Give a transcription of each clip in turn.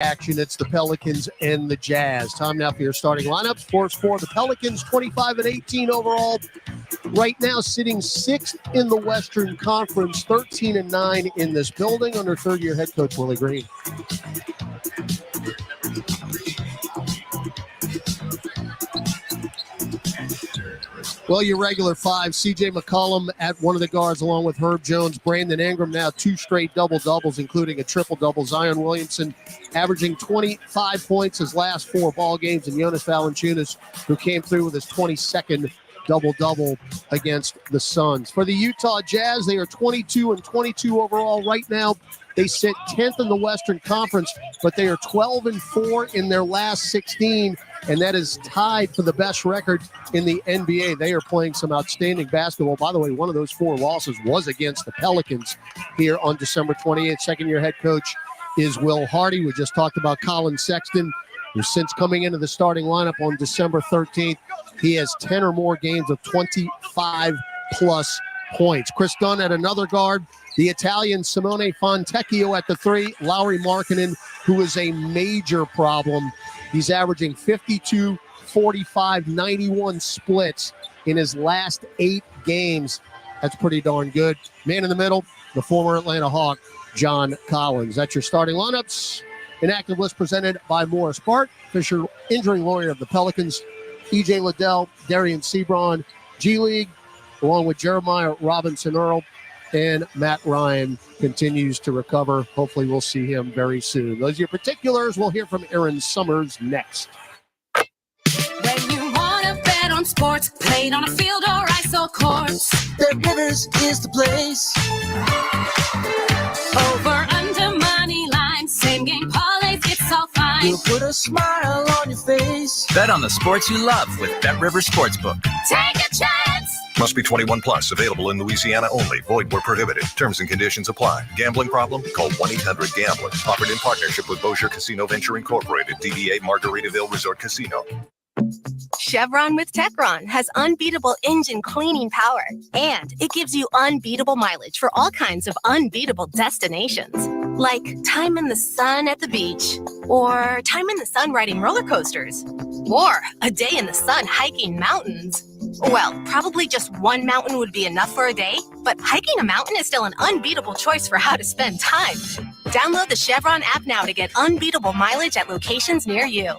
action. It's the Pelicans and the Jazz. Time now for your starting lineups. For the Pelicans, 25-18 overall. Right now, sitting 6th in the Western Conference, 13-9 in this building under third-year head coach Willie Green. Well, your regular five, C.J. McCollum at one of the guards along with Herb Jones. Brandon Ingram now 2 straight double-doubles, including a triple-double. Zion Williamson averaging 25 points his last 4 ball games. And Jonas Valanciunas, who came through with his 22nd double-double against the Suns. For the Utah Jazz, they are 22-22 overall right now. They sit 10th in the Western Conference, but they are 12-4 in their last 16, and that is tied for the best record in the NBA. They are playing some outstanding basketball. By the way, one of those 4 losses was against the Pelicans here on December 28th. Second-year head coach is Will Hardy. We just talked about Collin Sexton, who since coming into the starting lineup on December 13th, he has 10 or more games of 25-plus points. Chris Dunn at another guard. The Italian Simone Fontecchio at the 3. Lauri Markkanen, who is a major problem. He's averaging 52, 45, 91 splits in his last 8 games. That's pretty darn good. Man in the middle, the former Atlanta Hawk, John Collins. That's your starting lineups. An active list presented by Morris Bart, Fisher injury lawyer of the Pelicans, E.J. Liddell, Darian Sebron, G League, along with Jeremiah Robinson-Earl, and Matt Ryan continues to recover. Hopefully we'll see him very soon. Those are your particulars. We'll hear from Aaron Summers next. When you want to bet on sports, played on a field or ice or courts, Bet Rivers is the place. over, under, money line, same game parlays, it's all fine. You'll put a smile on your face. Bet on the sports you love with Bet Rivers Sportsbook. Take a chance. Must be 21 plus. Available in Louisiana only. Void where prohibited. Terms and conditions apply. Gambling problem? Call 1-800-GAMBLER. Offered in partnership with Bossier Casino Venture Incorporated. DBA Margaritaville Resort Casino. Chevron with Techron has unbeatable engine cleaning power, and it gives you unbeatable mileage for all kinds of unbeatable destinations, like time in the sun at the beach, or time in the sun riding roller coasters, or a day in the sun hiking mountains. Well, probably just one mountain would be enough for a day, but hiking a mountain is still an unbeatable choice for how to spend time. Download the Chevron app now to get unbeatable mileage at locations near you.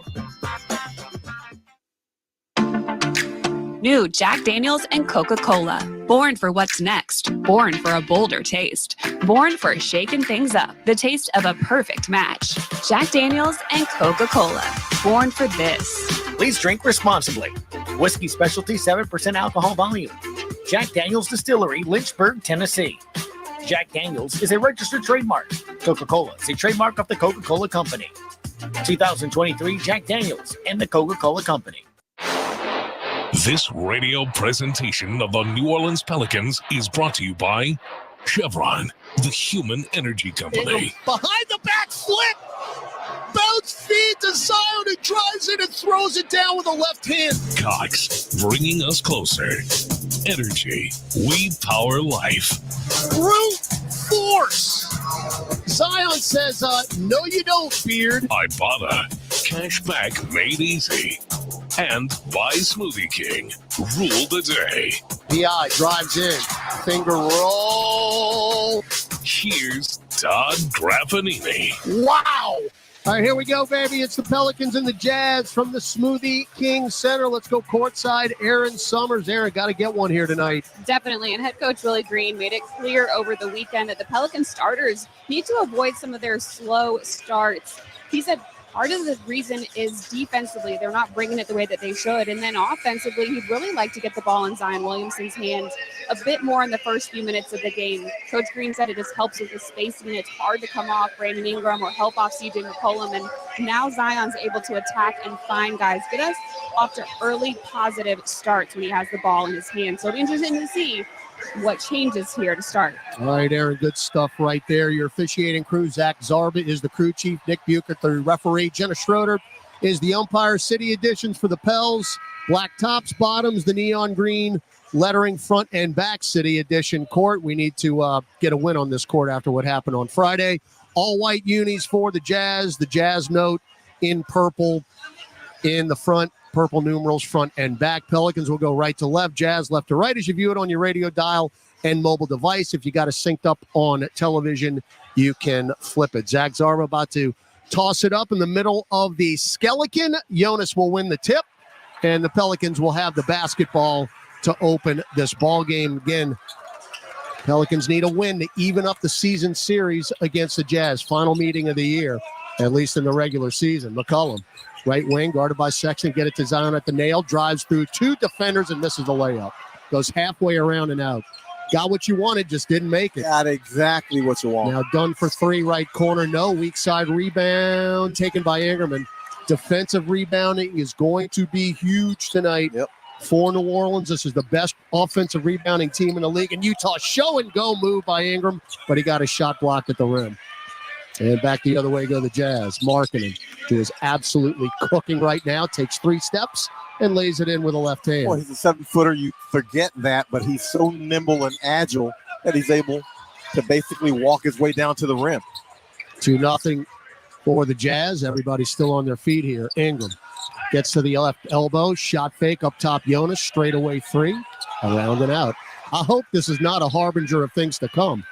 New Jack Daniels and Coca-Cola. Born for what's next. Born for a bolder taste. Born for shaking things up. The taste of a perfect match. Jack Daniels and Coca-Cola. Born for this. Please drink responsibly. Whiskey Specialty, 7% alcohol volume. Jack Daniels Distillery, Lynchburg, Tennessee. Jack Daniels is a registered trademark. Coca-Cola is a trademark of the Coca-Cola Company. 2023 Jack Daniels and the Coca-Cola Company. This radio presentation of the New Orleans Pelicans is brought to you by Chevron, the human energy company. Behind the back flip. Bounce feed to Zion, who drives it and throws it down with a left hand. Cox, bringing us closer. Energy, we power life. Brute force. Zion says, no you don't, Beard. Ibotta, cash back made easy. And by Smoothie King, rule the day. P.I. drives in, finger roll. Here's Todd Graffanini. Wow. All right, here we go, baby. It's the Pelicans and the Jazz from the Smoothie King Center. Let's go courtside. Aaron Summers. Aaron, got to get one here tonight. Definitely, and head coach Willie Green made it clear over the weekend that the Pelican starters need to avoid some of their slow starts. He said part of the reason is defensively, they're not bringing it the way that they should. And then offensively, he'd really like to get the ball in Zion Williamson's hands a bit more in the first few minutes of the game. Coach Green said it just helps with the spacing. It's hard to come off Brandon Ingram or help off C.J. McCollum. And now Zion's able to attack and find guys. Get us off to early positive starts when he has the ball in his hands. So it'll be interesting to see what changes here to start. All right, Aaron, good stuff right there. Your officiating crew, Zach Zarba is the crew chief, Nick Buchert, the referee, Jenna Schroeder is the umpire. City editions for the Pels, black tops, bottoms, the neon green lettering front and back. City edition court. We need to get a win on this court after what happened on Friday. All white unis for the Jazz note in purple in the front, purple numerals front and back. Pelicans will go right to left, Jazz left to right as you view it on your radio dial and mobile device. If you got it synced up on television, you can flip it. Zach Zarba about to toss it up in the middle of the skeleton. Jonas will win the tip, and the Pelicans will have the basketball to open this ball game. Again, Pelicans need a win to even up the season series against the Jazz. Final meeting of the year, at least in the regular season. McCollum, right wing, guarded by Sexton. Get it to Zion at the nail. Drives through two defenders and misses the layup. Goes halfway around and out. Got what you wanted, just didn't make it. Got exactly what you want. Now done for three, right corner. No, weak side rebound taken by Ingram. And defensive rebounding is going to be huge tonight. Yep. For New Orleans. This is the best offensive rebounding team in the league. And Utah, show and go move by Ingram, but he got a shot blocked at the rim. And back the other way go the Jazz. Markkanen, who is absolutely cooking right now, takes 3 steps and lays it in with a left hand. Well, he's a 7-footer. You forget that, but he's so nimble and agile that he's able to basically walk his way down to the rim. 2-0 for the Jazz. Everybody's still on their feet here. Ingram gets to the left elbow, shot fake up top. Jonas, straight away 3, around and out. I hope this is not a harbinger of things to come.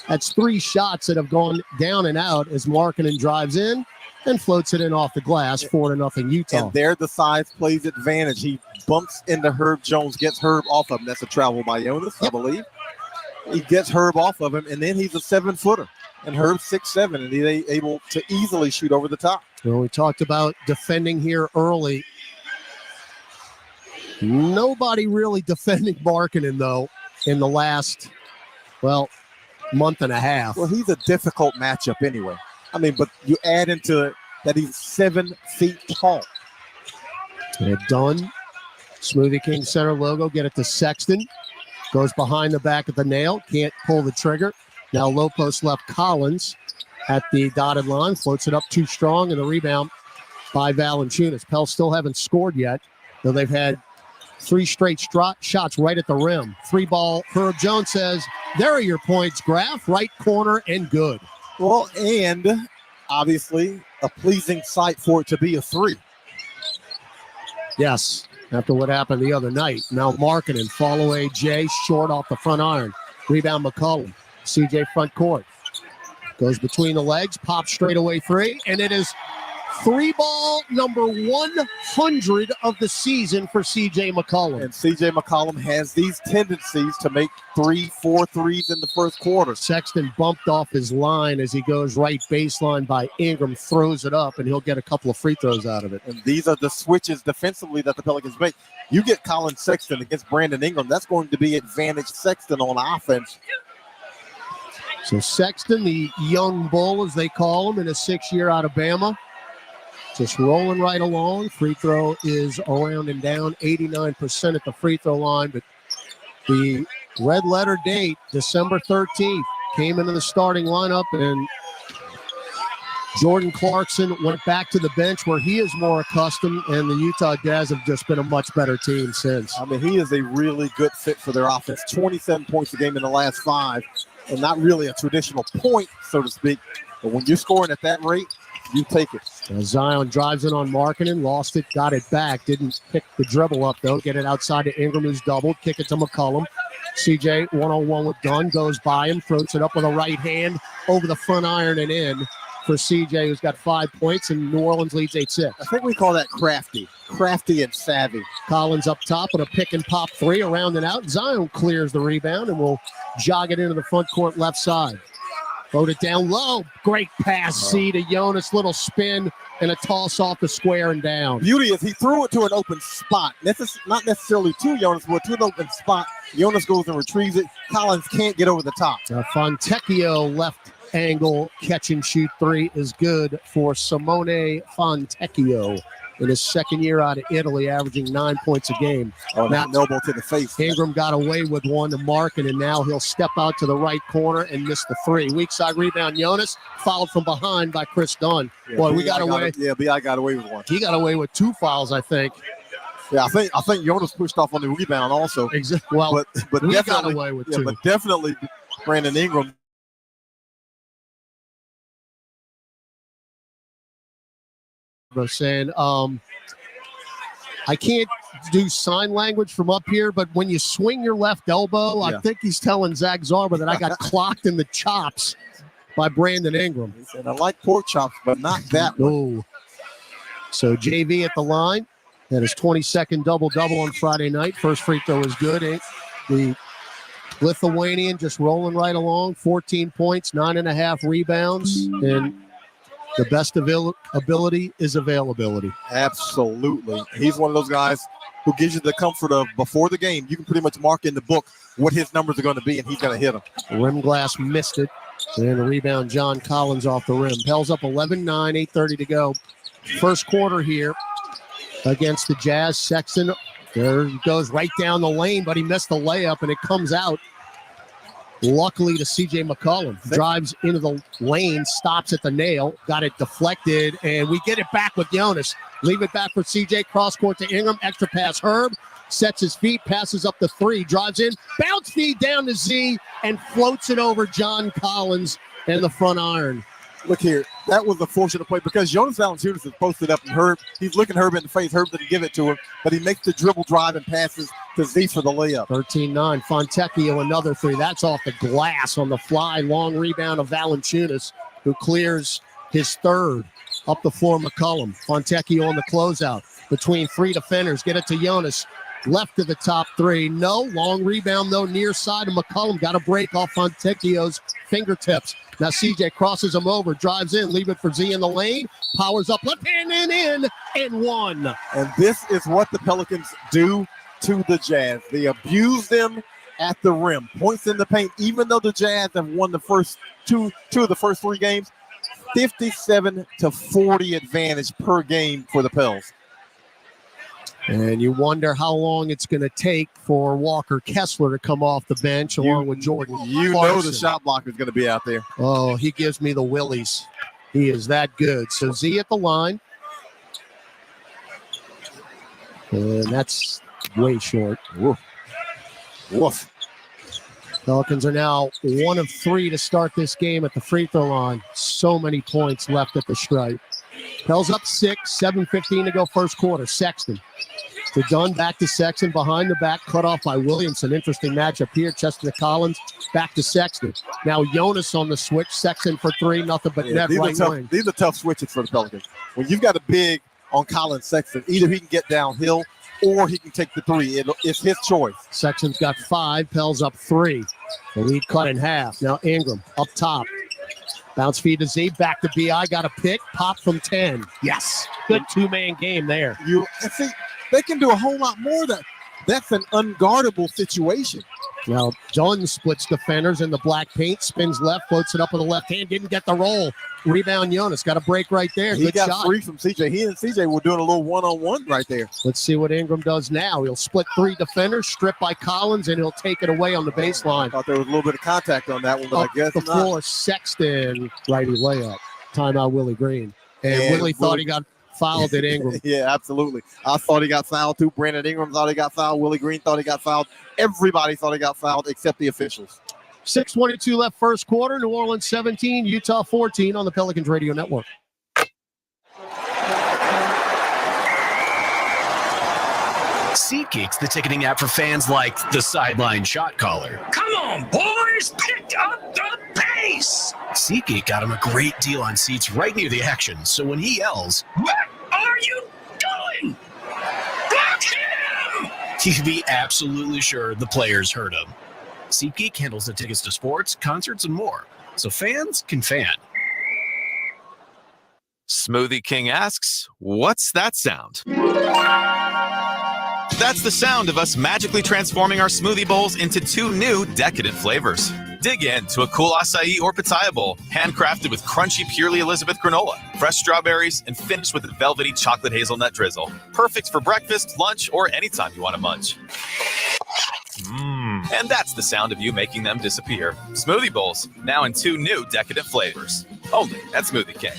That's 3 shots that have gone down and out as Markkanen drives in and floats it in off the glass. 4-0 Utah. And there the size plays advantage. He bumps into Herb Jones, gets Herb off of him. That's a travel by Jonas, I believe. He gets Herb off of him, and then he's a 7-footer. And Herb's 6'7", and he's able to easily shoot over the top. Well, we talked about defending here early. Nobody really defending Markkanen, though, in the last, month and a half. Well, he's a difficult matchup anyway. I mean, but you add into it that he's 7 feet tall. And done. Smoothie King center logo. Get it to Sexton. Goes behind the back of the nail. Can't pull the trigger. Now low post left Collins at the dotted line. Floats it up too strong, and the rebound by Valanciunas. Pels still haven't scored yet, though they've had 3 straight shots right at the rim. 3-ball. Herb Jones says, there are your points, Graf. Right corner and good. Well, and obviously a pleasing sight for it to be a 3. Yes, after what happened the other night. Now Markkanen, fall away Jay, short off the front iron. Rebound McCollum. CJ front court. Goes between the legs, pops straight away 3, and it is 3-ball number 100 of the season for CJ McCollum. And CJ McCollum has these tendencies to make 3-4 threes in the first quarter. Sexton bumped off his line as he goes right baseline by Ingram, throws it up, and he'll get a couple of free throws out of it. And these are the switches defensively that the Pelicans make. You get Collin Sexton against Brandon Ingram, that's going to be advantage Sexton on offense. So Sexton, the young bull, as they call him, in his 6th year out of Bama, just rolling right along. Free throw is around and down, 89% at the free throw line. But the red letter date, December 13th, came into the starting lineup, and Jordan Clarkson went back to the bench where he is more accustomed, and the Utah Jazz have just been a much better team since. I mean, he is a really good fit for their offense. 27 points a game in the last 5. And not really a traditional point, so to speak. But when you're scoring at that rate, you take it. Zion drives in on Markkanen, lost it, got it back. Didn't pick the dribble up, though. Get it outside to Ingram, who's doubled. Kick it to McCollum. CJ, one-on-one with Dunn, goes by him, throws it up with a right hand over the front iron and in for CJ, who's got 5 points, and New Orleans leads 8-6. I think we call that crafty and savvy. Collins up top with a pick and pop 3, around and out. Zion clears the rebound and will jog it into the front court left side. Float it down low. Great pass, C to Jonas. Little spin and a toss off the square and down. Beauty is he threw it to an open spot. Not necessarily to Jonas, but to an open spot. Jonas goes and retrieves it. Collins can't get over the top. Fontecchio left angle catch and shoot 3 is good for Simone Fontecchio in his 2nd year out of Italy, averaging 9 points a game. Now elbow to the face. Ingram got away with one to Markkanen, and now he'll step out to the right corner and miss the 3. Weak side rebound, Jonas, fouled from behind by Chris Dunn. Yeah, Boy, we got away. B.I. got away with one. He got away with 2 fouls, I think. Yeah, I think Jonas pushed off on the rebound also. Exactly. Well, but we definitely got away with 2. But definitely Brandon Ingram saying, I can't do sign language from up here, but when you swing your left elbow, I think he's telling Zach Zarba that I got clocked in the chops by Brandon Ingram. He said, I like pork chops, but not that one. No. So JV at the line. That is 22nd double-double on Friday night. First free throw is good. The Lithuanian just rolling right along. 14 points, 9.5 rebounds, and the best ability is availability. Absolutely. He's one of those guys who gives you the comfort of before the game, you can pretty much mark in the book what his numbers are going to be, and he's going to hit them. Rim glass missed it. And the rebound, John Collins off the rim. Pels up 11-9, 8:30 to go. First quarter here against the Jazz. Sexton, there he goes right down the lane, but he missed the layup, and it comes out. Luckily to C.J. McCollum. Drives into the lane, stops at the nail, got it deflected, and we get it back with Jonas. Leave it back for C.J. Cross court to Ingram. Extra pass, Herb. Sets his feet, passes up the three, drives in, bounce feed down to Z, and floats it over John Collins and the front iron. Look here, that was a fortunate play because Jonas Valanciunas is posted up, and Herb, he's looking Herb in the face. Herb didn't give it to him, but he makes the dribble drive and passes to Z for the layup. 13-9, Fontecchio another three. That's off the glass on the fly. Long rebound of Valanciunas, who clears his third. Up the floor, McCollum. Fontecchio on the closeout. Between three defenders, get it to Jonas. Left to the top three. No. Long rebound, though, near side of McCollum. Got a break off Fontecchio's fingertips. Now CJ crosses him over, drives in, leave it for Z in the lane. Powers up, left hand in, and one. And this is what the Pelicans do to the Jazz. They abuse them at the rim. Points in the paint, even though the Jazz have won the first two of the first three games. 57-40 advantage per game for the Pels. And you wonder how long it's going to take for Walker Kessler to come off the bench along with Jordan. You know the shot blocker is going to be out there. Oh, he gives me the willies. He is that good. So Z at the line. And that's way short. Woof. Woof. Pelicans are now 1 of 3 to start this game at the free throw line. So many points left at the stripe. Pels up 6, 7:15 to go first quarter. Sexton. To Dunn, back to Sexton, behind the back, cut off by Williamson. Interesting matchup here. Chester to Collins, back to Sexton. Now Jonas on the switch. Sexton for three, nothing but net right wing. These are tough switches for the Pelicans. When you've got a big on Collin Sexton, either he can get downhill or he can take the three. It's his choice. Sexton's got 5, Pels up 3. The lead cut in half. Now Ingram up top. Bounce feed to Z, back to B.I. Got a pick, pop from 10. Yes, good two-man game there. I think they can do a whole lot more. That's an unguardable situation. Now Dunn splits defenders in the black paint, spins left, floats it up with the left hand, didn't get the roll. Rebound Jonas, got a break right there. He good got shot. free from CJ. He and CJ were doing a little one-on-one right there. Let's see what Ingram does now. He'll split 3 defenders, stripped by Collins, and he'll take it away on the baseline. I thought there was a little bit of contact on that one, but Up I guess the not. floor, Sexton, righty layup. Timeout Willie Green. And Willie thought he got fouled at Ingram. Yeah, absolutely. I thought he got fouled too. Brandon Ingram thought he got fouled. Willie Green thought he got fouled. Everybody thought he got fouled except the officials. 6:22 left first quarter. New Orleans 17, Utah 14 on the Pelicans Radio Network. SeatGeek's the ticketing app for fans like the sideline shot caller. Come on, boys, pick up the pace. SeatGeek got him a great deal on seats right near the action, so when he yells, What are you doing? Block him! you can be absolutely sure the players heard him. SeatGeek handles the tickets to sports, concerts, and more, so fans can fan. Smoothie King asks, what's that sound? That's the sound of us magically transforming our smoothie bowls into 2 new decadent flavors. Dig in to a cool acai or pitaya bowl, handcrafted with crunchy Purely Elizabeth granola, fresh strawberries, and finished with a velvety chocolate hazelnut drizzle. Perfect for breakfast, lunch, or anytime you want to munch. And that's the sound of you making them disappear. Smoothie bowls, now in 2 new decadent flavors. Only at Smoothie King.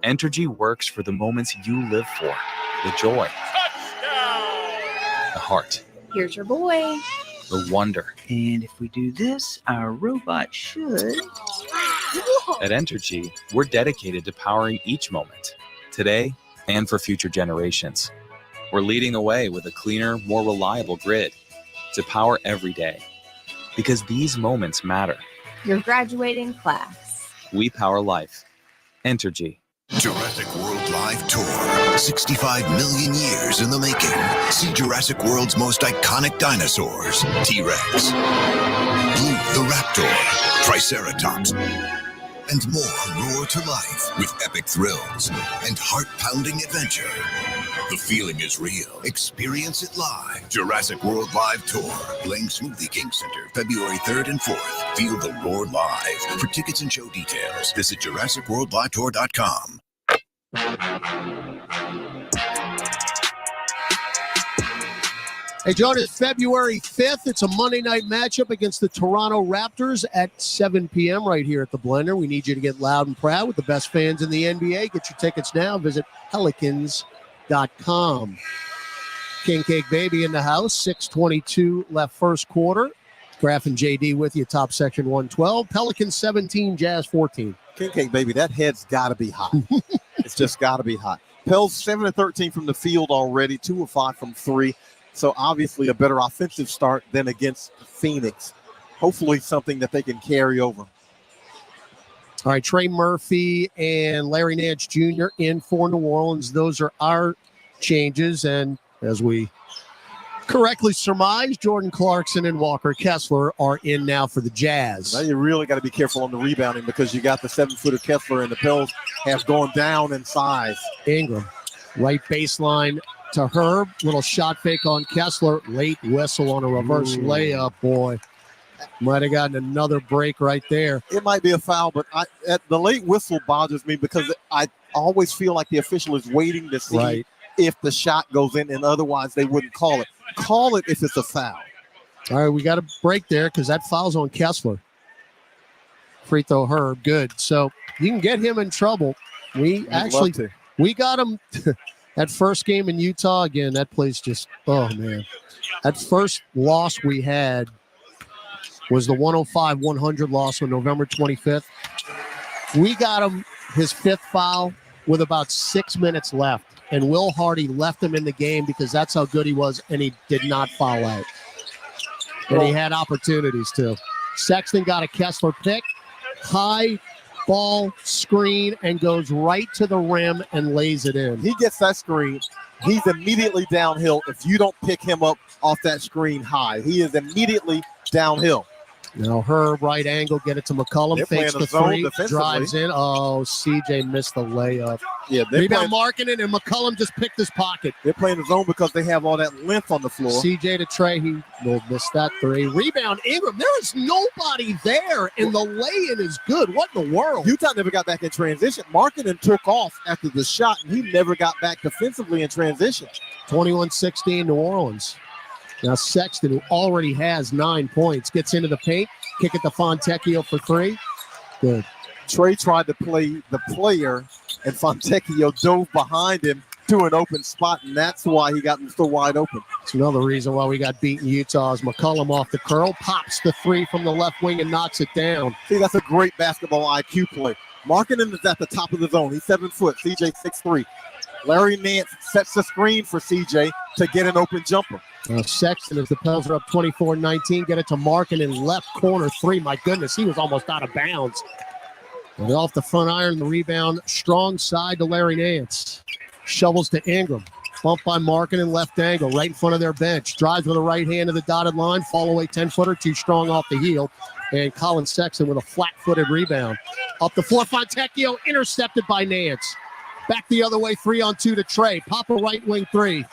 Entergy works for the moments you live for. The joy. The heart. Here's your boy. The wonder. And if we do this, our robot should. At Entergy, we're dedicated to powering each moment today and for future generations. We're leading the way with a cleaner, more reliable grid to power every day. Because these moments matter. Your graduating class. We power life. Entergy. Jurassic World Live Tour. 65 million years in the making. See Jurassic World's most iconic dinosaurs. T-Rex, Blue the Raptor, Triceratops, and more roar to life with epic thrills and heart-pounding adventure. The feeling is real. Experience it live. Jurassic World Live Tour. Playing Smoothie King Center, February 3rd and 4th. Feel the roar live. For tickets and show details, visit JurassicWorldLiveTour.com. Hey, John, it's February 5th. It's a Monday night matchup against the Toronto Raptors at 7 p.m. right here at the Blender. We need you to get loud and proud with the best fans in the NBA. Get your tickets now. Visit Pelicans.com. King Cake Baby in the house. 6:22 left first quarter. Graf and JD with you, top section 112. Pelicans 17, Jazz 14. King Cake Baby, that head's got to be hot. It's just got to be hot. Pels 7 of 13 from the field already, 2 of 5 from 3. So obviously a better offensive start than against Phoenix. Hopefully something that they can carry over. All right, Trey Murphy and Larry Nance Jr. in for New Orleans. Those are our changes. And as we correctly surmised, Jordan Clarkson and Walker Kessler are in now for the Jazz. Now you really got to be careful on the rebounding because you got the 7-footer Kessler and the Pels have gone down in size. Ingram, right baseline to Herb. Little shot fake on Kessler. Late whistle on a reverse layup, boy. Might have gotten another break right there. It might be a foul, but the late whistle bothers me because I always feel like the official is waiting to see if the shot goes in, and otherwise they wouldn't call it. Call it if it's a foul. All right, we got a break there because that foul's on Kessler. Free throw Herb, good. So you can get him in trouble. We got him that first game in Utah. Again, that place just, oh, man. That first loss we had was the 105-100 loss on November 25th. We got him his 5th foul with about 6 minutes left. And Will Hardy left him in the game because that's how good he was, and he did not foul out. And he had opportunities to. Sexton got a Kessler pick, high ball screen, and goes right to the rim and lays it in. He gets that screen. He's immediately downhill if you don't pick him up off that screen high. He is immediately downhill. Now Herb, right angle, get it to McCollum, fakes the three, drives in. Oh, CJ missed the layup. Yeah, rebound Markkanen, and McCollum just picked his pocket. They're playing the zone because they have all that length on the floor. CJ to Trey, he will miss that three. Rebound Ingram, there is nobody there, and the lay-in is good. What in the world? Utah never got back in transition. Markkanen took off after the shot, and he never got back defensively in transition. 21-16 New Orleans. Now Sexton, who already has 9 points, gets into the paint. Kick it to Fontecchio for 3. Good. Trey tried to play the player, and Fontecchio dove behind him to an open spot, and that's why he got so wide open. It's another reason why we got beaten Utah is McCollum off the curl, pops the 3 from the left wing and knocks it down. See, that's a great basketball IQ play. Markkanen is at the top of the zone. He's 7 foot. CJ 6'3". Larry Nance sets the screen for CJ to get an open jumper. Sexton, as the Pels are up 24-19, get it to Markkanen, left corner 3. My goodness, he was almost out of bounds. And off the front iron, the rebound, strong side to Larry Nance. Shovels to Ingram. Bumped by Markkanen, left angle, right in front of their bench. Drives with the right hand to the dotted line. Fall away 10-footer, too strong off the heel. And Collin Sexton with a flat-footed rebound. Up the floor, Fontecchio, intercepted by Nance. Back the other way, 3-on-2 to Trey. Pop a right wing 3.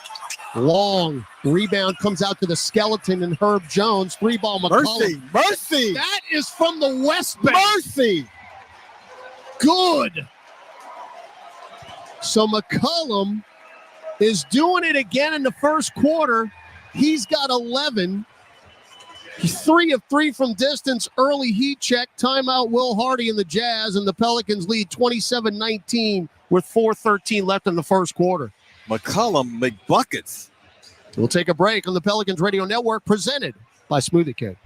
Long rebound comes out to the skeleton and Herb Jones. 3-ball McCollum. Mercy. That is from the West Bank. Mercy. Good. So McCollum is doing it again in the first quarter. He's got 11. He's 3 of 3 from distance. Early heat check. Timeout Will Hardy and the Jazz, and the Pelicans lead 27-19 with 4:13 left in the first quarter. McCollum McBuckets. We'll take a break on the Pelicans Radio Network, presented by Smoothie King.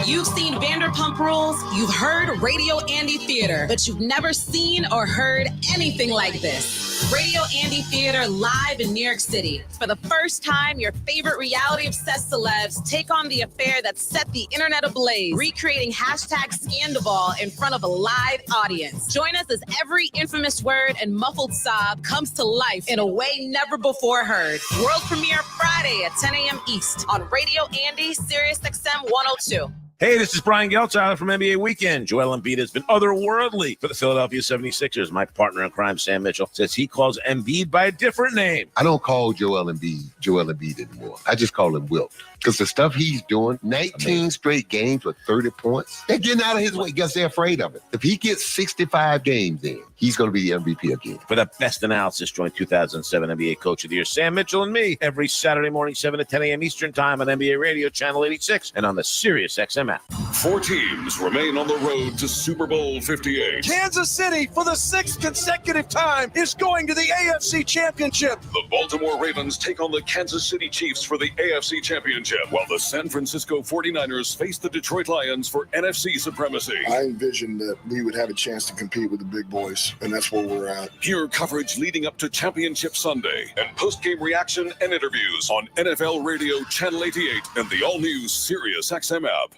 You've seen Vanderpump Rules, you've heard Radio Andy Theater, but you've never seen or heard anything like this. Radio Andy Theater live in New York City. For the first time, your favorite reality-obsessed celebs take on the affair that set the internet ablaze, recreating #Scandival in front of a live audience. Join us as every infamous word and muffled sob comes to life in a way never before heard. World premiere Friday at 10 a.m. East on Radio Andy, Sirius XM 102. Hey, this is Brian Geltzeiler from NBA Weekend. Joel Embiid has been otherworldly for the Philadelphia 76ers. My partner in crime, Sam Mitchell, says he calls Embiid by a different name. I don't call Joel Embiid anymore. I just call him Wilt. Because the stuff he's doing, 19 straight games with 30 points, they're getting out of his way because they're afraid of it. If he gets 65 games in, he's going to be the MVP again. For the best analysis, join 2007 NBA Coach of the Year, Sam Mitchell and me, every Saturday morning, 7 to 10 a.m. Eastern Time on NBA Radio, Channel 86, and on the Sirius XM app. 4 teams remain on the road to Super Bowl 58. Kansas City, for the 6th consecutive time, is going to the AFC Championship. The Baltimore Ravens take on the Kansas City Chiefs for the AFC Championship, while the San Francisco 49ers face the Detroit Lions for NFC supremacy. I envisioned that we would have a chance to compete with the big boys, and that's where we're at. Hear coverage leading up to Championship Sunday and post-game reaction and interviews on NFL Radio Channel 88 and the all-new Sirius XM app.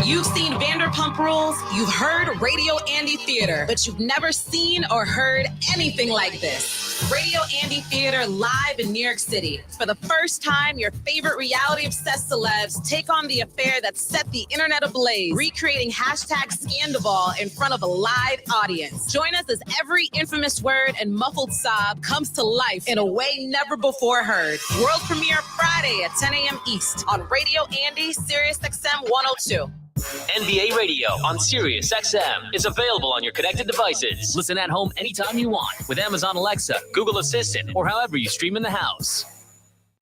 You've seen Vanderpump Rules, you've heard Radio Andy Theater, but you've never seen or heard anything like this. Radio Andy Theater live in New York City. For the first time, your favorite reality-obsessed celebs take on the affair that set the internet ablaze, recreating #Scandival in front of a live audience. Join us as every infamous word and muffled sob comes to life in a way never before heard. World premiere Friday at 10 a.m. East on Radio Andy, Sirius XM 102. NBA Radio on Sirius XM is available on your connected devices. Listen at home anytime you want with Amazon Alexa, Google Assistant, or however you stream in the house.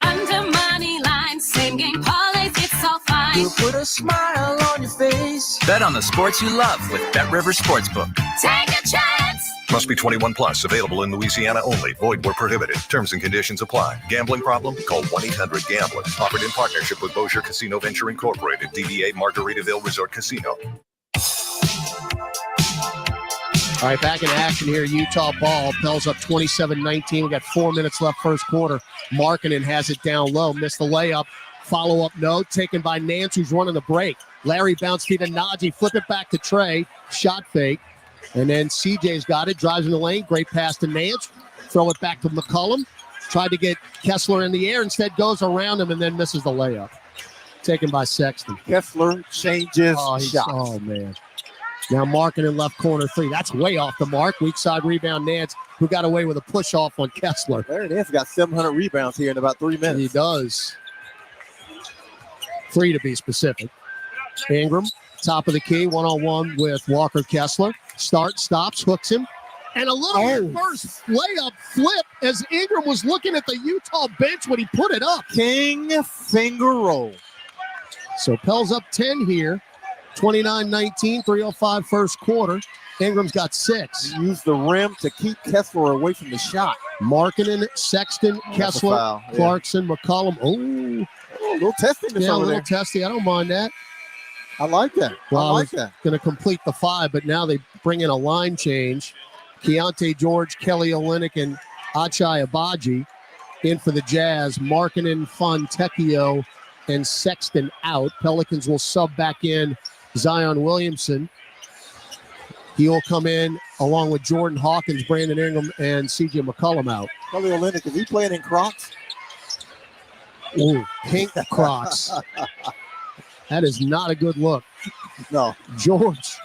Under money lines, same game parlays, it's all fine. You'll put a smile on your face. Bet on the sports you love with BetRivers Sportsbook. Take a chance. Must be 21 plus. Available in Louisiana only. Void where prohibited. Terms and conditions apply. Gambling problem? Call 1-800-GAMBLER. Offered in partnership with Bossier Casino Venture Incorporated. DBA Margaritaville Resort Casino. All right, back in action here. Utah ball. Pels up 27-19. We got 4 minutes left first quarter. Markkanen has it down low. Missed the layup. Follow-up no. Taken by Nance, who's running the break. Larry bounce feed to Najee. Flip it back to Trey. Shot fake. And then CJ's got it. Drives in the lane. Great pass to Nance. Throw it back to McCollum. Tried to get Kessler in the air. Instead goes around him and then misses the layup. Taken by Sexton. Kessler changes shots. Oh, man. Now Markkanen left corner three. That's way off the mark. Weak side rebound, Nance, who got away with a push-off on Kessler. There it is. Got 700 rebounds here in about 3 minutes. He does. 3 to be specific. Ingram, top of the key, one-on-one with Walker Kessler. Stops, hooks him. And a little reverse layup flip as Ingram was looking at the Utah bench when he put it up. King finger roll. So Pels up 10 here. 29-19, 3:05 first quarter. Ingram's got 6. Use the rim to keep Kessler away from the shot. Markkanen, Sexton, Kessler, Clarkson, McCollum. A little testing. Yeah, a little testy. I don't mind that. I like that. Well, I like that. Going to complete the 5, but now they bring in a line change. Keontae George, Kelly Olynyk, and Achai Abaji in for the Jazz. Markkanen, Fontecchio, and Sexton out. Pelicans will sub back in Zion Williamson. He'll come in along with Jordan Hawkins, Brandon Ingram, and C.J. McCollum out. Kelly Olynyk, is he playing in Crocs? Ooh, pink Crocs. That is not a good look. No. George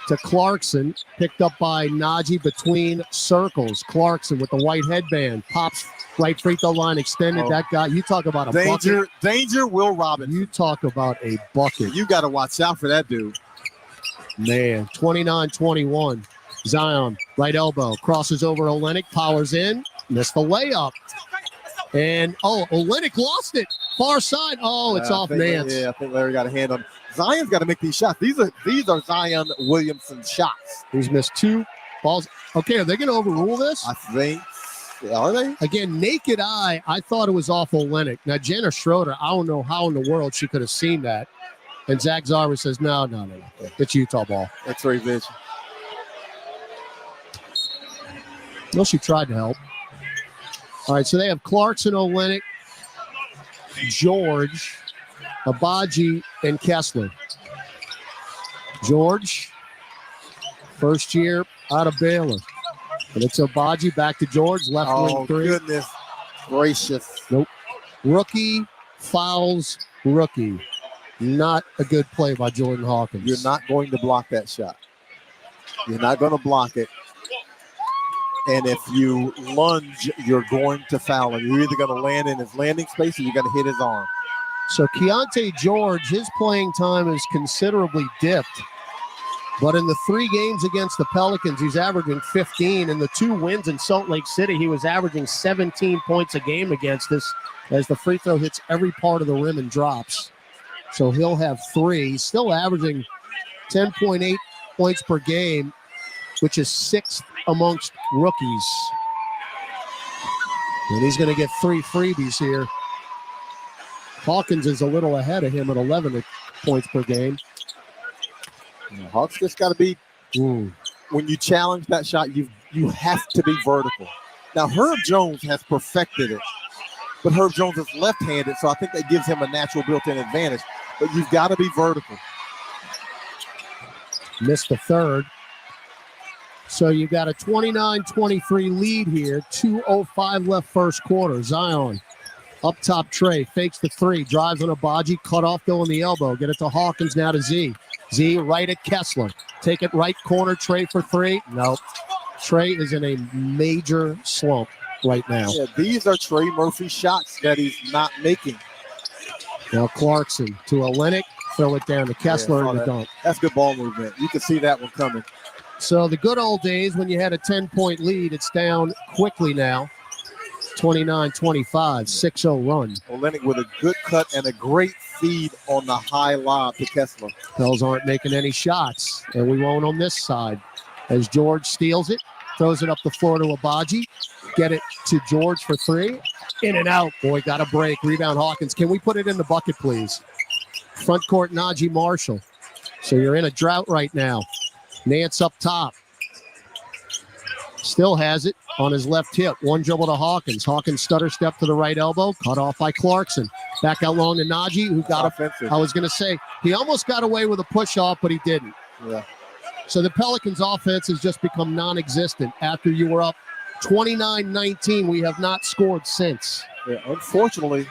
to Clarkson, picked up by Najee between circles. Clarkson with the white headband, pops right free throw line, extended. That guy, you talk about a bucket. Danger, Will Robinson. You talk about a bucket. You got to watch out for that dude. Man, 29-21. Zion, right elbow, crosses over Olynyk, powers in, missed the layup. And, Olynyk lost it. Far side. It's off Nance. I think Larry got a hand on. Zion's got to make these shots. These are Zion Williamson shots. He's missed 2 balls. Okay, are they going to overrule this? I think. Are they? Again, naked eye, I thought it was off Olynyk. Now, Jenna Schroeder, I don't know how in the world she could have seen that. And Zach Zarber says, no. It's Utah ball. X-ray vision. Well, she tried to help. All right, so they have Clarkson, Olenek, George, Abaji, and Kessler. George, first year out of Baylor. And it's Abaji back to George, left wing three. Oh, goodness gracious. Nope. Rookie fouls rookie. Not a good play by Jordan Hawkins. You're not going to block that shot. You're not going to block it. And if you lunge, you're going to foul him. You're either going to land in his landing space or you're going to hit his arm. So Keontae George, his playing time is considerably dipped. But in the 3 games against the Pelicans, he's averaging 15. In the 2 wins in Salt Lake City, he was averaging 17 points a game against us as the free throw hits every part of the rim and drops. So he'll have 3. He's still averaging 10.8 points per game, which is 6th amongst rookies. And he's going to get 3 freebies here. Hawkins is a little ahead of him at 11 points per game. Hawks just got to be, when you challenge that shot, you have to be vertical. Now, Herb Jones has perfected it, but Herb Jones is left-handed, so I think that gives him a natural built-in advantage. But you've got to be vertical. Missed the third. So you got a 29-23 lead here. 2:05 left first quarter. Zion up top, Trey fakes the 3, drives on Abaji, cut off though on the elbow. Get it to Hawkins, now to Z. Z right at Kessler. Take it right corner, Trey for 3. Nope. Trey is in a major slump right now. Yeah, these are Trey Murphy shots that he's not making. Now Clarkson to Olenek, throw it down to Kessler and the dunk. That's good ball movement. You can see that one coming. So the good old days when you had a 10-point lead, it's down quickly now. 29-25, 6-0 run. Olenek with a good cut and a great feed on the high lob to Kessler. Pels aren't making any shots, and we won't on this side. As George steals it, throws it up the floor to Abaji. Get it to George for 3. In and out. Boy, got a break. Rebound Hawkins. Can we put it in the bucket, please? Front court, Najee Marshall. So you're in a drought right now. Nance up top. Still has it on his left hip. One dribble to Hawkins. Hawkins stutter step to the right elbow. Cut off by Clarkson. Back out long to Najee, who got offensive. I was going to say, he almost got away with a push-off, but he didn't. Yeah. So the Pelicans' offense has just become non-existent. After you were up 29-19, we have not scored since. Yeah, unfortunately,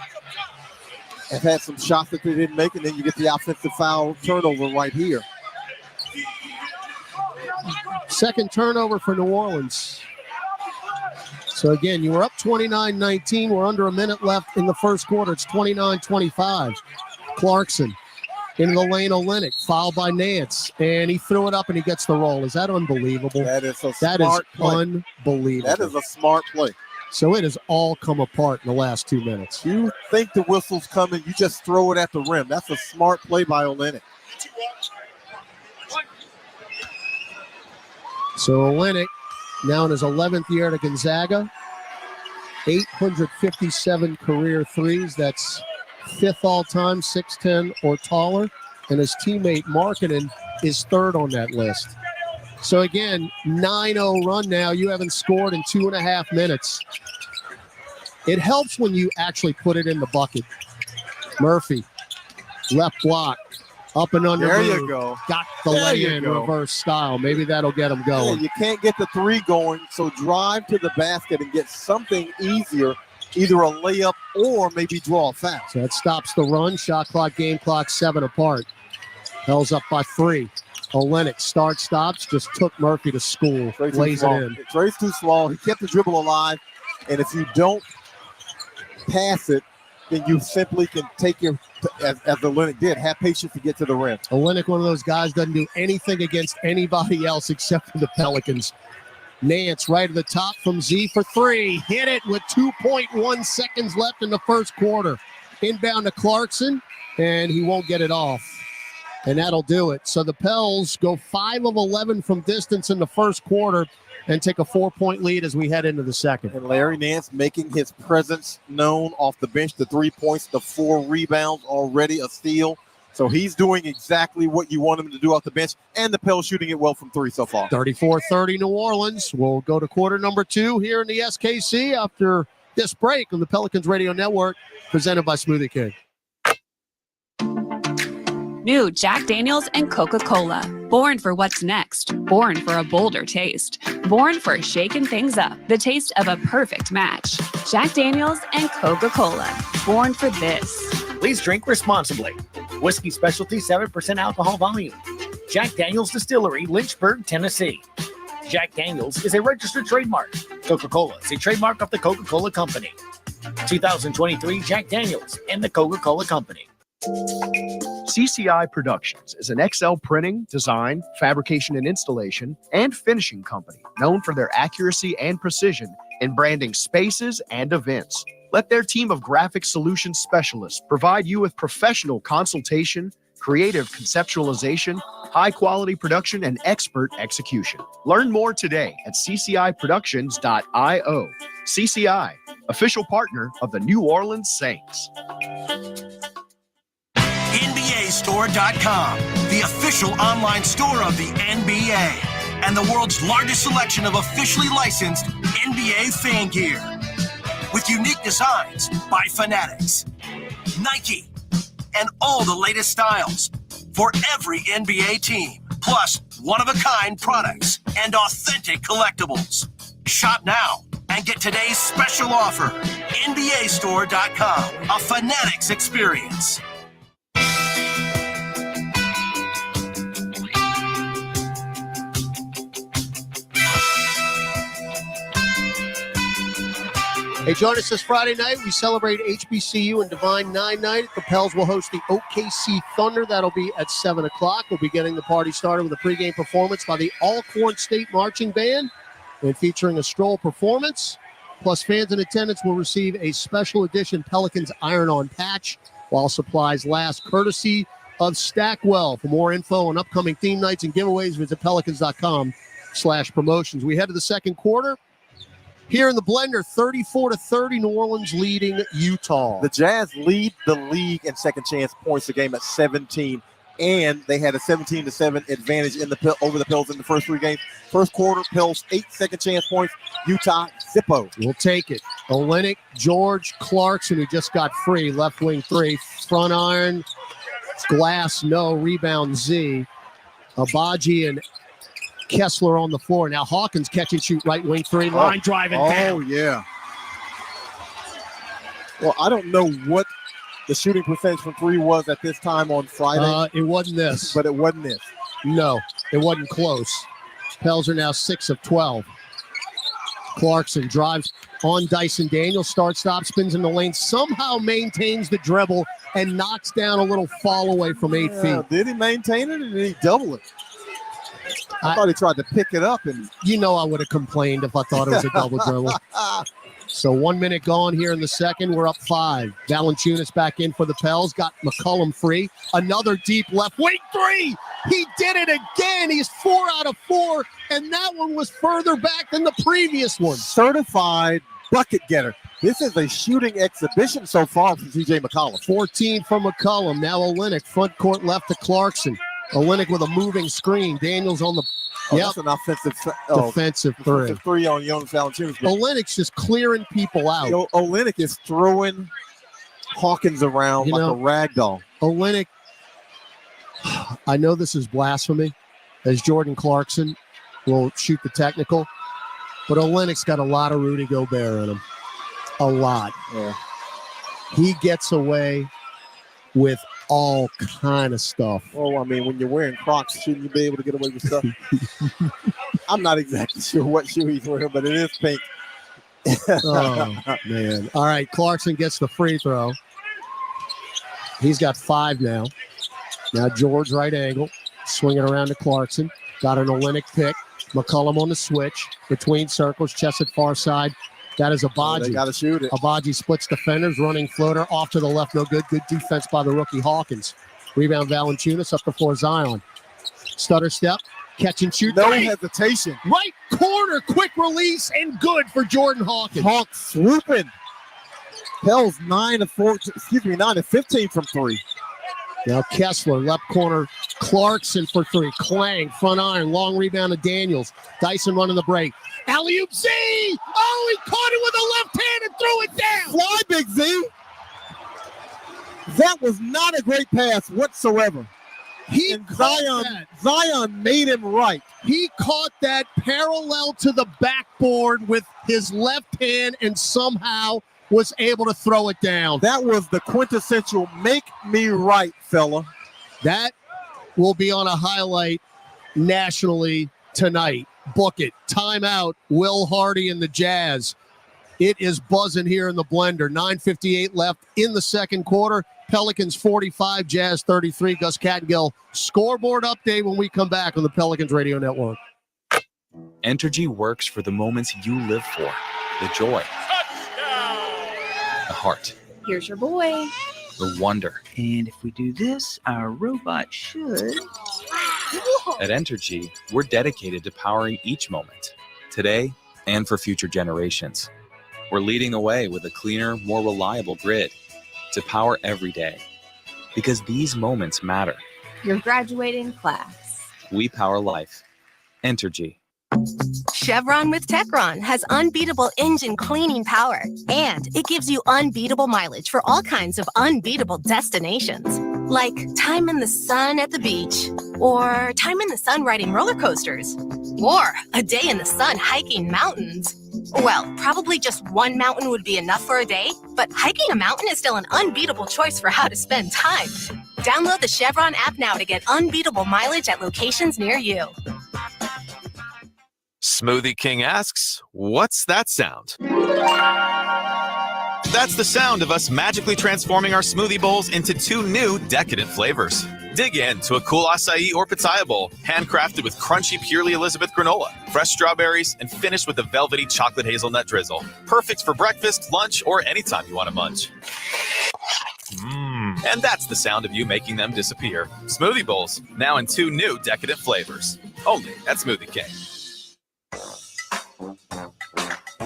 have had some shots that they didn't make, and then you get the offensive foul turnover right here. Second turnover for New Orleans. So again, you were up 29-19. We're under a minute left in the first quarter. It's 29-25. Clarkson into the lane, Olenek, fouled by Nance, and he threw it up and he gets the roll. Is that unbelievable? That is a smart play. Unbelievable. That is a smart play. So it has all come apart in the last 2 minutes. You think the whistle's coming, you just throw it at the rim. That's a smart play by Olenek. So Olenek, now in his 11th year at Gonzaga, 857 career threes. That's 5th all-time, 6'10" or taller. And his teammate Markkanen is 3rd on that list. So again, 9-0 run now. You haven't scored in 2.5 minutes. It helps when you actually put it in the bucket. Murphy, left block, up and under. There move. you go. Got the lay-in reverse style. Maybe that'll get him going. Yeah, you can't get the 3 going, so drive to the basket and get something easier, either a layup or maybe draw a foul. So that stops the run. Shot clock, game clock, 7 apart. Hell's up by 3. Olenek stops, just took Murphy to school. Lays it in. Trey's too small. He kept the dribble alive, and if you don't pass it, then you simply can take your, as Olenek did, have patience to get to the rim. Olenek, one of those guys, doesn't do anything against anybody else except for the Pelicans. Nance right at the top from Z for 3. Hit it with 2.1 seconds left in the first quarter. Inbound to Clarkson, and he won't get it off. And that'll do it. So the Pels go 5 of 11 from distance in the first quarter and take a 4-point lead as we head into the second. And Larry Nance making his presence known off the bench. The 3 points, the 4 rebounds, already a steal. So he's doing exactly what you want him to do off the bench, and the Pels shooting it well from three so far. 34-30 New Orleans. We'll go to quarter number 2 here in the SKC after this break on the Pelicans Radio Network, presented by Smoothie King. New Jack Daniels and Coca-Cola. Born for what's next. Born for a bolder taste. Born for shaking things up. The taste of a perfect match. Jack Daniels and Coca-Cola. Born for this. Please drink responsibly. Whiskey Specialty, 7% alcohol volume. Jack Daniels Distillery, Lynchburg, Tennessee. Jack Daniels is a registered trademark. Coca-Cola is a trademark of the Coca-Cola Company. 2023 Jack Daniels and the Coca-Cola Company. CCI Productions is an XL printing, design, fabrication and installation, and finishing company known for their accuracy and precision in branding spaces and events. Let their team of graphic solution specialists provide you with professional consultation, creative conceptualization, high-quality production, and expert execution. Learn more today at cciproductions.io. CCI, official partner of the New Orleans Saints. NBAstore.com, the official online store of the NBA, and the world's largest selection of officially licensed NBA fan gear. With unique designs by Fanatics, Nike, and all the latest styles for every NBA team, plus one-of-a-kind products and authentic collectibles. Shop now and get today's special offer. NBAstore.com, a Fanatics experience. Hey, join us this Friday night. We celebrate HBCU and Divine Nine Night. The Pels will host the OKC Thunder. That'll be at 7 o'clock. We'll be getting the party started with a pregame performance by the Alcorn State Marching Band and featuring a stroll performance. Plus, fans in attendance will receive a special edition Pelicans iron-on patch while supplies last, courtesy of Stackwell. For more info on upcoming theme nights and giveaways, visit pelicans.com/promotions. We head to the second quarter. Here in the blender, 34-30, New Orleans leading Utah. The Jazz lead the league in second chance points a game at 17, and they had a 17-7 advantage over the Pels in the first 3 games. First quarter, Pels 8 second chance points. Utah, zippo. We'll take it. Olynyk, George, Clarkson, who just got free, left wing 3, front iron, glass, no, rebound Z. Abaji and Kessler on the floor. Now Hawkins catch and shoot right wing 3, line driving down. Oh, yeah. Well, I don't know what the shooting percentage from 3 was at this time on Friday. It wasn't this. But it wasn't this. No, it wasn't close. Pels are now 6 of 12. Clarkson drives on Dyson Daniels, stop, spins in the lane, somehow maintains the dribble and knocks down a little fall away from 8 feet. Did he maintain it or did he double it? I thought he tried to pick it up. And you know I would have complained if I thought it was a double dribble. So 1 minute gone here in the second. We're up 5. Valanciunas back in for the Pels. Got McCollum free. Another deep left wing 3. He did it again. He's 4 out of 4. And that one was further back than the previous one. Certified bucket getter. This is a shooting exhibition so far from TJ McCollum. 14 from McCollum. Now Olynyk, front court left to Clarkson. Olynyk with a moving screen. Daniels on the that's an offensive defensive 3. Defensive 3 on Jonas Valanciunas. Olynyk's just clearing people out. Olynyk is throwing Hawkins around like a rag doll. Olynyk, I know this is blasphemy, as Jordan Clarkson will shoot the technical, but Olynyk's got a lot of Rudy Gobert in him. A lot. Yeah. He gets away with all kind of stuff. Oh, I mean, when you're wearing Crocs, shouldn't you be able to get away with stuff? I'm not exactly sure what shoe he's wearing, but it is pink. Oh, man. All right, Clarkson gets the free throw. He's got 5 now. Now George right angle, swinging around to Clarkson. Got an Olynyk pick. McCollum on the switch. Between circles, chest at far side. That is Abaji. They got to shoot it. Abaji splits defenders, running floater off to the left. No good. Good defense by the rookie Hawkins. Rebound Valanciunas up the floor. Zion. Stutter step. Catch and shoot. No hesitation. Right corner. Quick release and good for Jordan Hawkins. Hawks swooping. Pels 9 of 15 from 3. Now Kessler, left corner, Clarkson for three. Clang, front iron, long rebound to Daniels. Dyson running the break. Alley-oop Z! Oh, he caught it with a left hand and threw it down! Fly, Big Z! That was not a great pass whatsoever. Zion made him right. He caught that parallel to the backboard with his left hand and somehow was able to throw it down. That was the quintessential make me right, fella. That will be on a highlight nationally tonight. Book it. Timeout. Will Hardy and the Jazz. It is buzzing here in the blender. 9:58 left in the second quarter. Pelicans 45, Jazz 33. Gus Cattengill, scoreboard update when we come back on the Pelicans Radio Network. Entergy works for the moments you live for. The joy. The heart. Here's your boy. The wonder. And if we do this, our robot should. At Entergy, we're dedicated to powering each moment, today and for future generations. We're leading the way with a cleaner, more reliable grid to power every day. Because these moments matter. Your graduating class. We power life. Entergy. Chevron with Techron has unbeatable engine cleaning power, and it gives you unbeatable mileage for all kinds of unbeatable destinations, like time in the sun at the beach, or time in the sun riding roller coasters, or a day in the sun hiking mountains. Well, probably just one mountain would be enough for a day, but hiking a mountain is still an unbeatable choice for how to spend time. Download the Chevron app now to get unbeatable mileage at locations near you. Smoothie King asks, what's that sound? That's the sound of us magically transforming our smoothie bowls into 2 new decadent flavors. Dig in to a cool acai or pitaya bowl, handcrafted with crunchy Purely Elizabeth granola, fresh strawberries, and finished with a velvety chocolate hazelnut drizzle. Perfect for breakfast, lunch, or anytime you want to munch. And that's the sound of you making them disappear. Smoothie bowls, now in 2 new decadent flavors. Only at Smoothie King.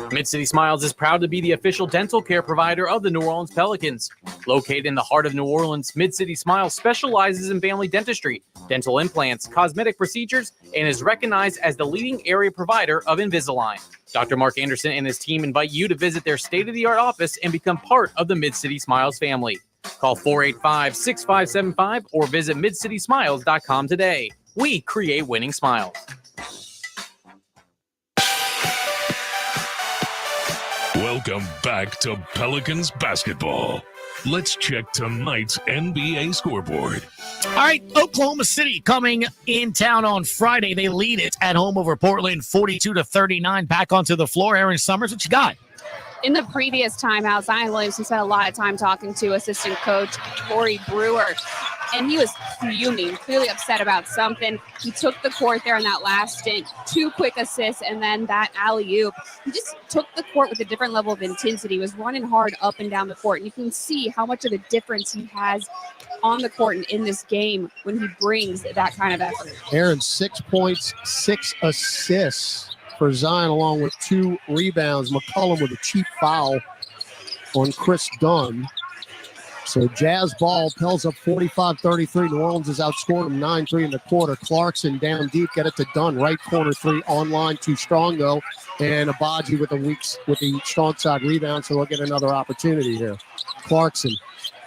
Mid-City Smiles is proud to be the official dental care provider of the New Orleans Pelicans. Located in the heart of New Orleans, Mid-City Smiles specializes in family dentistry, dental implants, cosmetic procedures, and is recognized as the leading area provider of Invisalign. Dr. Mark Anderson and his team invite you to visit their state-of-the-art office and become part of the Mid-City Smiles family. Call 485-6575 or visit midcitysmiles.com today. We create winning smiles. Welcome back to Pelicans basketball. Let's check tonight's NBA scoreboard. All right, Oklahoma City coming in town on Friday. They lead it at home over Portland, 42-39. Back onto the floor. Aaron Summers, what you got? In the previous timeout, Zion Williamson spent a lot of time talking to assistant coach Corey Brewer, and he was fuming, clearly upset about something. He took the court there in that last stint, 2 quick assists, and then that alley-oop. He just took the court with a different level of intensity, he was running hard up and down the court, and you can see how much of a difference he has on the court and in this game when he brings that kind of effort. Aaron, 6 points, 6 assists for Zion, along with 2 rebounds. McCollum with a cheap foul on Chris Dunn. So Jazz ball, Pels up 45-33. New Orleans has outscored them 9-3 in the quarter. Clarkson down deep, get it to Dunn. Right corner 3 online, too strong though. And Abaji with the strong side rebound, so we'll get another opportunity here. Clarkson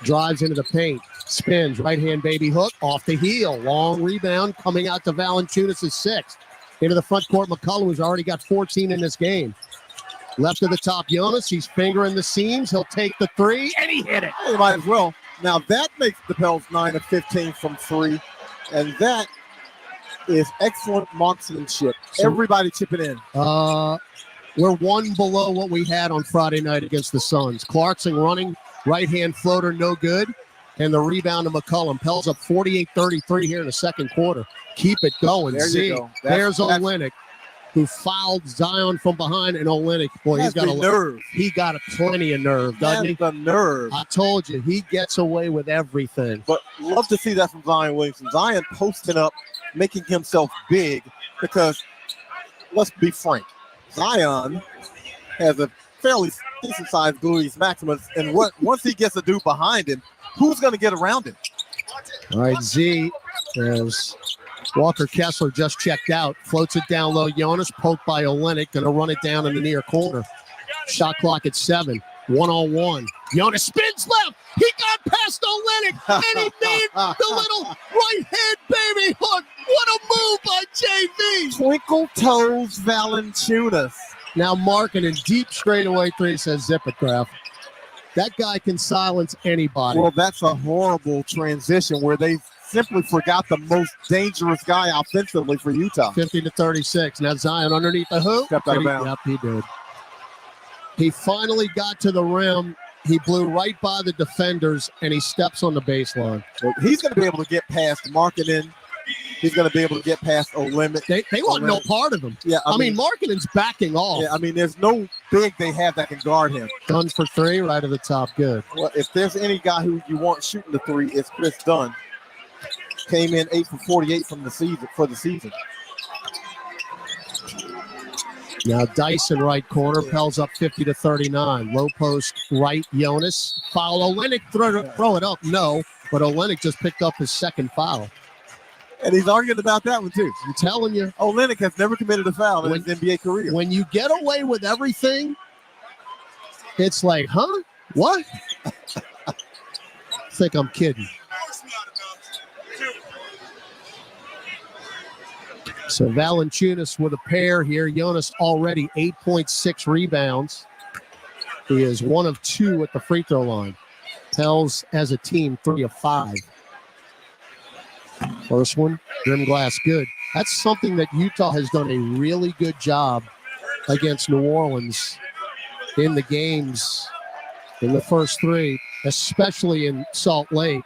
drives into the paint, spins, right hand baby hook, off the heel. Long rebound coming out to Valanciunas' 6. Into the front court, McCollum, who's already got 14 in this game. Left to the top, Jonas. He's fingering the seams. He'll take the 3, and he hit it. He might as well. Now, that makes the Pels 9 of 15 from 3, and that is excellent marksmanship. So, everybody chipping in. We're 1 below what we had on Friday night against the Suns. Clarkson running, right-hand floater, no good, and the rebound to McCollum. Pels up 48-33 here in the second quarter. Keep it going. There you go. There's Olynyk, who fouled Zion from behind, and Olynyk, boy, he's got a nerve. He got plenty of nerve, doesn't he? The nerve. I told you, he gets away with everything. But love to see that from Zion Williamson. Zion posting up, making himself big, because let's be frank, Zion has a fairly decent-sized Gluteus Maximus, and once he gets a dude behind him, who's going to get around him? All right, Z, as Walker Kessler just checked out, floats it down low. Jonas poked by Olenek, going to run it down in the near corner. Shot clock at 7. 1-on-1. Jonas spins left. He got past Olenek, and he made the little right hand baby hook. What a move by JV. Twinkle toes Valanciunas. Now Markkanen deep straightaway three, says Zip it, Kraft. That guy can silence anybody. Well, that's a horrible transition where they simply forgot the most dangerous guy offensively for Utah. 50-36. Now Zion underneath the hoop. Stepped out of bounds. Yep, he did. He finally got to the rim. He blew right by the defenders, and he steps on the baseline. Well, he's going to be able to get past Markkanen. He's going to be able to get past Olenek. They want no part of him. Yeah, I mean, Markkanen's backing off. Yeah, I mean, there's no big they have that can guard him. Dunn for 3, right at the top. Good. Well, if there's any guy who you want shooting the 3, it's Chris Dunn. Came in 8 for 48 for the season. Now Dyson right corner, Pell's up 50-39. Low post right, Jonas. Foul, Olenek throw it up. No, but Olenek just picked up his second foul. And he's arguing about that one too. I'm telling you. Olenek has never committed a foul in his NBA career. When you get away with everything, it's like, huh? What? I think I'm kidding. So Valanciunas with a pair here. Jonas already 8.6 rebounds. He is 1 of 2 at the free throw line. Pels as a team 3 of 5. First one, rim glass good. That's something that Utah has done a really good job against New Orleans in the games in the first 3, especially in Salt Lake,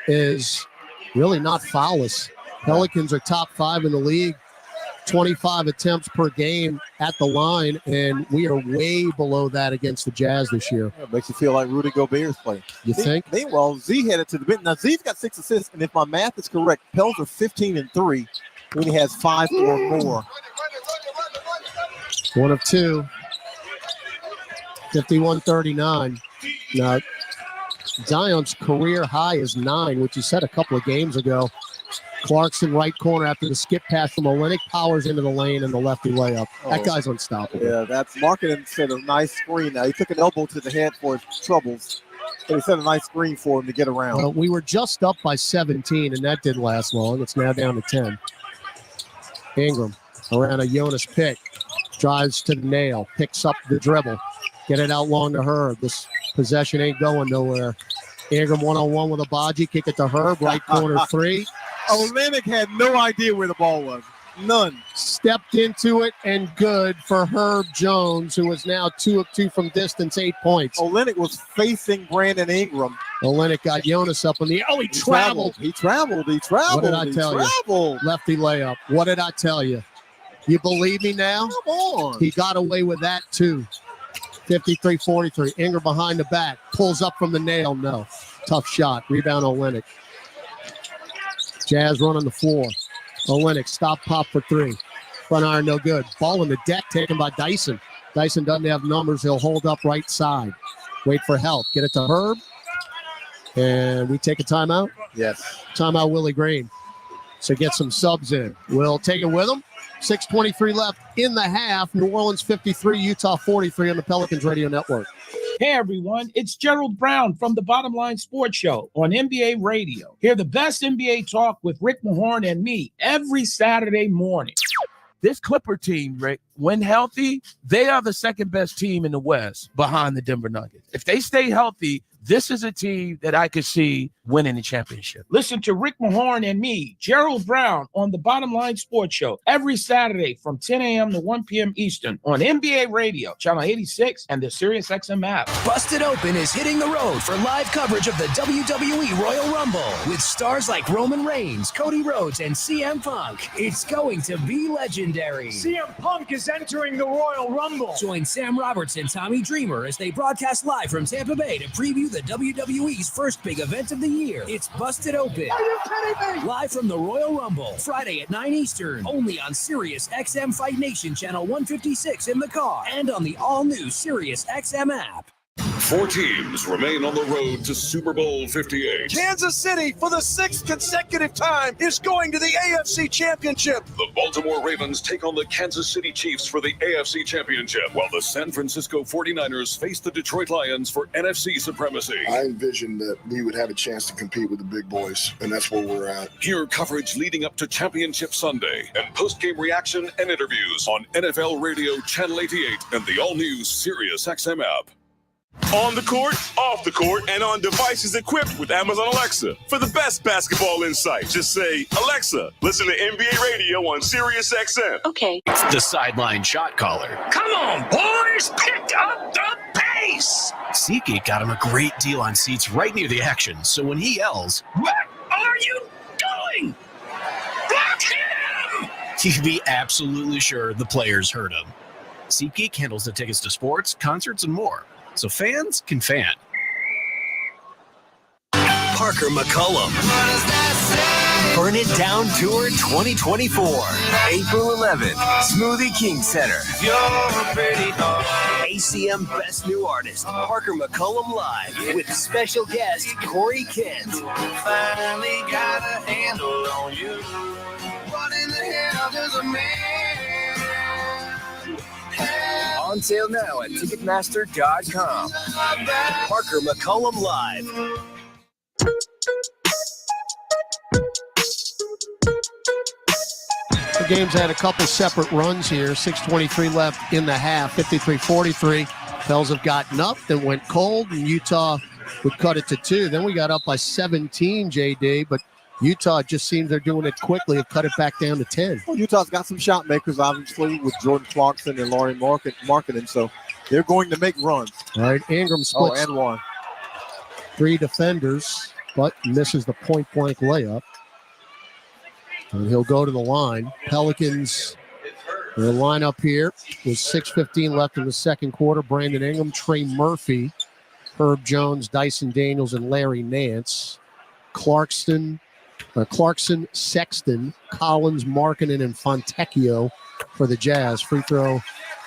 is really not foul-less. Pelicans are top 5 in the league, 25 attempts per game at the line, and we are way below that against the Jazz this year. It makes you feel like Rudy Gobert's playing. You think? Meanwhile, Z headed to the bench. Now, Z's got 6 assists, and if my math is correct, Pels are 15-3 when he has 5 or more. 1 of 2. 51-39. Now, Zion's career high is 9, which he said a couple of games ago. Clarkson right corner after the skip pass from Olenek, powers into the lane and the lefty layup. That guy's unstoppable. Yeah, that's Markkanen set a nice screen. Now, he took an elbow to the head for his troubles, but he set a nice screen for him to get around. Well, we were just up by 17, and that didn't last long. It's now down to 10. Ingram around a Jonas pick. Drives to the nail. Picks up the dribble. Get it out long to Herb. This possession ain't going nowhere. Ingram one-on-one with Abaji. Kick it to Herb. Right corner 3. Olenek had no idea where the ball was. None. Stepped into it, and good for Herb Jones, who is now 2 of 2 from distance, 8 points. Olenek was facing Brandon Ingram. Olenek got Jonas up in the he traveled. He traveled. What did I tell you? Lefty layup. What did I tell you? You believe me now? Come on. He got away with that, too. 53-43. Ingram behind the back. Pulls up from the nail. No. Tough shot. Rebound Olenek. Jazz running the floor. Olenek, stop, pop for 3. Front iron, no good. Ball in the deck taken by Dyson. Dyson doesn't have numbers. He'll hold up right side. Wait for help. Get it to Herb. And we take a timeout? Yes. Timeout, Willie Green. So get some subs in. We'll take it with him. 6:23 left in the half. New Orleans 53, Utah 43 on the Pelicans Radio Network. Hey everyone, it's Gerald Brown from the Bottom Line Sports Show on NBA Radio. Hear the best NBA talk with Rick Mahorn and me every Saturday morning. This Clipper team, Rick, when healthy, they are the second best team in the West behind the Denver Nuggets. If they stay healthy, this is a team that I could see winning the championship. Listen to Rick Mahorn and me, Gerald Brown, on the Bottom Line Sports Show every Saturday from 10 a.m. to 1 p.m. Eastern on NBA Radio, Channel 86, and the SiriusXM app. Busted Open is hitting the road for live coverage of the WWE Royal Rumble with stars like Roman Reigns, Cody Rhodes, and CM Punk. It's going to be legendary. CM Punk is entering the Royal Rumble. Join Sam Roberts and Tommy Dreamer as they broadcast live from Tampa Bay to preview the WWE's first big event of the year. It's Busted Open. Are you kidding me? Live from the Royal Rumble, Friday at 9 Eastern, only on SiriusXM Fight Nation Channel 156 in the car and on the all-new SiriusXM app. 4 teams remain on the road to Super Bowl 58. Kansas City, for the 6th consecutive time, is going to the AFC Championship. The Baltimore Ravens take on the Kansas City Chiefs for the AFC Championship, while the San Francisco 49ers face the Detroit Lions for NFC supremacy. I envisioned that we would have a chance to compete with the big boys, and that's where we're at. Hear coverage leading up to Championship Sunday and post-game reaction and interviews on NFL Radio Channel 88 and the all-new Sirius XM app. On the court, off the court, and on devices equipped with Amazon Alexa. For the best basketball insight, just say, Alexa, listen to NBA Radio on Sirius XM. Okay. The sideline shot caller. Come on, boys, pick up the pace. SeatGeek got him a great deal on seats right near the action, so when he yells, What are you doing? Block him! you can be absolutely sure the players heard him. SeatGeek handles the tickets to sports, concerts, and more, so fans can fan. Parker McCollum. Burn It Down Tour 2024. April 11th, Smoothie King Center. ACM Best New Artist, Parker McCollum Live, with special guest Corey Kent. Finally got a handle on you. What in the hell does a man? On sale now at Ticketmaster.com. Parker McCollum Live. The game's had a couple separate runs here. 6:23 left in the half, 53-43. Pels have gotten up, then went cold, and Utah would cut it to 2. Then we got up by 17, JD, but Utah just seems they're doing it quickly and cut it back down to 10. Well, Utah's got some shot makers, obviously, with Jordan Clarkson and Lauri Markkanen, so they're going to make runs. All right, Ingram splits and one. 3 defenders, but misses the point-blank layup. And he'll go to the line. Pelicans, their lineup here with 6:15 left in the second quarter. Brandon Ingram, Trey Murphy, Herb Jones, Dyson Daniels, and Larry Nance. Clarkson, Sexton, Collins, Markkanen, and Fontecchio for the Jazz. Free throw.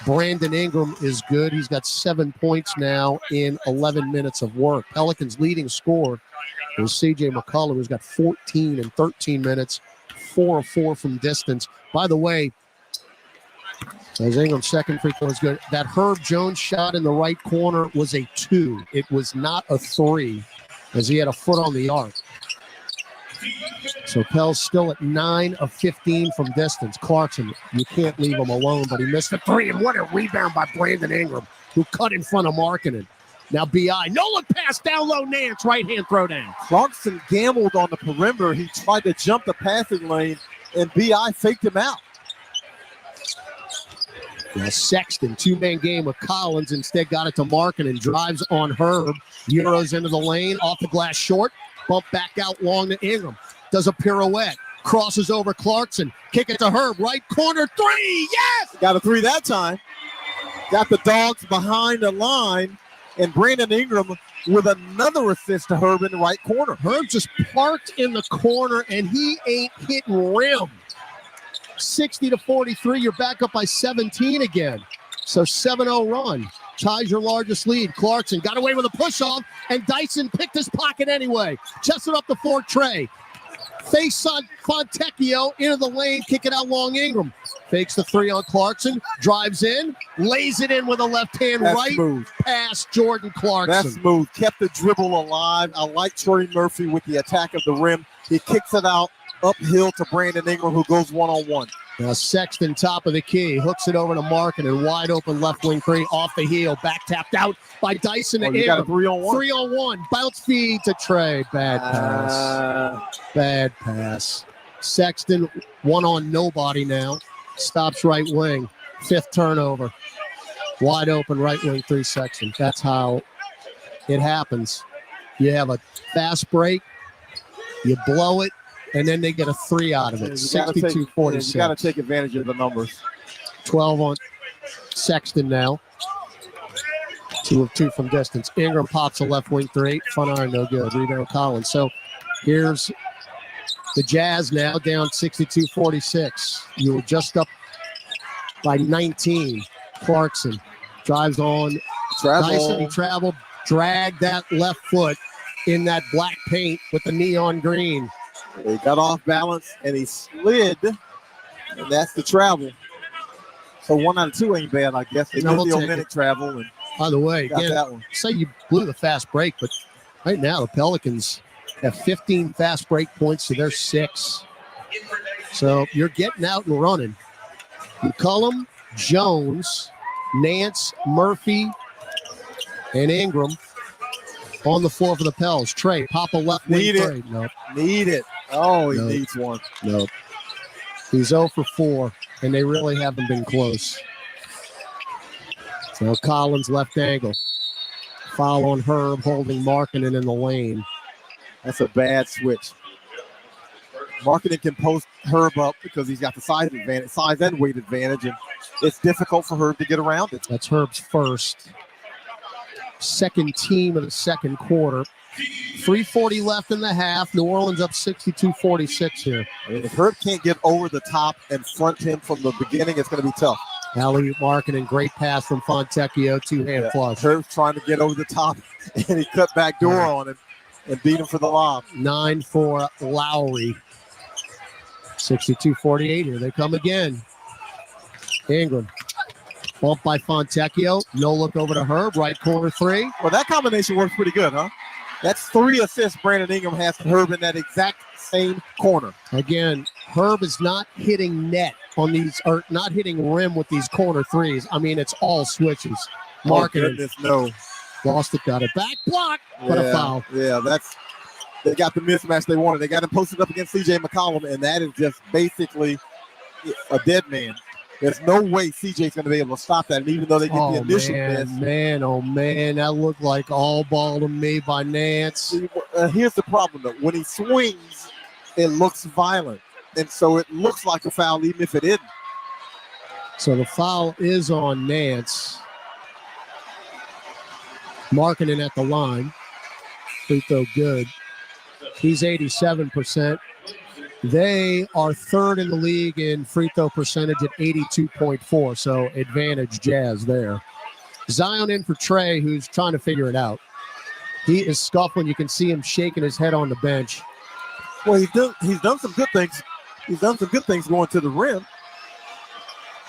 Brandon Ingram is good. He's got 7 points now in 11 minutes of work. Pelicans' leading scorer is C.J. McCollum, who's got 14 in 13 minutes, 4 of 4 from distance. By the way, as Ingram's second free throw is good, that Herb Jones shot in the right corner was a 2. It was not a 3, as he had a foot on the arc. So Pell's still at 9 of 15 from distance. Clarkson, you can't leave him alone, but he missed a 3. And what a rebound by Brandon Ingram, who cut in front of Markkanen. Now B.I. No look pass down low. Nance, right-hand throw down. Clarkson gambled on the perimeter. He tried to jump the passing lane, and B.I. faked him out. Now Sexton, 2-man game with Collins, instead got it to Markkanen, drives on Herb, Euros into the lane, off the glass short, bump back out long to Ingram, does a pirouette, crosses over Clarkson, kick it to Herb, right corner, 3, yes! Got a 3 that time. Got the Dogs behind the line, and Brandon Ingram with another assist to Herb in the right corner. Herb just parked in the corner, and he ain't hitting rim. 60-43, you're back up by 17 again. So 7-0 run. Ties your largest lead. Clarkson got away with a push-off, and Dyson picked his pocket anyway. Chested up the floor, Trey. Face on Fontecchio, into the lane, kick it out long Ingram. Fakes the 3 on Clarkson, drives in, lays it in with a left hand. That's right smooth. Past Jordan Clarkson. That's smooth. Kept the dribble alive. I like Trey Murphy with the attack of the rim. He kicks it out uphill to Brandon Ingram, who goes one-on-one. Now Sexton, top of the key, hooks it over to Markkanen, wide open left wing 3, off the heel, back tapped out by Dyson to You got a Ingram. 3-on-1. 3-on-1, bounce feed to Trey, bad pass. Bad pass. Sexton, one on nobody now, stops right wing, 5th turnover, wide open right wing 3 Sexton. That's how it happens. You have a fast break, you blow it, and then they get a 3 out of it. 62-46. You got to take advantage of the numbers. 12 on Sexton now. 2 of 2 from distance. Ingram pops a left wing 3. Front iron, no good. Rebound Collins. So here's the Jazz now down 62-46. You were just up by 19. Clarkson drives on. Dyson, he traveled, dragged that left foot in that black paint with the neon green. He got off balance and he slid, and that's the travel. So 1 out of 2 ain't bad, I guess. They did the omitted travel. And by the way, got again, that one. Say you blew the fast break, but right now the Pelicans have 15 fast break points to their 6. So you're getting out and running. McCollum, Jones, Nance, Murphy, and Ingram on the floor for the Pels. Trey, pop a left wing trade. Nope. Need it. Oh, he needs one. Nope. He's 0 for 4, and they really haven't been close. So Collins left angle. Foul on Herb, holding Markkanen in the lane. That's a bad switch. Markkanen can post Herb up because he's got the size and weight advantage, and it's difficult for Herb to get around it. That's Herb's first. Second team of the second quarter. 3:40 left in the half. New Orleans up 62-46 here. If Herb can't get over the top and front him from the beginning, it's going to be tough. Alley-oop Markkanen, great pass from Fontecchio, two-hand flush. Herb's trying to get over the top, and he cut back door on him and beat him for the lob. 9 for Lauri. 62-48 here. They come again. Ingram. Bumped by Fontecchio. No look over to Herb. Right corner 3. Well, that combination works pretty good, huh? That's 3 assists Brandon Ingram has to Herb in that exact same corner. Again, Herb is not hitting net on these, or not hitting rim with these corner 3s. I mean, it's all switches. Markkanen. No. Lost it, got it back. Block, but a foul. Yeah, they got the mismatch they wanted. They got him posted up against CJ McCollum, and that is just basically a dead man. There's no way CJ's going to be able to stop that. And even though they get the initial miss. Man, that looked like all ball to me by Nance. Here's the problem, though. When he swings, it looks violent. And so it looks like a foul, even if it isn't. So the foul is on Nance. Markkanen at the line. Free throw good. He's 87%. They are third in the league in free throw percentage at 82.4, so advantage Jazz there. Zion in for Trey, who's trying to figure it out. He is scuffling. You can see him shaking his head on the bench. Well, he's done some good things. He's done some good things going to the rim.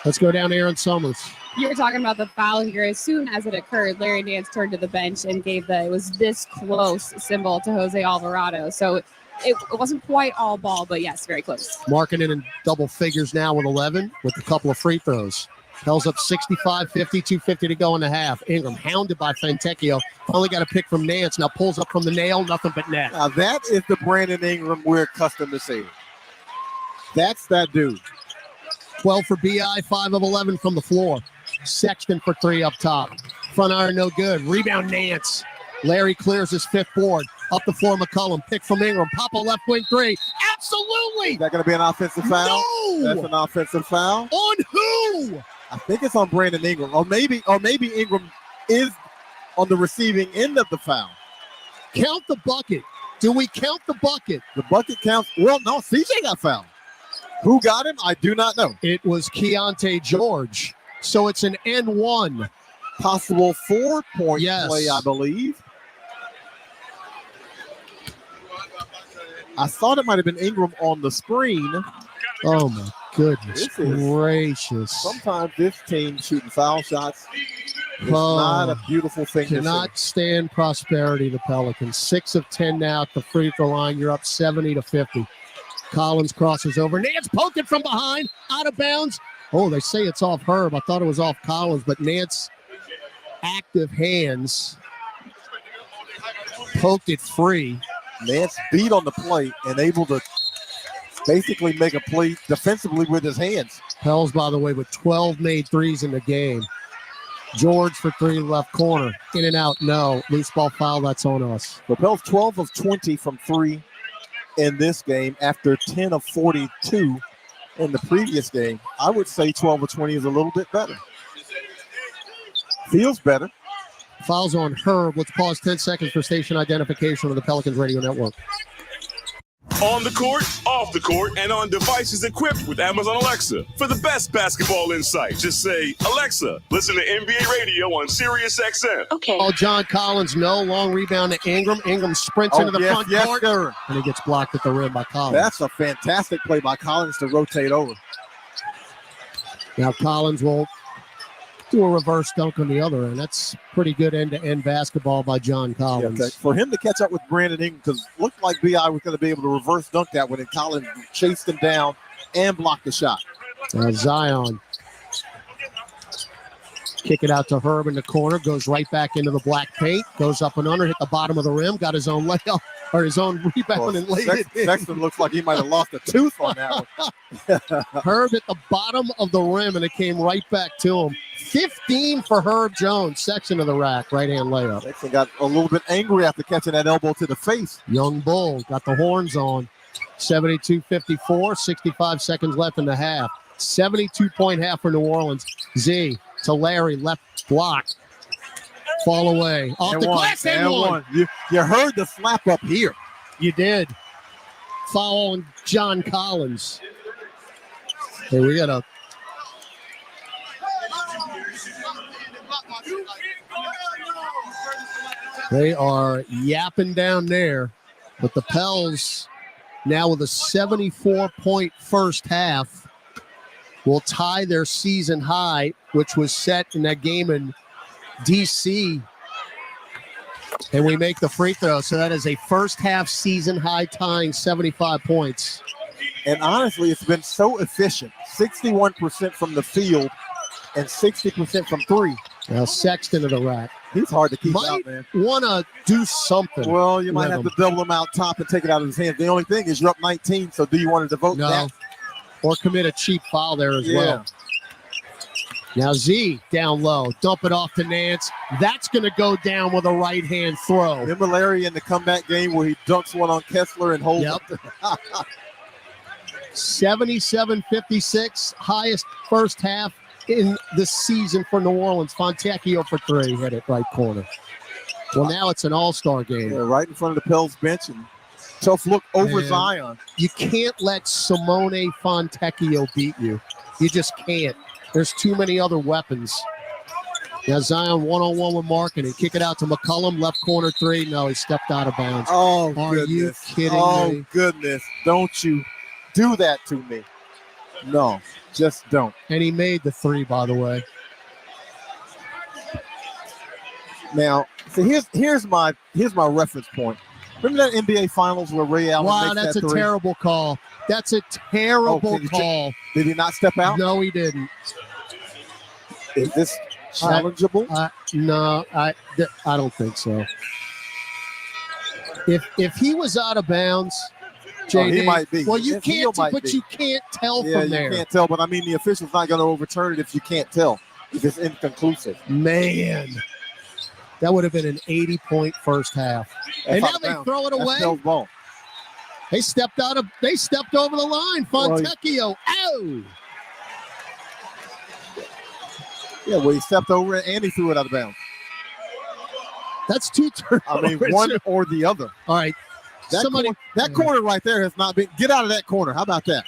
Let's go down to Aaron Summers. You were talking about the foul here. As soon as it occurred, Larry Nance turned to the bench and gave it was this close symbol to Jose Alvarado. So it wasn't quite all ball, but yes, very close. Markkanen in double figures now with 11 with a couple of free throws. Hell's up 65-50, 2:50 to go in the half. Ingram hounded by Fontecchio. Finally got a pick from Nance. Now pulls up from the nail, nothing but net. Now that is the Brandon Ingram we're accustomed to seeing. That's that dude. 12 for BI, 5 of 11 from the floor. Sexton for 3 up top. Front iron no good. Rebound Nance. Larry clears his 5th board. Up the floor, McCollum. Pick from Ingram. Pop a left wing 3. Absolutely. Is that going to be an offensive foul? No. That's an offensive foul. On who? I think it's on Brandon Ingram. Or maybe Ingram is on the receiving end of the foul. Count the bucket. Do we count the bucket? The bucket counts. Well, no, CJ got fouled. Who got him? I do not know. It was Keontae George. So it's an N1. Possible 4-point play, I believe. I thought it might have been Ingram on the screen. Oh, my goodness gracious. Sometimes this team shooting foul shots is not a beautiful thing to see. Cannot stand prosperity, the Pelicans. 6 of 10 now at the free throw line. You're up 70-50. Collins crosses over. Nance poked it from behind. Out of bounds. Oh, they say it's off Herb. I thought it was off Collins, but Nance, active hands, poked it free. Nance beat on the plate and able to basically make a play defensively with his hands. Pels, by the way, with 12 made threes in the game. George for 3 left corner. In and out, no. Loose ball foul, that's on us. The Pels 12 of 20 from 3 in this game after 10 of 42 in the previous game. I would say 12 of 20 is a little bit better. Feels better. Fouls on Herb. Let's pause 10 seconds for station identification on the Pelicans Radio Network. On the court, off the court, and on devices equipped with Amazon Alexa. For the best basketball insight, just say, Alexa, listen to NBA radio on Sirius XM. Okay. Oh, John Collins, no. Long rebound to Ingram. Ingram sprints into the front court. Sir. And he gets blocked at the rim by Collins. That's a fantastic play by Collins to rotate over. Now Collins will do a reverse dunk on the other end. That's pretty good end-to-end basketball by John Collins. Yeah, for him to catch up with Brandon Ingram, because it looked like B.I. was going to be able to reverse dunk that one, and Collins chased him down and blocked the shot. Zion. Kick it out to Herb in the corner, goes right back into the black paint, goes up and under, hit the bottom of the rim, got his own layup, or his own rebound and laid it in. Sexton looks like he might have lost a tooth on that one. Herb hit the bottom of the rim, and it came right back to him. 15 for Herb Jones, section of the rack, right-hand layup. Sexton got a little bit angry after catching that elbow to the face. Young Bull got the horns on. 72-54, 65 seconds left in the half. 72-point half for New Orleans. Z to Lauri, left block. Fall away. Off and the one, glass and one. You heard the slap up here. You did. Foul on John Collins. Hey, we got a... They are yapping down there, but the Pels now with a 74-point first half will tie their season high, which was set in that game in D.C., and we make the free throw. So that is a first half season high tying 75 points. And honestly, it's been so efficient. 61% from the field and 60% from three. Now Sexton to the rack. He's hard to keep Might out, man. Want to do something. Well, you might have to double him out top and take it out of his hands. The only thing is you're up 19, so do you want to devote that? Or commit a cheap foul there as well. Now Z down low, dump it off to Nance. That's going to go down with a right-hand throw. Remember Larry in the comeback game where he dunks one on Kessler and holds up? 77-56, highest first half in the season for New Orleans. Fontecchio for three, hit it right corner. Well, now it's an all-star game. Yeah, right in front of the Pels bench, and tough look over Zion. You can't let Simone Fontecchio beat you. You just can't. There's too many other weapons. Now Zion one-on-one with Markkanen. Kick it out to McCollum, left corner three. No, he stepped out of bounds. Oh, Are goodness. you kidding me? Oh, goodness. Don't you do that to me. No, just don't. And he made the three, by the way. Now, so here's my reference point. Remember that NBA Finals where Ray Allen Wow, makes that's that a three? terrible call. That's a terrible call. Did he not step out? No, he didn't. Is this challengeable? No, I don't think so. If he was out of bounds, JD, he might be. Well, you His can't, heel might but be. you can't tell Yeah, from there. you can't tell, but I mean, the official's not going to overturn it if you can't tell. If it's inconclusive. Man, that would have been an 80-point first half. And now they throw it away. Ball. They stepped over the line. Fontecchio, ow! Yeah, well, he stepped over it and he threw it out of bounds. That's two turnovers. I mean, one or the other. All right. That corner right there has not been. Get out of that corner. How about that?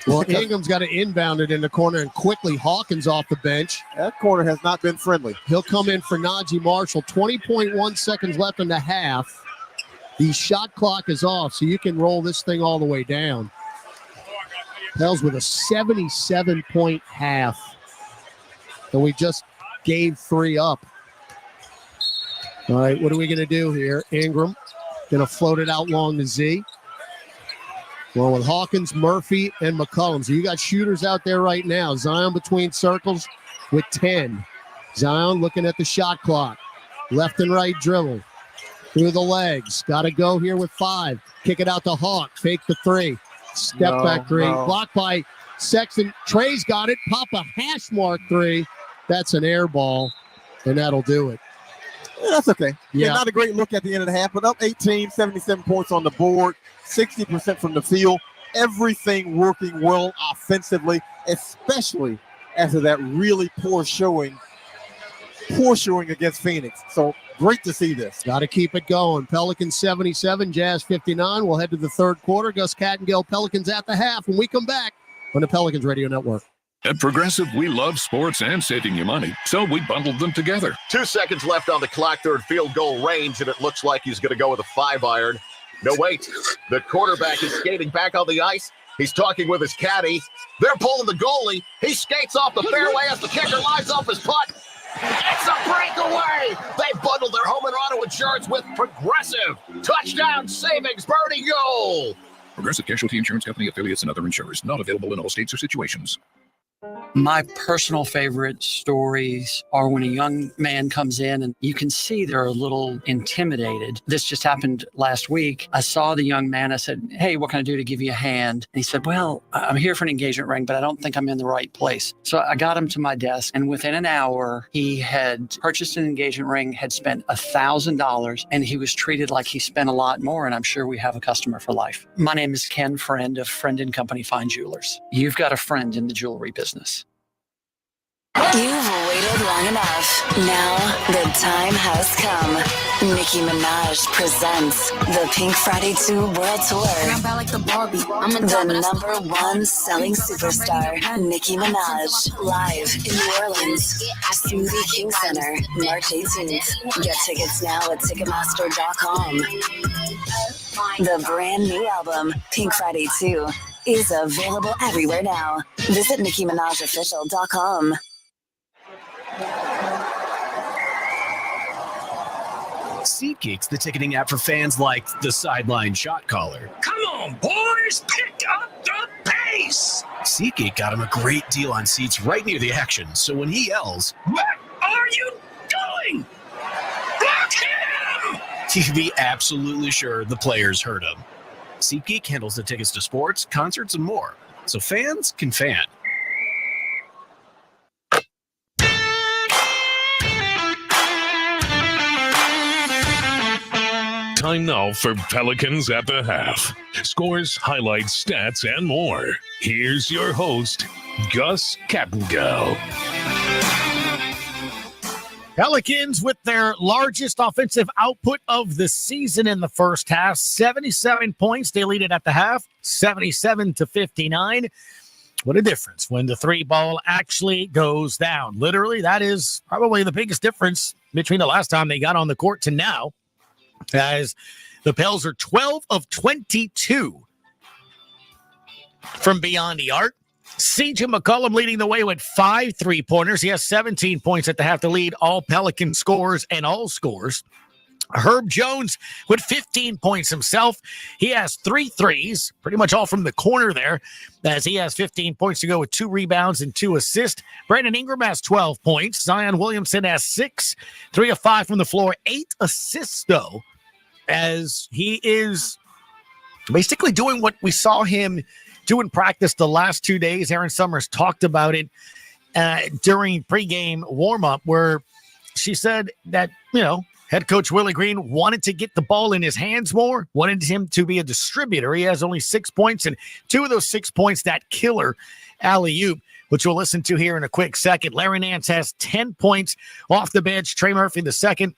Well, Ingram's got to inbound it in the corner, and quickly Hawkins off the bench. That corner has not been friendly. He'll come in for Najee Marshall. 20.1 seconds left in the half. The shot clock is off, so you can roll this thing all the way down. Pels with a 77-point half. And we just gave three up. All right, what are we going to do here? Ingram going to float it out long to Z. Well, with Hawkins, Murphy, and McCollum. So you got shooters out there right now. Zion between circles with 10. Zion looking at the shot clock. Left and right dribble. Through the legs. Got to go here with 5. Kick it out to Hawk. Fake the 3. Step back 3. Blocked by Sexton. Trey's got it. Pop a hash mark 3. That's an air ball, and that'll do it. Yeah, that's okay. Yeah. Not a great look at the end of the half, but up 18, 77 points on the board, 60% from the field. Everything working well offensively, especially after that really poor showing horseshoeing against Phoenix. So great to see this. Got to keep it going. Pelicans 77, Jazz 59. We'll head to the third quarter. Gus Kattengell, Pelicans at the half. When we come back on the Pelicans Radio Network. At Progressive, we love sports and saving you money, so we bundled them together. 2 seconds left on the clock, third field goal range, and it looks like he's going to go with a 5-iron. No, wait. The quarterback is skating back on the ice. He's talking with his caddy. They're pulling the goalie. He skates off the fairway as the kicker lines off his putt. It's a breakaway. They bundled their home and auto insurance with Progressive. Touchdown savings, birdie goal. Progressive Casualty Insurance Company, affiliates, and other insurers. Not available in all states or situations. My personal favorite stories are when a young man comes in and you can see they're a little intimidated. This just happened last week. I saw the young man. I said, "Hey, what can I do to give you a hand?" And he said, "Well, I'm here for an engagement ring, but I don't think I'm in the right place." So I got him to my desk, and within an hour, he had purchased an engagement ring, had spent $1,000, and he was treated like he spent a lot more, and I'm sure we have a customer for life. My name is Ken Friend of Friend & Company Fine Jewelers. You've got a friend in the jewelry business. You've waited long enough. Now the time has come. Nicki Minaj presents the Pink Friday 2 World Tour. The #1 selling superstar, Nicki Minaj, live in New Orleans, Smoothie King Center, March 18th. Get tickets now at Ticketmaster.com. The brand new album, Pink Friday 2, is available everywhere now. Visit NickiMinajOfficial.com. SeatGeek's the ticketing app for fans like the sideline shot caller. Come on, boys, pick up the pace. SeatGeek got him a great deal on seats right near the action, so when he yells, "What are you doing? Block him!" you can be absolutely sure the players heard him. SeatGeek handles the tickets to sports, concerts, and more, so fans can fan. Time now for Pelicans at the half. Scores, highlights, stats, and more. Here's your host, Gus Kattengell. Pelicans with their largest offensive output of the season in the first half. 77 points. They lead it at the half, 77-59. What a difference when the three ball actually goes down. Literally, that is probably the biggest difference between the last time they got on the court to now, as the Pels are 12 of 22 from beyond the arc. CJ McCollum leading the way with 5 3-pointers. He has 17 points at the half to lead all Pelican scorers and all scores. Herb Jones with 15 points himself. He has 3 threes, pretty much all from the corner there, as he has 15 points to go with 2 rebounds and 2 assists. Brandon Ingram has 12 points. Zion Williamson has 6, 3 of 5 from the floor, 8 assists, though, as he is basically doing what we saw him do in practice the last 2 days. Aaron Summers talked about it during pregame warm-up, where she said that, head coach Willie Green wanted to get the ball in his hands more, wanted him to be a distributor. He has only 6 points, and 2 of those 6 points, that killer alley-oop, which we'll listen to here in a quick second. Larry Nance has 10 points off the bench. Trey Murphy, the third,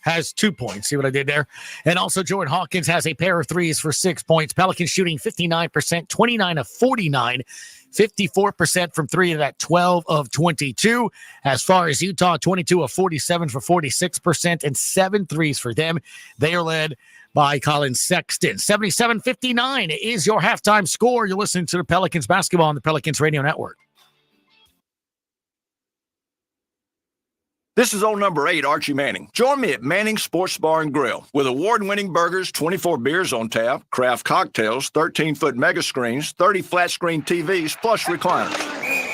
has 2 points. See what I did there? And also Jordan Hawkins has a pair of threes for 6 points. Pelicans shooting 59%, 29 of 49, 54% from 3 of that 12 of 22. As far as Utah, 22 of 47 for 46% and 7 threes for them. They are led by Collin Sexton. 77-59 is your halftime score. You're listening to the Pelicans basketball on the Pelicans Radio Network. This is old number 8, Archie Manning. Join me at Manning Sports Bar and Grill with award-winning burgers, 24 beers on tap, craft cocktails, 13-foot mega screens, 30 flat-screen TVs, plus recliners.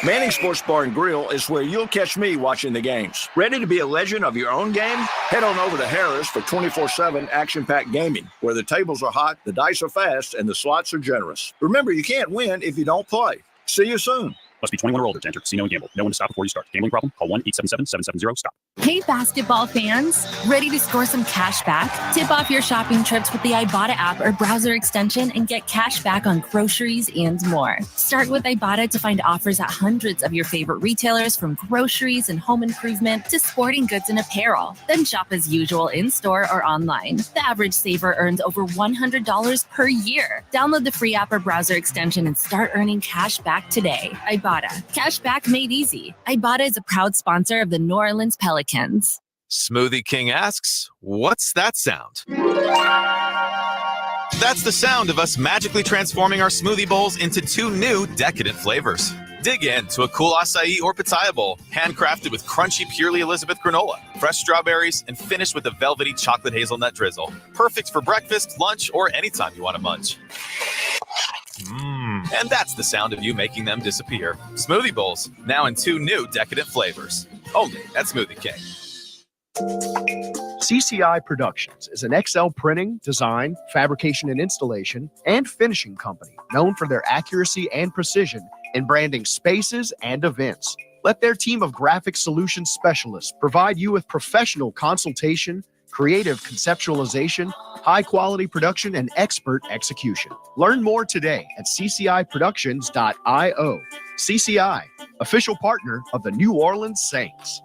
Manning Sports Bar and Grill is where you'll catch me watching the games. Ready to be a legend of your own game? Head on over to Harris for 24/7 action-packed gaming, where the tables are hot, the dice are fast, and the slots are generous. Remember, you can't win if you don't play. See you soon. Must be 21 or older to enter casino and gamble. Know when to stop before you start. Gambling problem? Call 1-877-770-STOP. Hey, basketball fans! Ready to score some cash back? Tip off your shopping trips with the Ibotta app or browser extension and get cash back on groceries and more. Start with Ibotta to find offers at hundreds of your favorite retailers, from groceries and home improvement to sporting goods and apparel. Then shop as usual in-store or online. The average saver earns over $100 per year. Download the free app or browser extension and start earning cash back today. Ibotta. Cash back made easy. Ibotta is a proud sponsor of the New Orleans Pelicans. Smoothie King asks, what's that sound? That's the sound of us magically transforming our smoothie bowls into 2 new decadent flavors. Dig in to a cool acai or pitaya bowl, handcrafted with crunchy Purely Elizabeth granola, fresh strawberries, and finished with a velvety chocolate hazelnut drizzle. Perfect for breakfast, lunch, or anytime you want to munch. And that's the sound of you making them disappear. Smoothie bowls, now in 2 new decadent flavors. Only at Smoothie King. CCI Productions is an XL printing, design, fabrication and installation, and finishing company known for their accuracy and precision in branding spaces and events. Let their team of graphic solutions specialists provide you with professional consultation, creative conceptualization, high-quality production, and expert execution. Learn more today at cciproductions.io. CCI, official partner of the New Orleans Saints.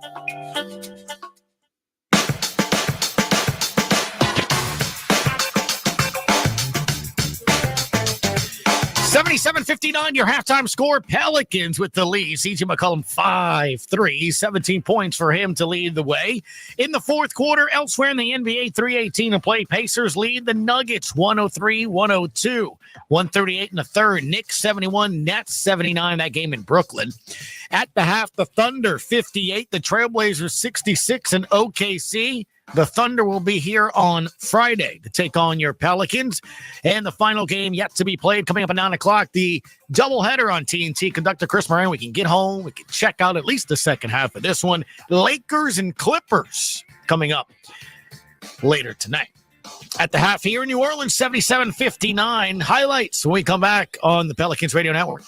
77-59, your halftime score. Pelicans with the lead. C.J. McCollum 5-3, 17 points for him to lead the way. In the fourth quarter, elsewhere in the NBA, 3:18 to play. Pacers lead the Nuggets 103-102. 138 in the third. Knicks 71, Nets 79. That game in Brooklyn. At the half, the Thunder 58, the Trailblazers 66 in OKC. The Thunder will be here on Friday to take on your Pelicans. And the final game yet to be played coming up at 9 o'clock, the doubleheader on TNT. Conductor Chris Moran, we can get home. We can check out at least the second half of this one. Lakers and Clippers coming up later tonight. At the half here in New Orleans, 77-59. Highlights when we come back on the Pelicans Radio Network.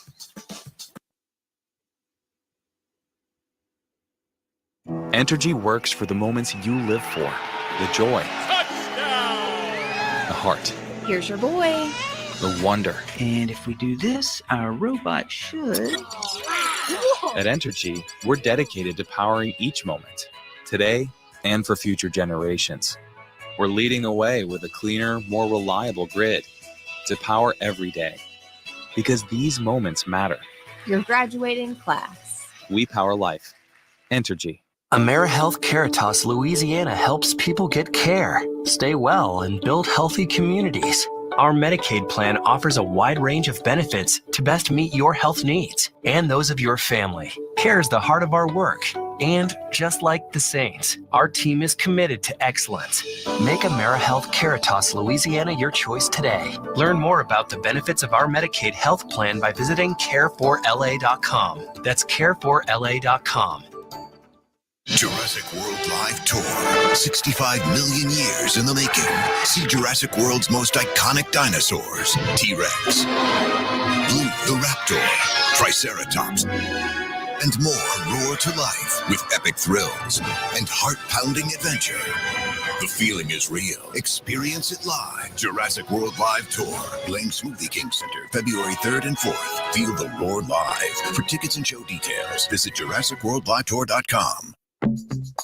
Entergy works for the moments you live for. The joy. The heart. Here's your boy. The wonder. And if we do this, our robot should. At Entergy, we're dedicated to powering each moment, today and for future generations. We're leading the way with a cleaner, more reliable grid to power every day. Because these moments matter. Your graduating class. We power life. Entergy. AmeriHealth Caritas Louisiana helps people get care, stay well, and build healthy communities. Our Medicaid plan offers a wide range of benefits to best meet your health needs and those of your family. Care is the heart of our work. And just like the Saints, our team is committed to excellence. Make AmeriHealth Caritas Louisiana your choice today. Learn more about the benefits of our Medicaid health plan by visiting careforla.com. That's careforla.com. Jurassic World Live Tour. 65 million years in the making. See Jurassic World's most iconic dinosaurs. T-Rex, Blue the Raptor, Triceratops, and more roar to life with epic thrills and heart-pounding adventure. The feeling is real. Experience it live. Jurassic World Live Tour. Blame Smoothie King Center, February 3rd and 4th. Feel the roar live. For tickets and show details, visit JurassicWorldLiveTour.com.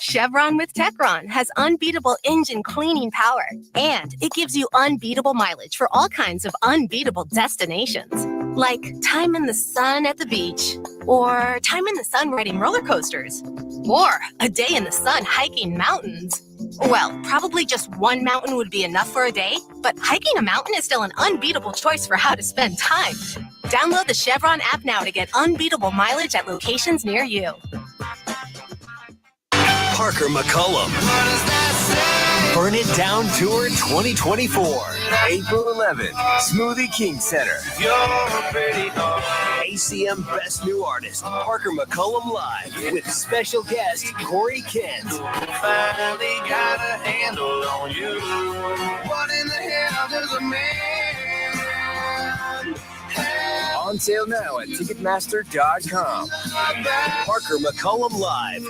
Chevron with Techron has unbeatable engine cleaning power, and it gives you unbeatable mileage for all kinds of unbeatable destinations, like time in the sun at the beach, or time in the sun riding roller coasters, or a day in the sun hiking mountains. Well, probably just one mountain would be enough for a day, but hiking a mountain is still an unbeatable choice for how to spend time. Download the Chevron app now to get unbeatable mileage at locations near you. Parker McCullum. Burn It Down Tour 2024. April 11th, Smoothie King Center. ACM Best New Artist, Parker McCullum Live, with special guest Corey Kent. Finally got a handle on you. What in the hell does a man have? On On sale now at Ticketmaster.com. Parker McCollum Live.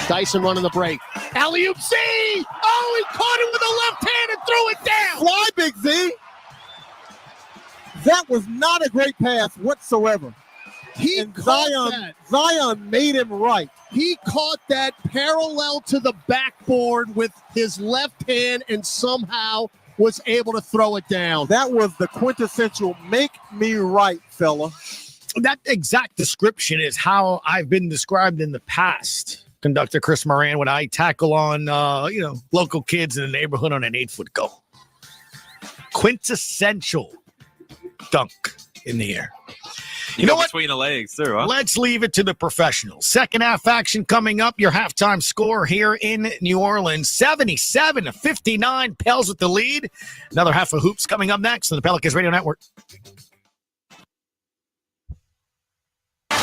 Dyson running the break. Alley-oop Z! Oh, he caught it with the left hand and threw it down! Fly, Big Z! That was not a great pass whatsoever. Zion made him right. He caught that parallel to the backboard with his left hand and somehow was able to throw it down. That was the quintessential make me right, fella. That exact description is how I've been described in the past. Conductor Chris Moran, when I tackle on, local kids in the neighborhood on an 8-foot goal. Quintessential dunk in the air. You know what? Between the legs, too, huh? Let's leave it to the professionals. Second half action coming up. Your halftime score here in New Orleans, 77-59. Pels with the lead. Another half of hoops coming up next on the Pelicans Radio Network.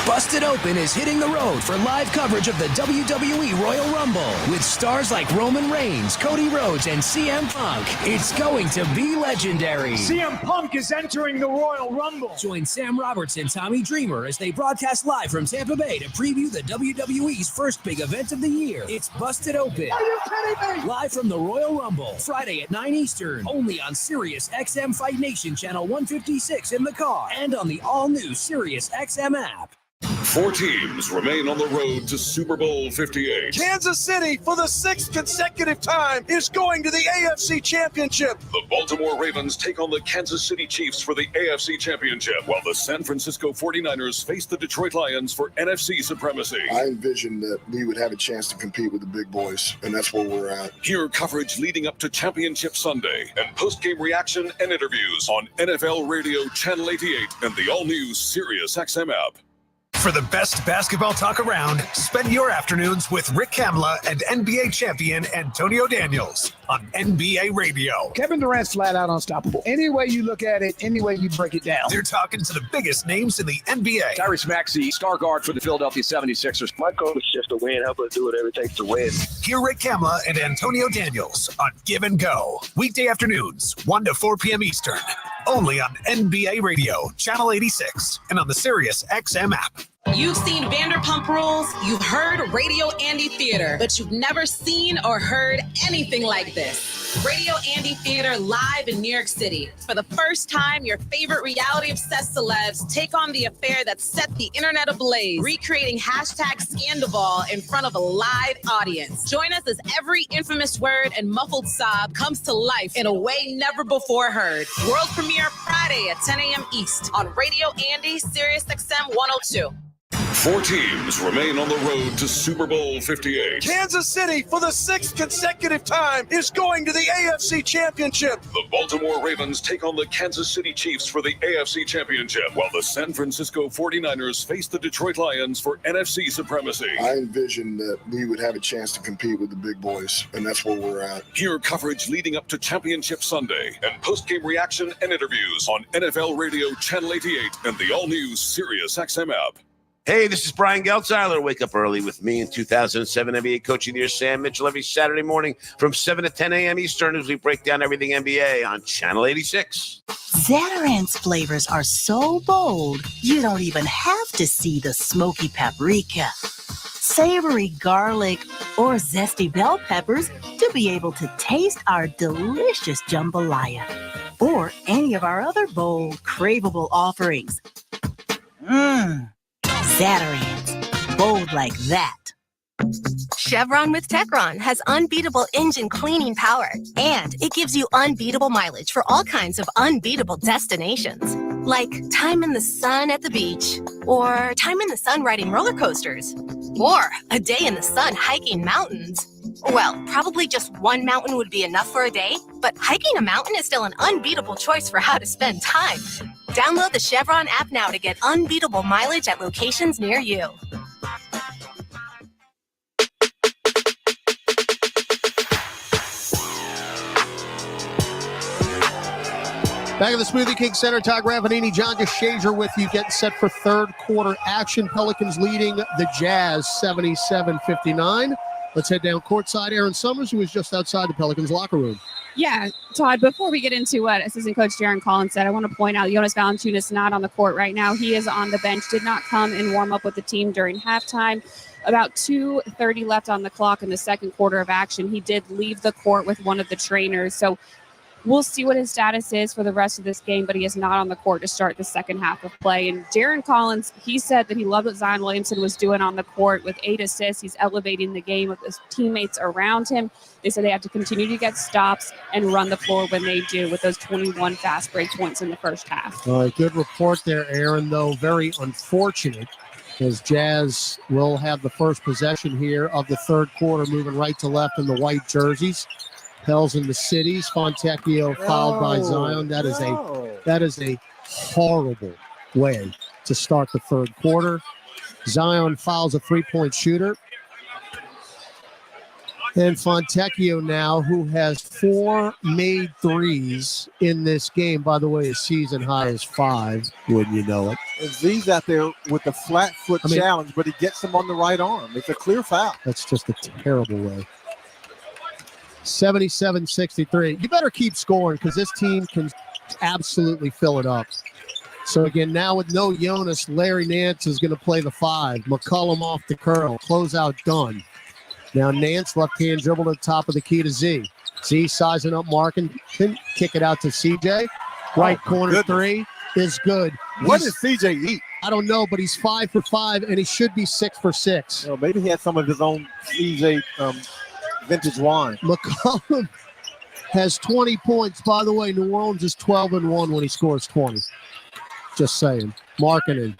Busted Open is hitting the road for live coverage of the WWE Royal Rumble with stars like Roman Reigns, Cody Rhodes, and CM Punk. It's going to be legendary. CM Punk is entering the Royal Rumble. Join Sam Roberts and Tommy Dreamer as they broadcast live from Tampa Bay to preview the WWE's first big event of the year. It's Busted Open. Are you kidding me? Live from the Royal Rumble, Friday at 9 Eastern, only on Sirius XM Fight Nation Channel 156 in the car and on the all-new Sirius XM app. 4 teams remain on the road to Super Bowl 58. Kansas City, for the 6th consecutive time, is going to the AFC Championship. The Baltimore Ravens take on the Kansas City Chiefs for the AFC Championship, while the San Francisco 49ers face the Detroit Lions for NFC supremacy. I envisioned that we would have a chance to compete with the big boys, and that's where we're at. Hear coverage leading up to Championship Sunday and post-game reaction and interviews on NFL Radio Channel 88 and the all-new Sirius XM app. For the best basketball talk around, spend your afternoons with Rick Kamla and NBA champion Antonio Daniels on NBA Radio. Kevin Durant's flat out unstoppable. Any way you look at it, any way you break it down. They're talking to the biggest names in the NBA. Tyrese Maxey, star guard for the Philadelphia 76ers. My goal is just to win, help us do whatever it takes to win. Hear Rick Kamla and Antonio Daniels on Give and Go. Weekday afternoons, 1 to 4 p.m. Eastern. Only on NBA Radio, Channel 86, and on the Sirius XM app. You've seen Vanderpump Rules, you've heard Radio Andy Theater, but you've never seen or heard anything like this. Radio Andy Theater live in New York City. For the first time, your favorite reality-obsessed celebs take on the affair that set the internet ablaze, recreating #Scandival in front of a live audience. Join us as every infamous word and muffled sob comes to life in a way never before heard. World premiere Friday at 10 a.m. East on Radio Andy, Sirius XM 102. 4 teams remain on the road to Super Bowl 58. Kansas City, for the 6th consecutive time, is going to the AFC Championship. The Baltimore Ravens take on the Kansas City Chiefs for the AFC Championship, while the San Francisco 49ers face the Detroit Lions for NFC supremacy. I envisioned that we would have a chance to compete with the big boys, and that's where we're at. Hear coverage leading up to Championship Sunday and post-game reaction and interviews on NFL Radio Channel 88 and the all-new Sirius XM app. Hey, this is Brian Geltzeiler. Wake up early with me in 2007 NBA Coach of the Year, Sam Mitchell, every Saturday morning from 7 to 10 a.m. Eastern as we break down everything NBA on Channel 86. Zatarain's flavors are so bold, you don't even have to see the smoky paprika, savory garlic, or zesty bell peppers to be able to taste our delicious jambalaya or any of our other bold, craveable offerings. Zatarain's, bold like that. Chevron with Techron has unbeatable engine cleaning power, and it gives you unbeatable mileage for all kinds of unbeatable destinations, like time in the sun at the beach, or time in the sun riding roller coasters, or a day in the sun hiking mountains. Well, probably just one mountain would be enough for a day, but hiking a mountain is still an unbeatable choice for how to spend time. Download the Chevron app now to get unbeatable mileage at locations near you. Back at the Smoothie King Center, Todd Ravanini, John DeShazier with you, getting set for third quarter action. Pelicans leading the Jazz 77-59. Let's head down courtside. Aaron Summers, who is just outside the Pelicans locker room. Yeah, Todd, before we get into what assistant coach Jaron Collins said, I want to point out Jonas Valanciunas not on the court right now. He is on the bench, did not come and warm up with the team during halftime. About 2:30 left on the clock in the second quarter of action. He did leave the court with one of the trainers. So we'll see what his status is for the rest of this game, but he is not on the court to start the second half of play. And Jaron Collins, he said that he loved what Zion Williamson was doing on the court with 8 assists. He's elevating the game with his teammates around him. They said they have to continue to get stops and run the floor when they do with those 21 fast break points in the first half. All right, good report there, Aaron, though very unfortunate as Jazz will have the first possession here of the third quarter, moving right to left in the white jerseys. Pels in the cities. Fontecchio fouled by Zion. That is a horrible way to start the third quarter. Zion fouls a three-point shooter. And Fontecchio now, who has 4 made threes in this game. By the way, his season high is 5, wouldn't you know it? And Z's out there with the flat foot challenge, but he gets him on the right arm. It's a clear foul. That's just a terrible way. 77-63. You better keep scoring because this team can absolutely fill it up. So again, now with no Jonas, Larry Nance is going to play the 5. McCollum off the curl. Closeout done. Now Nance, left-hand dribble to the top of the key to Z. Z sizing up Markkanen. Kick it out to CJ. Right corner three is good. What does CJ eat? I don't know, but he's 5 for 5, and he should be 6 for 6. Well, maybe he had some of his own CJ vintage wine. McCollum has 20 points. By the way, New Orleans is 12-1 when he scores 20. Just saying. Markkanen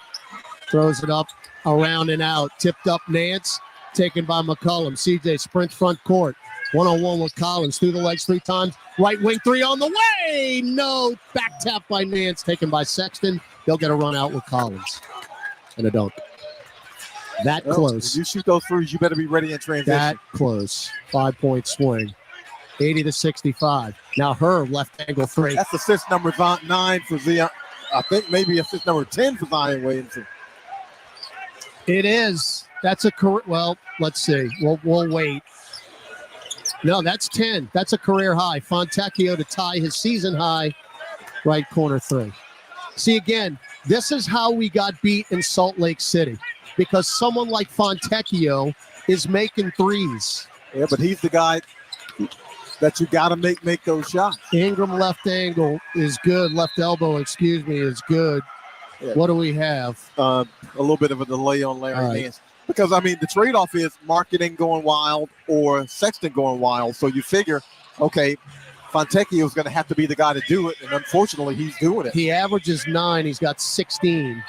throws it up, around and out. Tipped up Nance, taken by McCollum. CJ sprints front court. One-on-one with Collins. Through the legs 3 times. Right wing 3 on the way. No. Back tap by Nance, taken by Sexton. They'll get a run out with Collins. And a dunk. That close. If you shoot those threes, you better be ready in transition. That close. 5-point swing. 80-65. Now Herb, left angle 3. That's assist number 9 for Zion. I think maybe assist number 10 for Zion Williamson. It is. That's a career. Well, let's see. We'll wait. No, that's 10. That's a career high. Fontecchio to tie his season high. Right corner 3. See, again, this is how we got beat in Salt Lake City. Because someone like Fontecchio is making threes. Yeah, but he's the guy that you got to make those shots. Ingram left angle is good. Left elbow, is good. Yeah. What do we have? A little bit of a delay on Larry Nance. Because, I mean, the trade-off is Markkanen going wild or Sexton going wild. So you figure, okay, Fontecchio is going to have to be the guy to do it. And unfortunately, he's doing it. He averages 9. He's got 16.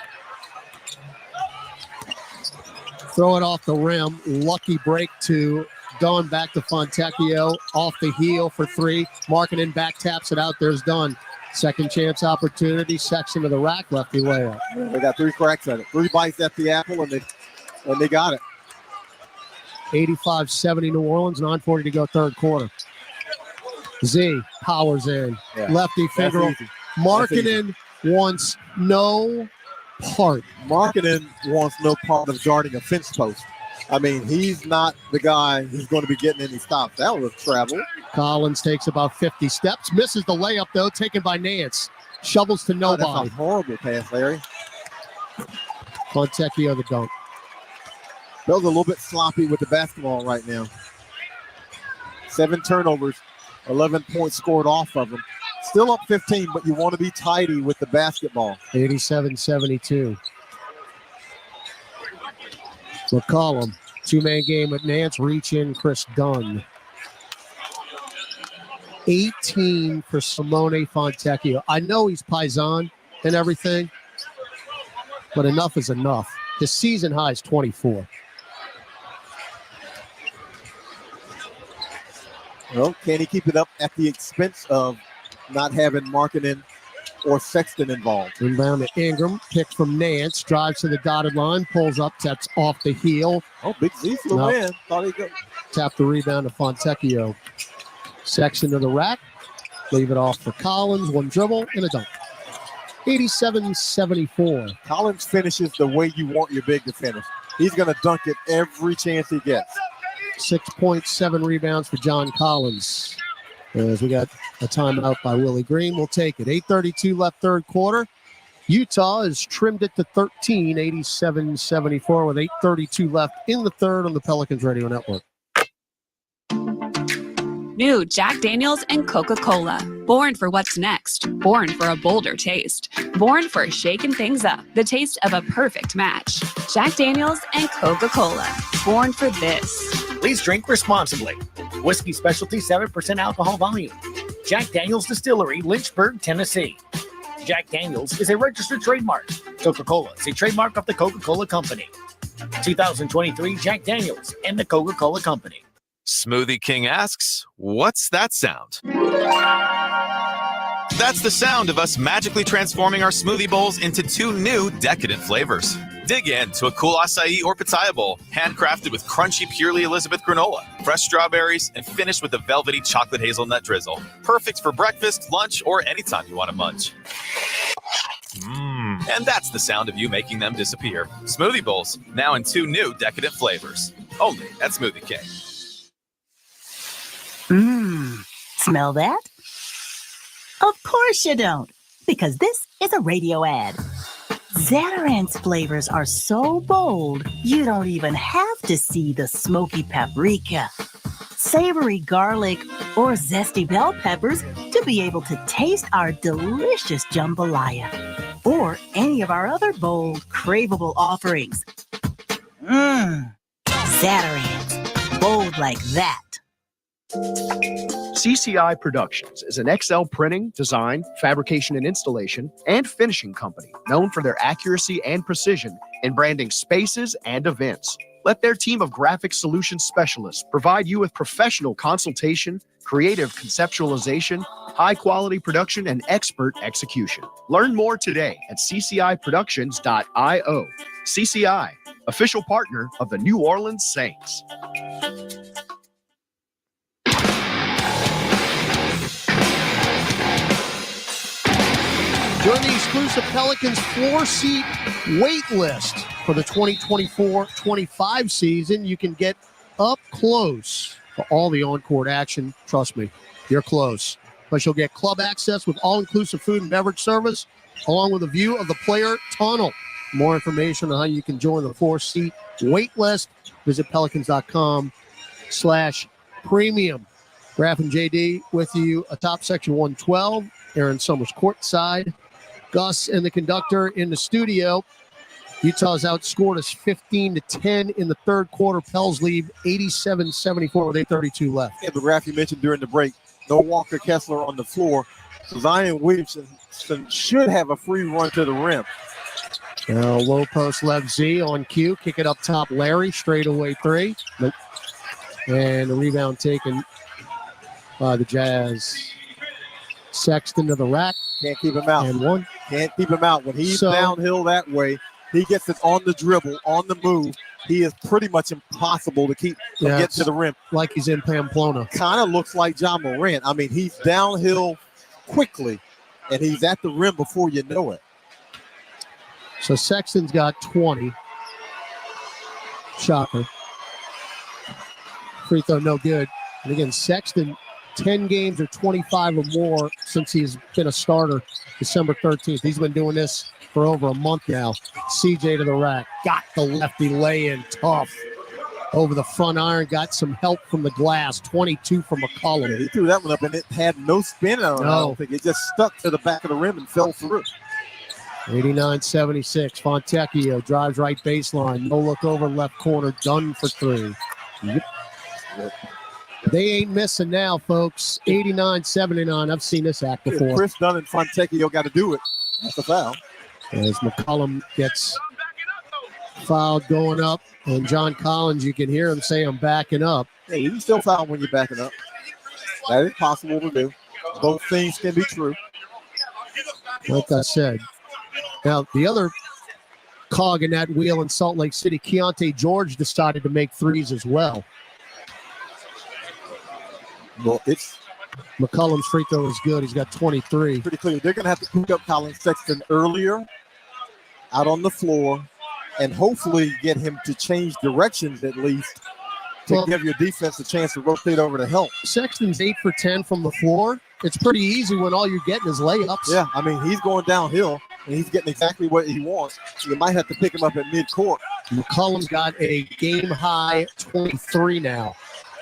Throw it off the rim. Lucky break to Dunn. Back to Fontecchio. Off the heel for 3. Markkanen back taps it out. There's Dunn. Second chance opportunity. Section to the rack. Lefty layup. They got 3 cracks at it. 3 bites at the apple, and they got it. 85-70 New Orleans. 9:40 to go third quarter. Z powers in. Yeah. Lefty finger. Markkanen wants no part. Markkanen wants no part of guarding a fence post. I mean, he's not the guy who's going to be getting any stops. That was travel. Collins takes about 50 steps. Misses the layup, though, taken by Nance. Shovels to nobody. That's a horrible pass, Larry. Fontecchio the dunk. Bill's a little bit sloppy with the basketball right now. 7 turnovers, 11 points scored off of him. Still up 15, but you want to be tidy with the basketball. 87-72. McCollum, 2-man game with Nance. Reach in, Chris Dunn. 18 for Simone Fontecchio. I know he's Paisan and everything, but enough is enough. His season high is 24. Well, can he keep it up at the expense of not having Markkanen or Sexton involved? Inbound to Ingram, pick from Nance, drives to the dotted line, pulls up, taps off the heel. Oh, Big Z flew in. Thought he'd go. Tap the rebound to Fontecchio. Section to the rack, leave it off for Collins, 1 dribble and a dunk. 87-74. Collins finishes the way you want your big to finish. He's going to dunk it every chance he gets. 6.7 rebounds for John Collins. As we got a timeout by Willie Green, we'll take it. 8:32 left third quarter. Utah has trimmed it to 13, 87-74 with 8:32 left in the third on the Pelicans Radio Network. New Jack Daniels and Coca-Cola. Born for what's next. Born for a bolder taste. Born for shaking things up. The taste of a perfect match. Jack Daniels and Coca-Cola. Born for this. Please drink responsibly. Whiskey Specialty 7% alcohol volume. Jack Daniels Distillery, Lynchburg, Tennessee. Jack Daniels is a registered trademark. Coca-Cola is a trademark of the Coca-Cola Company. 2023 Jack Daniels and the Coca-Cola Company. Smoothie King asks, what's that sound? That's the sound of us magically transforming our smoothie bowls into 2 new decadent flavors. Dig in to a cool acai or pitaya bowl, handcrafted with crunchy Purely Elizabeth granola, fresh strawberries, and finished with a velvety chocolate hazelnut drizzle. Perfect for breakfast, lunch, or anytime you want to munch. And that's the sound of you making them disappear. Smoothie bowls, now in 2 new decadent flavors. Only at Smoothie King. Smell that? Of course you don't, because this is a radio ad. Zatarain's flavors are so bold, you don't even have to see the smoky paprika, savory garlic, or zesty bell peppers to be able to taste our delicious jambalaya or any of our other bold, craveable offerings. Zatarain's, bold like that. CCI Productions is an XL printing, design, fabrication and installation, and finishing company known for their accuracy and precision in branding spaces and events. Let their team of graphic solutions specialists provide you with professional consultation, creative conceptualization, high-quality production, and expert execution. Learn more today at cciproductions.io. CCI, official partner of the New Orleans Saints. Join the exclusive Pelicans 4-seat wait list for the 2024-25 season. You can get up close to all the on-court action. Trust me, you're close. But you'll get club access with all-inclusive food and beverage service, along with a view of the player tunnel. More information on how you can join the 4-seat wait list, visit pelicans.com/premium. Graf and JD with you atop section 112. Aaron Summers courtside. Gus and the conductor in the studio. Utah's outscored us 15-10 in the third quarter. Pels lead 87-74 with 8:32 left. Yeah, but Graf, you mentioned during the break, no Walker Kessler on the floor. So Zion Williamson should have a free run to the rim. Now low post left Z on cue. Kick it up top. Lauri, straightaway 3. Nope. And the rebound taken by the Jazz. Sexton to the rack. Can't keep him out. And 1. Can't keep him out. When he's downhill that way, he gets it on the dribble, on the move. He is pretty much impossible to get to the rim. Like he's in Pamplona. Kind of looks like John Morant. I mean, he's downhill quickly, and he's at the rim before you know it. So Sexton's got 20. Shocker. Free throw no good. And again, Sexton, 10 games or 25 or more since he's been a starter December 13th. He's been doing this for over a month now. CJ to the rack. Got the lefty lay-in tough. Over the front iron. Got some help from the glass. 22 from McCollum. Yeah, he threw that one up and it had no spin on it. I don't think it just stuck to the back of the rim and fell through. 89-76. Fontecchio drives right baseline. No look over left corner. Done for 3. Yep. They ain't missing now, folks. 89-79. I've seen this act before. If Chris Dunn and Fontecchio got to do it. That's a foul. As McCollum gets fouled going up. And John Collins, you can hear him say, I'm backing up. Hey, you can still foul when you're backing up. That is possible to do. Both things can be true. Like I said. Now, the other cog in that wheel in Salt Lake City, Keontae George decided to make threes as well. Well, it's McCollum's free throw is good. He's got 23. Pretty clear. They're going to have to pick up Collin Sexton earlier out on the floor and hopefully get him to change directions at least to give your defense a chance to rotate over to help. Sexton's 8 for 10 from the floor. It's pretty easy when all you're getting is layups. Yeah, I mean, he's going downhill, and he's getting exactly what he wants. You might have to pick him up at midcourt. McCollum's got a game-high 23 now.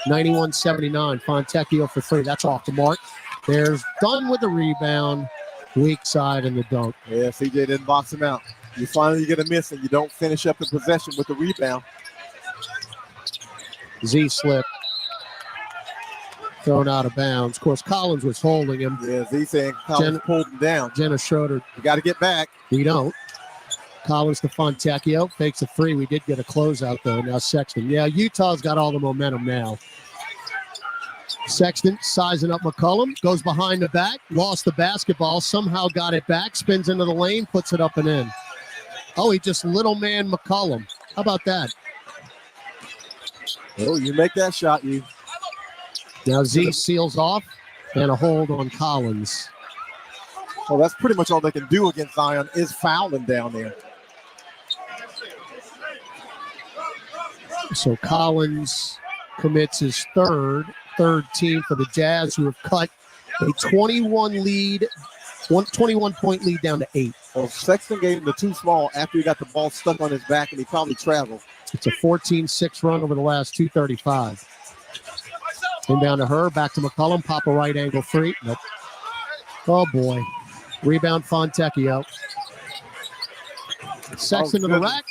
91-79. Fontecchio for 3. That's off the mark. There's Dunn with the rebound. Weak side and the dunk. Yeah, CJ didn't box him out. You finally get a miss, and you don't finish up the possession with the rebound. Z slip. Thrown out of bounds. Of course, Collins was holding him. Yeah, Z saying Collins pulled him down. Jenna Schroeder. You got to get back. We don't. Collins to Fontecchio. Fakes a 3. We did get a closeout, though. Now Sexton. Yeah, Utah's got all the momentum now. Sexton sizing up McCollum. Goes behind the back. Lost the basketball. Somehow got it back. Spins into the lane. Puts it up and in. Oh, he just little man McCollum. How about that? Oh, you make that shot, you. Now Z seals off and a hold on Collins. Well, that's pretty much all they can do against Zion is foul him down there. So Collins commits his third team for the Jazz, who have cut a 21-point lead down to 8. Well, Sexton gave him the too small after he got the ball stuck on his back, and he probably traveled. It's a 14-6 run over the last 2:35. Inbound to her, back to McCollum, pop a right angle 3. Nope. Oh, boy. Rebound Fontecchio. Sexton to the rack.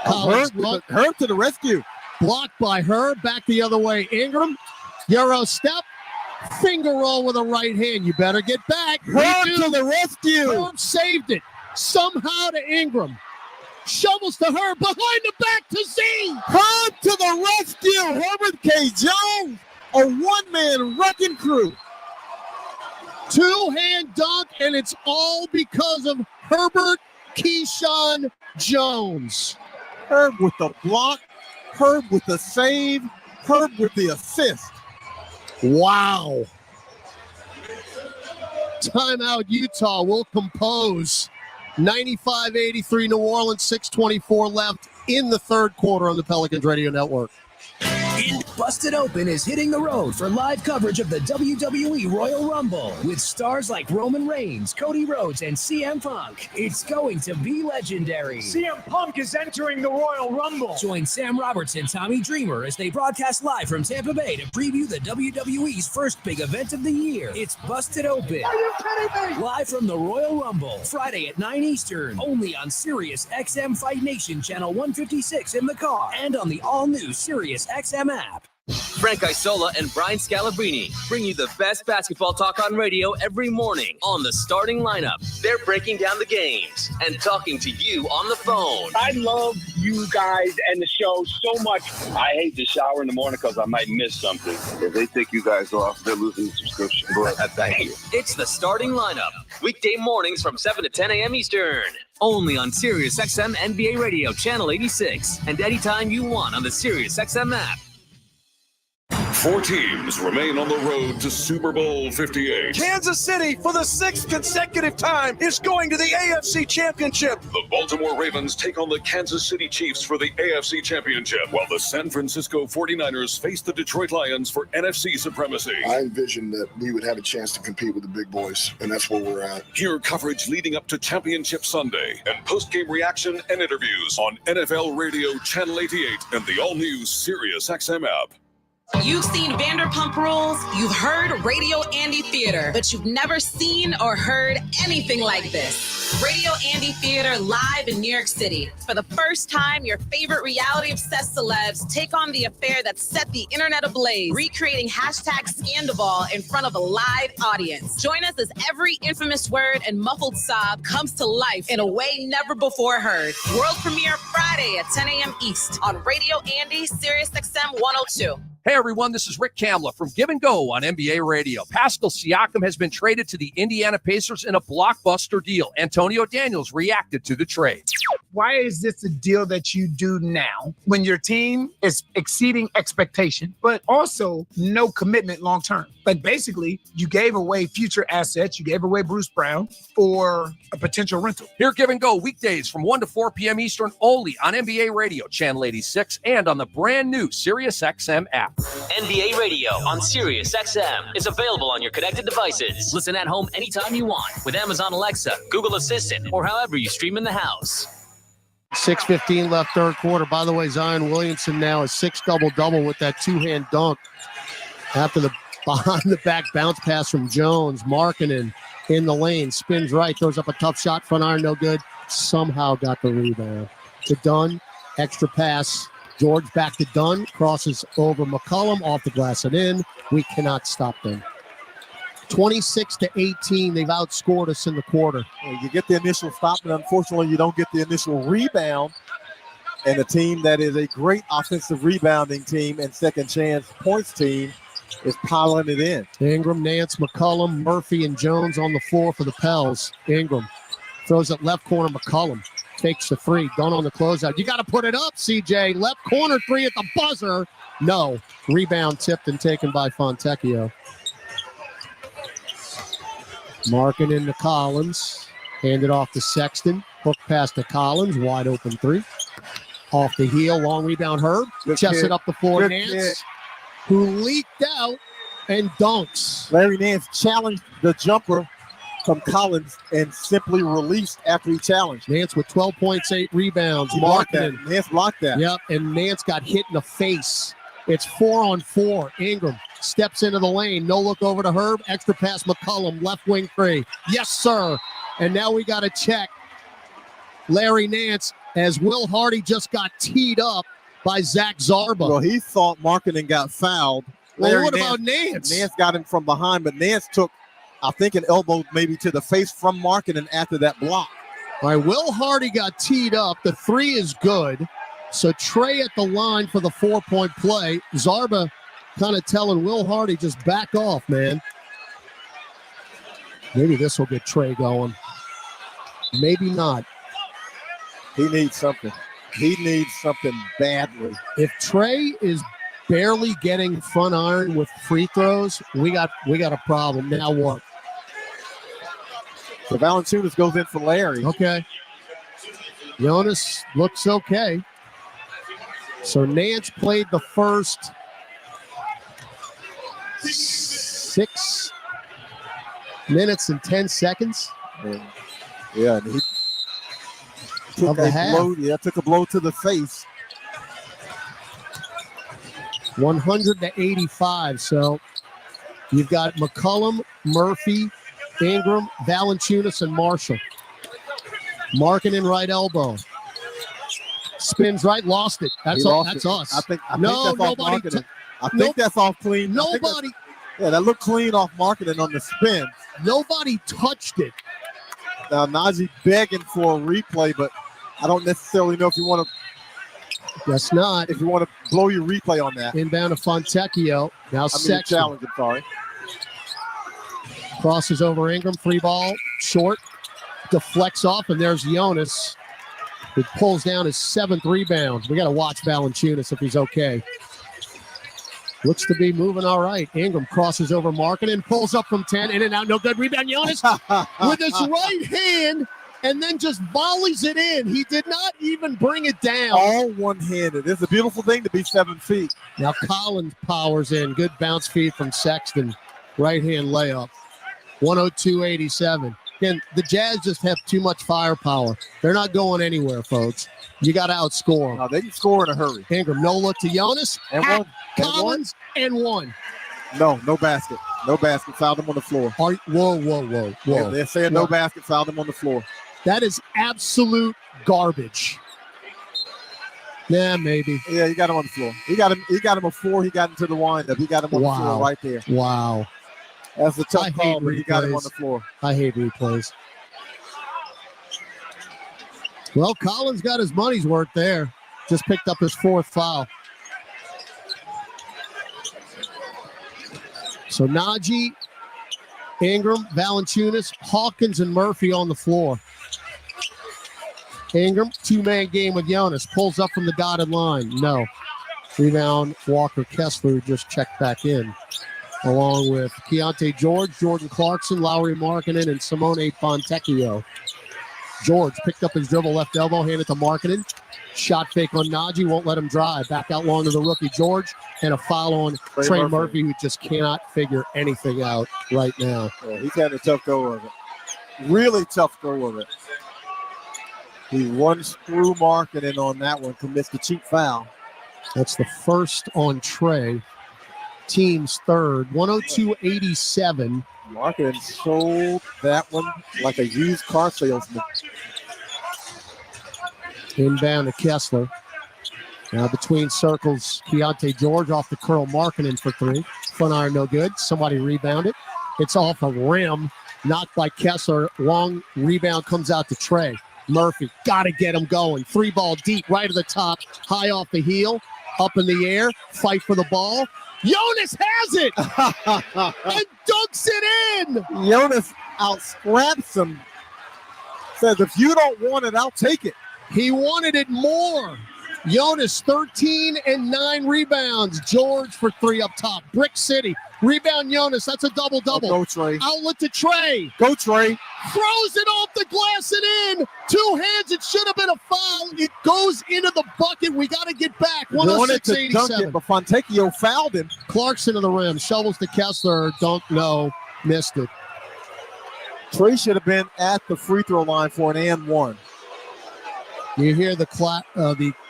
Herb to the rescue. Blocked by her. Back the other way. Ingram. Euro step. Finger roll with a right hand. You better get back. Herb to the rescue. Herb saved it. Somehow to Ingram. Shovels to her. Behind the back to Z. Herb to the rescue. Herbert K. Jones. A one-man wrecking crew. Two-hand dunk, and it's all because of Herbert Keyshawn Jones. Herb with the block. Herb with the save. Herb with the assist. Wow. Timeout, Utah will compose. 95-83 New Orleans, 6:24 left in the third quarter on the Pelicans Radio Network. Busted Open is hitting the road for live coverage of the WWE Royal Rumble with stars like Roman Reigns, Cody Rhodes, and CM Punk. It's going to be legendary. CM Punk is entering the Royal Rumble. Join Sam Roberts and Tommy Dreamer as they broadcast live from Tampa Bay to preview the WWE's first big event of the year. It's Busted Open. Are you kidding me? Live from the Royal Rumble, Friday at 9 Eastern, only on Sirius XM Fight Nation Channel 156 in the car and on the all-new Sirius XM app. Frank Isola and Brian Scalabrine bring you the best basketball talk on radio every morning on the starting lineup. They're breaking down the games and talking to you on the phone. I love you guys and the show so much. I hate to shower in the morning because I might miss something. If they take you guys off, they're losing the subscription. Thank you. It's the starting lineup. Weekday mornings from 7 to 10 a.m. Eastern. Only on Sirius XM NBA Radio Channel 86 and anytime you want on the Sirius XM app. 4 teams remain on the road to Super Bowl 58. Kansas City, for the 6th consecutive time, is going to the AFC Championship. The Baltimore Ravens take on the Kansas City Chiefs for the AFC Championship, while the San Francisco 49ers face the Detroit Lions for NFC supremacy. I envisioned that we would have a chance to compete with the big boys, and that's where we're at. Hear coverage leading up to Championship Sunday and post-game reaction and interviews on NFL Radio Channel 88 and the all-new Sirius XM app. You've seen Vanderpump Rules, you've heard Radio Andy Theater, but you've never seen or heard anything like this. Radio Andy Theater live in New York City. For the first time, your favorite reality-obsessed celebs take on the affair that set the internet ablaze, recreating #Scandival in front of a live audience. Join us as every infamous word and muffled sob comes to life in a way never before heard. World premiere Friday at 10 a.m. East on Radio Andy, Sirius XM 102. Hey everyone, this is Rick Kamla from Give and Go on NBA Radio. Pascal Siakam has been traded to the Indiana Pacers in a blockbuster deal. Antonio Daniels reacted to the trade. Why is this a deal that you do now when your team is exceeding expectation, but also no commitment long term? Like basically, you gave away future assets. You gave away Bruce Brown for a potential rental. Hear Give and Go weekdays from 1 to 4 p.m. Eastern only on NBA Radio, Channel 86, and on the brand new SiriusXM app. NBA Radio on SiriusXM is available on your connected devices. Listen at home anytime you want with Amazon Alexa, Google Assistant, or however you stream in the house. 6:15 left third quarter. By the way, Zion Williamson now a 6 double-double with that two-hand dunk after the behind-the-back bounce pass from Jones. Markkanen in the lane, spins right, throws up a tough shot, front iron, no good. Somehow got the rebound. To Dunn, extra pass. George back to Dunn, crosses over McCollum, off the glass and in. We cannot stop them. 26-18, they've outscored us in the quarter. You get the initial stop, and unfortunately you don't get the initial rebound. And a team that is a great offensive rebounding team and second chance points team is piling it in. Ingram, Nance, McCollum, Murphy, and Jones on the floor for the Pels. Ingram throws it left corner, McCollum takes the three. Dunn on the closeout. You got to put it up, CJ. Left corner three at the buzzer. No. Rebound tipped and taken by Fontecchio. Markkanen to Collins. Handed off to Sexton. Hook pass to Collins. Wide open three. Off the heel. Long rebound, Herb. Chested up the floor, Nance, who leaked out and dunks. Larry Nance challenged the jumper from Collins and simply released after he challenged. Nance with 12 points, 8 rebounds. Markkanen. Nance blocked that. Yep, and Nance got hit in the face. It's 4-on-4. Ingram steps into the lane. No look over to Herb. Extra pass, McCollum. Left wing three. Yes, sir. And now we got to check Larry Nance as Will Hardy just got teed up by Zach Zarba. Well, he thought Markkanen got fouled. Well, what about Nance? Nance got him from behind, but Nance took, I think, an elbow maybe to the face from Markkanen after that block. All right, Will Hardy got teed up. The three is good. So Trey at the line for the 4-point play. Zarba kind of telling Will Hardy, just back off, man. Maybe this will get Trey going. Maybe not. He needs something. He needs something badly. If Trey is barely getting front iron with free throws, we got a problem. Now what? So Valanciunas goes in for Larry. Okay. Jonas looks okay. So Nance played the first 6 minutes and 10 seconds. Yeah, and he took a blow to the face. 100-85. So you've got McCollum, Murphy, Ingram, Valanciunas, and Marshall. Markkanen right elbow. Spins right, lost it. That's us. I think that's nobody. Off Markkanen. I think that's off clean. Nobody. Yeah, that looked clean off Markkanen on the spin. Nobody touched it. Now Najee begging for a replay, but I don't necessarily know if you want to. Guess not. If you want to blow your replay on that. Inbound to Fontecchio. Now Sexton. Challenge, I'm sorry. Crosses over Ingram. Free ball. Short. Deflects off, and there's Jonas, who pulls down his 7th rebound. We got to watch Valanciunas if he's okay. Looks to be moving all right. Ingram crosses over Markkanen, pulls up from 10, in and out, no good. Rebound, Jonas with his right hand, and then just volleys it in. He did not even bring it down. All one-handed. It's a beautiful thing to be 7 feet. Now Collins powers in. Good bounce feed from Sexton. Right-hand layup. 102-87. Again, the Jazz just have too much firepower. They're not going anywhere, folks. You got to outscore them. No, they can score in a hurry. Ingram, no look to Jonas. And one. Collins, and one. No basket. No basket. Fouled him on the floor. Whoa. Yeah, they're saying no basket. Fouled him on the floor. That is absolute garbage. Yeah, maybe. Yeah, you got him on the floor. He got him before he got into the windup. He got him on the floor right there. Wow. That's a tough call, but he got him on the floor. I hate replays. Well, Collins got his money's worth there. Just picked up his 4th foul. So Najee, Ingram, Valanciunas, Hawkins, and Murphy on the floor. Ingram, two-man game with Jonas. Pulls up from the dotted line. No. Rebound, Walker Kessler, who just checked back in, along with Keontae George, Jordan Clarkson, Lauri Markkanen, and Simone Fontecchio. George picked up his dribble, left elbow, handed to Markkanen. Shot fake on Najee, won't let him drive. Back out long to the rookie George, and a foul on Trey Murphy, who just cannot figure anything out right now. Yeah, he's had a tough go of it. Really tough go of it. He runs through Markkanen on that one, commits the cheap foul. That's the first on Trey. Team's third, 102-87. Markkanen sold that one like a used car salesman. Inbound to Kessler. Now between circles, Keontae George off the curl, Markkanen for three. Front iron no good. Somebody rebounded. It's off a rim. Knocked by Kessler. Long rebound comes out to Trey. Murphy, got to get him going. Three ball deep, right at the top. High off the heel. Up in the air. Fight for the ball. Jonas has it! And dunks it in! Jonas out-scraps him. Says, if you don't want it, I'll take it. He wanted it more. Jonas, 13 and 9 rebounds. George for three up top. Brick City. Rebound Jonas. That's a double-double. Go, Trey. Outlet to Trey. Go, Trey. Throws it off the glass and in. Two hands. It should have been a foul. It goes into the bucket. We got to get back. 106-87. But Fontecchio fouled him. Clarkson to the rim. Shovels to Kessler. Dunk, no. Missed it. Trey should have been at the free throw line for an and one. You hear the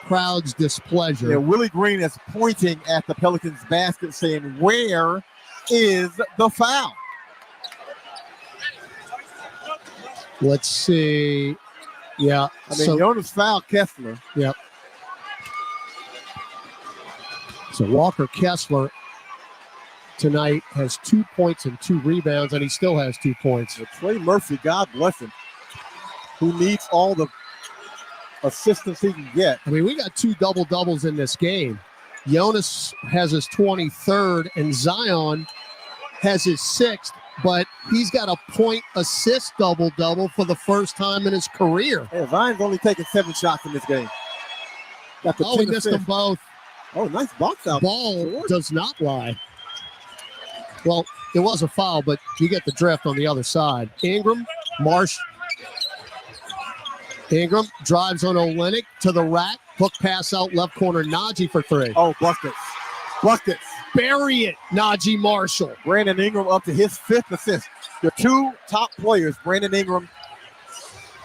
crowd's displeasure. Yeah, Willie Green is pointing at the Pelicans basket saying, where is the foul? Let's see. Yeah. I mean, Jonas fouled Kessler. Yep. So Walker Kessler tonight has 2 points and 2 rebounds, and he still has 2 points. Well, Trey Murphy, God bless him, who needs all the assistance he can get. I mean, we got 2 double-doubles in this game. Jonas has his 23rd, and Zion has his 6th, but he's got a point-assist double-double for the first time in his career. Hey, Zion's only taken 7 shots in this game. He missed them both. Oh, nice box out. Ball does not lie. Well, it was a foul, but you get the drift on the other side. Ingram, Marsh. Ingram drives on Olynyk to the rack. Hook pass out left corner. Najee for 3. Oh, buckets. Buckets. Bury it, Najee Marshall. Brandon Ingram up to his 5th assist. The 2 top players, Brandon Ingram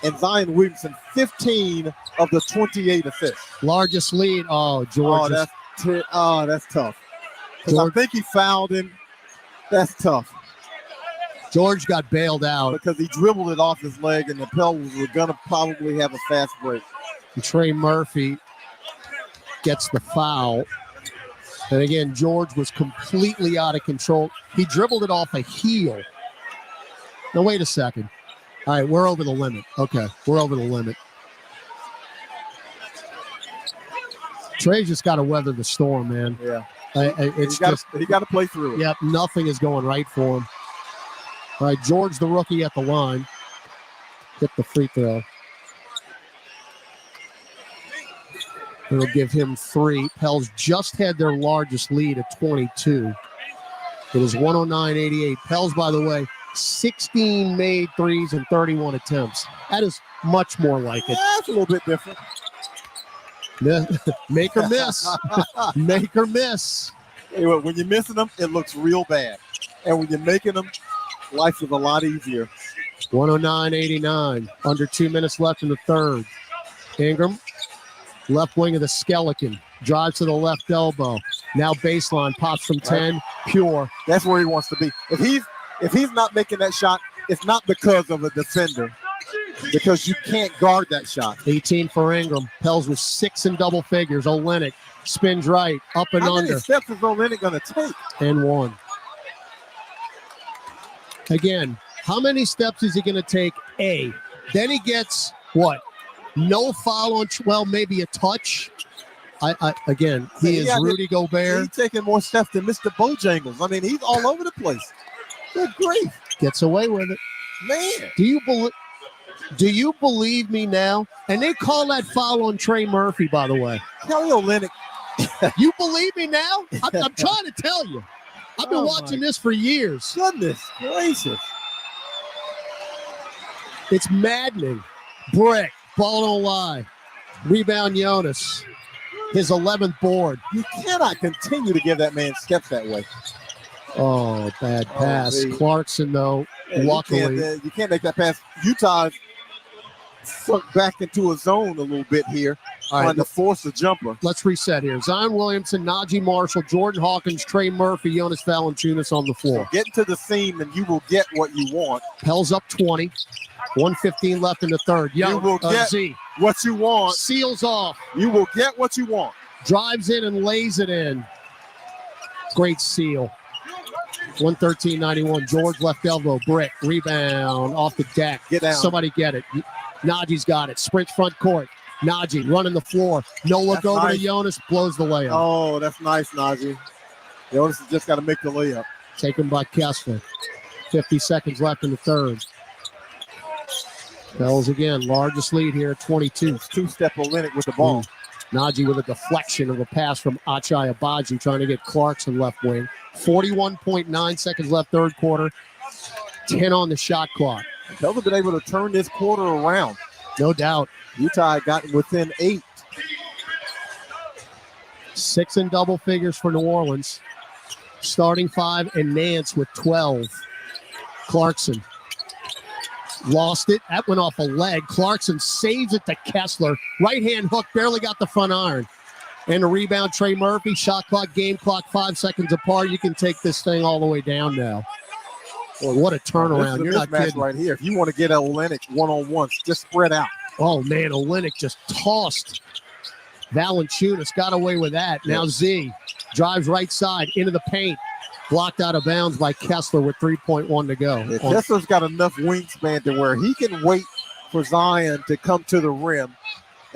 and Zion Williamson, 15 of the 28 assists. Largest lead. Oh, George. That's tough. I think he fouled him. That's tough. George got bailed out because he dribbled it off his leg, and the Pelicans were going to probably have a fast break. And Trey Murphy gets the foul. And again, George was completely out of control. He dribbled it off a heel. Now, wait a second. All right, we're over the limit. Okay, we're over the limit. Trey's just got to weather the storm, man. Yeah. He got to play through it. Yep, nothing is going right for him. All right, George, the rookie at the line. Hit the free throw. It'll give him 3. Pels just had their largest lead at 22. It is 109-88. Pels, by the way, 16 made threes and 31 attempts. That is much more like it. That's a little bit different. Make or miss. Make or miss. Anyway, when you're missing them, it looks real bad. And when you're making them, life is a lot easier. 109-89. Under 2 minutes left in the third. Ingram, left wing of the skeleton. Drives to the left elbow. Now baseline, pops from 10. Pure. That's where he wants to be. If he's not making that shot, it's not because of a defender. Because you can't guard that shot. 18 for Ingram. Pels with 6 in double figures. Olynyk spins right, up and How under. many steps is Olynyk going to take? And 1. Again, how many steps is he going to take? A. Then he gets what? No foul on, well, maybe a touch. Again, he is Rudy Gobert. He's taking more steps than Mr. Bojangles. I mean, he's all over the place. Good grief. Gets away with it. Man. Do you believe? Do you believe me now? And they call that foul on Trey Murphy, by the way. Kelly Olynyk. You believe me now? I'm trying to tell you. I've been watching this for years. Goodness gracious. It's maddening. Brick. Ball don't lie. Rebound Jonas. His 11th board. You cannot continue to give that man steps that way. Oh, bad pass. Clarkson, though, luckily. You can't make that pass. Utah sunk back into a zone a little bit here, trying to force a jumper. Let's reset here. Zion Williamson, Najee Marshall, Jordan Hawkins, Trey Murphy, Jonas Valanciunas on the floor. So get into the seam and you will get what you want. Pels up 20. 1:15 left in the third. You will get what you want. Seals off. You will get what you want. Drives in and lays it in. Great seal. 113.91. George left elbow. Brick. Rebound off the deck. Get down. Somebody get it. Najee's got it. Sprint front court. Najee running the floor. No look over to Jonas. Blows the layup. Oh, that's nice, Najee. Jonas has just got to make the layup. Taken by Kessler. 50 seconds left in the third. Pels again. Largest lead here at 22. Two-step Olynyk with the ball. Najee with a deflection of a pass from Achai Agbaji trying to get Clarkson left wing. 41.9 seconds left third quarter. 10 on the shot clock. Pels have been able to turn this quarter around. No doubt. Utah got within 8. 6 in double figures for New Orleans. Starting 5 and Nance with 12. Clarkson. Lost it. That went off a leg. Clarkson saves it to Kessler. Right-hand hook. Barely got the front iron. And a rebound, Trey Murphy. Shot clock, game clock, 5 seconds apart. You can take this thing all the way down now. Boy, what a turnaround. You're not kidding. Right here. If you want to get Olynyk one-on-one, just spread out. Oh, man, Olynyk just tossed Valanciunas. Got away with that. Now Z drives right side into the paint. Blocked out of bounds by Kessler with 3.1 to go. Yeah, Kessler's got enough wingspan to where he can wait for Zion to come to the rim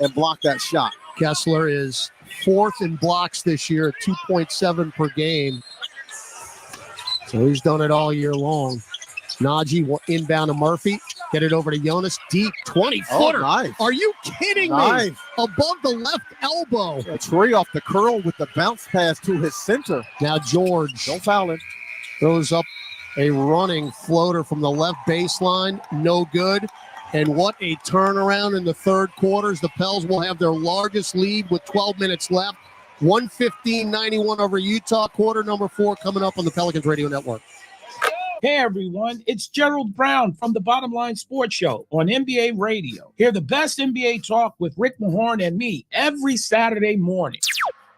and block that shot. Kessler is 4th in blocks this year at 2.7 per game. So he's done it all year long. Najee will inbound to Murphy. Get it over to Jonas. Deep 20-footer. Oh, nice. Are you kidding me? Above the left elbow. Yeah, Trey off the curl with the bounce pass to his center. Now George. Don't foul him. Throws up a running floater from the left baseline. No good. And what a turnaround in the third quarters. The Pels will have their largest lead with 12 minutes left. 115-91 over Utah. Quarter number 4 coming up on the Pelicans Radio Network. Hey everyone, it's Gerald Brown from the Bottom Line Sports Show on NBA Radio. Hear the best NBA talk with Rick Mahorn and me every Saturday morning.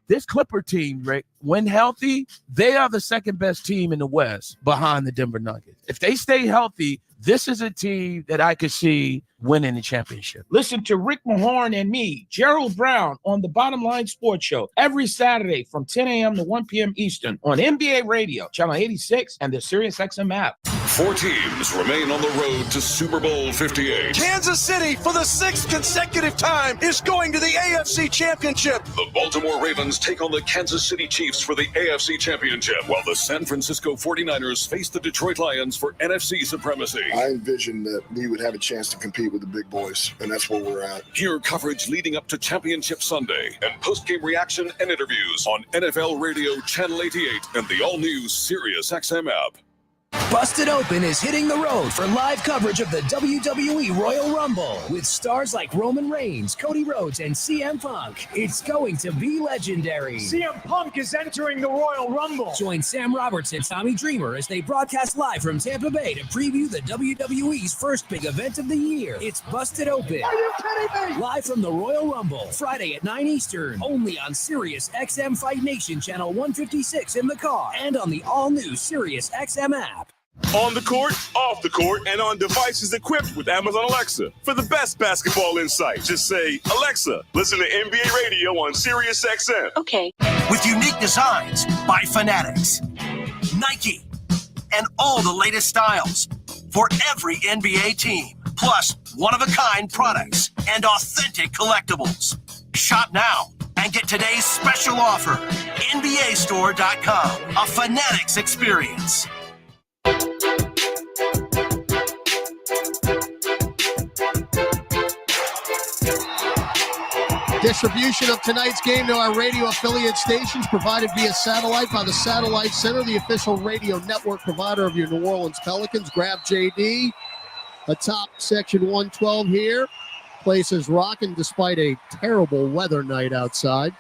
This Clipper team, Rick, when healthy, they are the second best team in the West behind the Denver Nuggets. If they stay healthy, this is a team that I could see winning the championship. Listen to Rick Mahorn and me, Gerald Brown, on the Bottom Line Sports Show every Saturday from 10 a.m. to 1 p.m. Eastern on NBA Radio, Channel 86, and the SiriusXM app. 4 teams remain on the road to Super Bowl 58. Kansas City, for the 6th consecutive time, is going to the AFC Championship. The Baltimore Ravens take on the Kansas City Chiefs for the AFC Championship, while the San Francisco 49ers face the Detroit Lions for NFC supremacy. I envisioned that we would have a chance to compete with the big boys, and that's where we're at. Hear coverage leading up to Championship Sunday and post-game reaction and interviews on NFL Radio Channel 88 and the all-new SiriusXM app. Busted Open is hitting the road for live coverage of the WWE Royal Rumble with stars like Roman Reigns, Cody Rhodes, and CM Punk. It's going to be legendary. CM Punk is entering the Royal Rumble. Join Sam Roberts and Tommy Dreamer as they broadcast live from Tampa Bay to preview the WWE's first big event of the year. It's Busted Open. Are you kidding me? Live from the Royal Rumble, Friday at 9 Eastern, only on SiriusXM Fight Nation Channel 156 in the car and on the all-new SiriusXM app. On the court, off the court, and on devices equipped with Amazon Alexa. For the best basketball insight, just say, Alexa, listen to NBA Radio on SiriusXM. Okay. With unique designs by Fanatics, Nike, and all the latest styles for every NBA team, plus one-of-a-kind products and authentic collectibles. Shop now and get today's special offer. NBAstore.com, a Fanatics experience. Distribution of tonight's game to our radio affiliate stations provided via satellite by the Satellite Center, the official radio network provider of your New Orleans Pelicans. Grab JD atop section 112 here. Place is rocking despite a terrible weather night outside.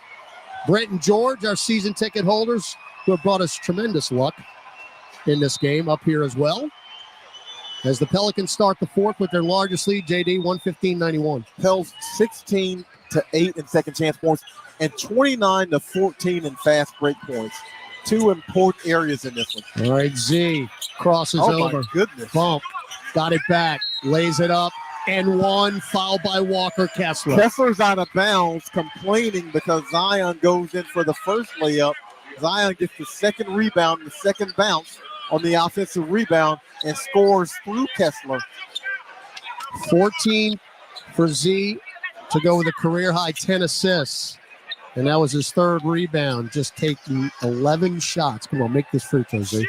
Brent and George, our season ticket holders, who have brought us tremendous luck in this game, up here as well. As the Pelicans start the fourth with their largest lead, JD, 115-91. Pels 16-8 in second chance points and 29-14 in fast break points. Two important areas in this one. All right, Z crosses over. My goodness. Bump. Got it back. Lays it up. And one foul by Walker Kessler. Kessler's out of bounds, complaining because Zion goes in for the first layup. Zion gets the second rebound, the second bounce on the offensive rebound, and scores through Kessler. 14 for Z to go with a career-high 10 assists. And that was his third rebound, just taking 11 shots. Come on, make this free throw, Z.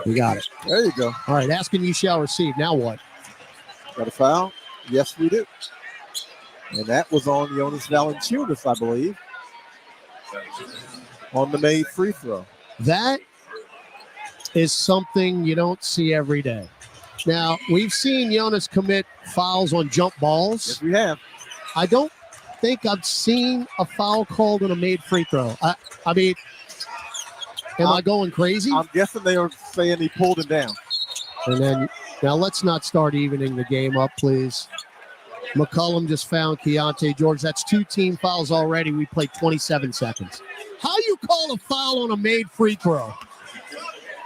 We got it. There you go. All right, asking you shall receive. Now what? Got a foul? Yes, we do. And that was on Jonas Valanciunas, I believe, on the made free throw. That is something you don't see every day. Now, we've seen Jonas commit fouls on jump balls. Yes, we have. I don't think I've seen a foul called on a made free throw. I mean, am I going crazy? I'm guessing they are saying he pulled him down. And then, now let's not start evening the game up, please. McCollum just found Keontae George. That's 2 team fouls already. We played 27 seconds. How you call a foul on a made free throw?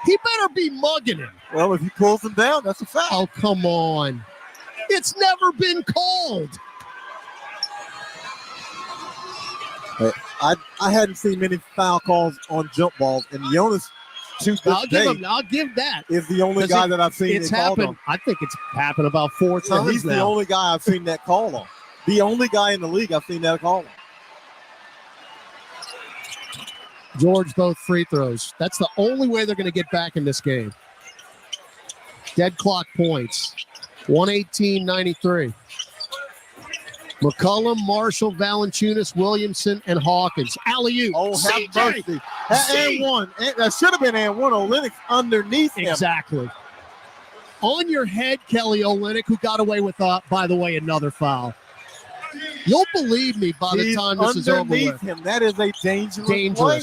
He better be mugging him. Well, if he pulls him down, that's a foul. Oh, come on. It's never been called. I hadn't seen many foul calls on jump balls, and Jonas, I'll give that. Is the only guy that I've seen it's it called happened. on. I think it's happened about 4 times He's now. the only guy I've seen that call on. The only guy in the league I've seen that call on. George, both free throws. That's the only way they're going to get back in this game. Dead clock points. 118-93. McCollum, Marshall, Valanciunas, Williamson, and Hawkins. Alley-oop. Oh, have mercy. And one. That should have been and one. Olynyk underneath him. Exactly. On your head, Kelly Olynyk, who got away with, by the way, another foul. You'll believe me by the time this is over with. Him. That is a dangerous play.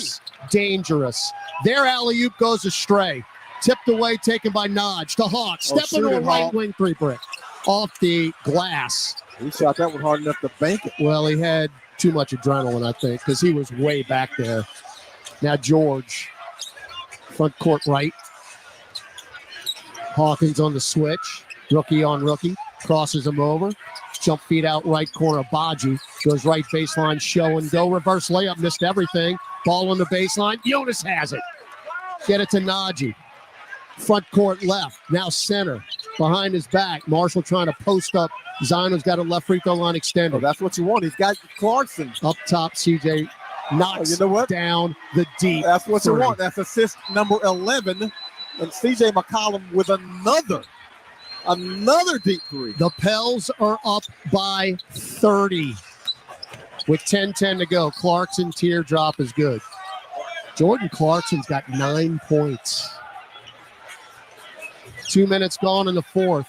Dangerous. Their alley-oop goes astray. Tipped away, taken by Naj to Hawk. Step into a right wing three brick. Off the glass. He shot that one hard enough to bank it. Well, he had too much adrenaline, I think, because he was way back there. Now George, front court right. Hawkins on the switch. Rookie on rookie. Crosses him over. Jump feet out right corner. Baji goes right baseline. Show and go. Reverse layup. Missed everything. Ball on the baseline. Jonas has it. Get it to Najee. Front court left. Now center. Behind his back. Marshall trying to post up. Zion's got a left free throw line extended. Oh, that's what you want. He's got Clarkson. Up top, CJ knocks down the deep. That's what three. you want. That's assist number 11. And CJ McCollum with another deep three. The Pels are up by 30 with 10-10 to go. Clarkson teardrop is good. Jordan Clarkson's got 9 points. 2 minutes gone in the fourth.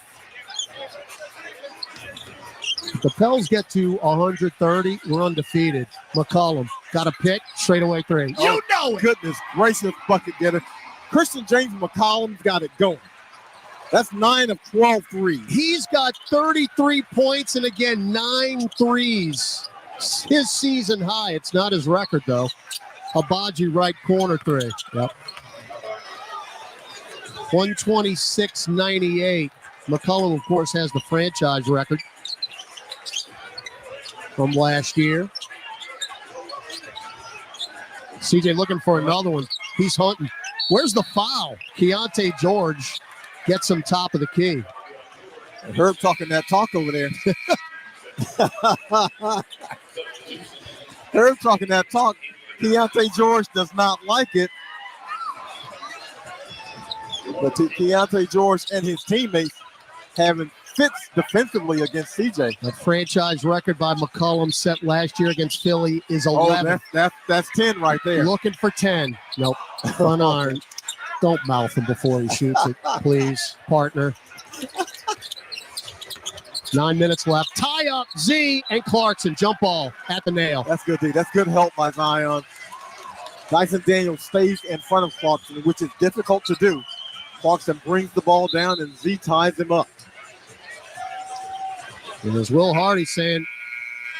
If the Pels get to 130, we're undefeated. McCollum got a pick, straightaway three. You know it. Goodness gracious, bucket getter. Christian James McCollum's got it going. That's 9 of 12 threes. He's got 33 points and again 9 threes. His season high. It's not his record though. Abaji right corner three. Yep. 126-98. McCollum, of course, has the franchise record from last year. CJ looking for another one. He's hunting. Where's the foul? Keontae George gets him top of the key. Herb talking that talk over there. Herb talking that talk. Keontae George does not like it. But Keontae George and his teammates having fits defensively against CJ. The franchise record by McCollum set last year against Philly is 11. That's 10 right there. Looking for 10. Nope. Front iron. Don't mouth him before he shoots it, please, partner. 9 minutes left. Tie up. Z and Clarkson. Jump ball at the nail. That's good, D. That's good help by Zion. Dyson Daniels stays in front of Clarkson, which is difficult to do. Clarkson brings the ball down, and Z ties him up. And as Will Hardy saying,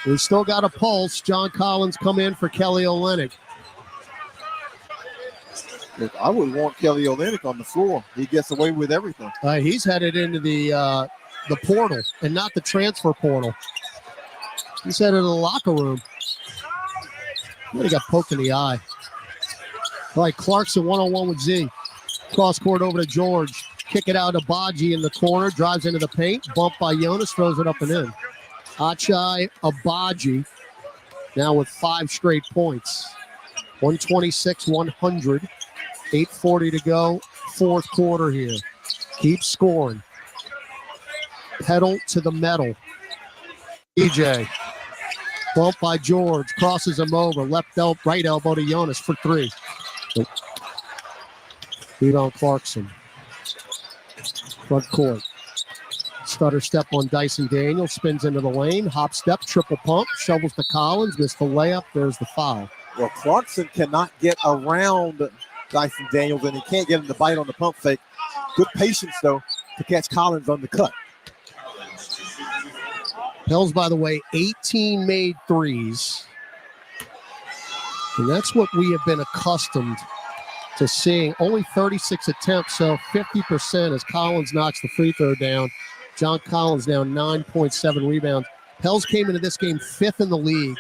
we still got a pulse. John Collins come in for Kelly Olynyk. I would want Kelly Olynyk on the floor. He gets away with everything. He's headed into the portal and not the transfer portal. He's headed to the locker room. He got poked in the eye. All right, Clarkson one-on-one with Z. Cross court over to George. Kick it out to Abaji in the corner. Drives into the paint. Bump by Jonas. Throws it up and in. Achai Abaji now with 5 straight points. 126-100. 8:40 to go. Fourth quarter here. Keep scoring. Pedal to the metal. EJ. Bump by George. Crosses him over. Right elbow to Jonas for 3. Rebound Clarkson. Front court. Stutter step on Dyson Daniels. Spins into the lane. Hop step. Triple pump. Shovels to Collins. Missed the layup. There's the foul. Well, Clarkson cannot get around Dyson Daniels, and he can't get him to bite on the pump fake. Good patience, though, to catch Collins on the cut. Pels, by the way, 18 made threes. And that's what we have been accustomed to seeing. Only 36 attempts, so 50% as Collins knocks the free throw down. John Collins now 9.7 rebounds. Pels came into this game 5th in the league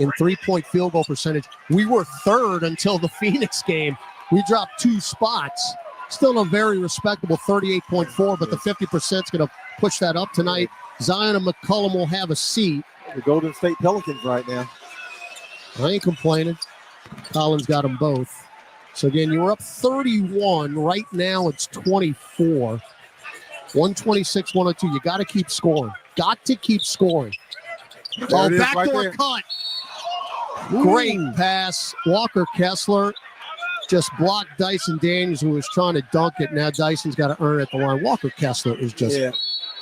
in 3-point field goal percentage. We were 3rd until the Phoenix game. We dropped 2 spots. Still a very respectable 38.4, but the 50% is going to push that up tonight. Zion and McCollum will have a seat. The Golden State Pelicans right now. I ain't complaining. Collins got them both. So again, you were up 31. Right now it's 24. 126-102. You got to keep scoring. Got to keep scoring. Backdoor cut. Great pass. Walker Kessler just blocked Dyson Daniels, who was trying to dunk it. Now Dyson's got to earn it at the line. Walker Kessler is just,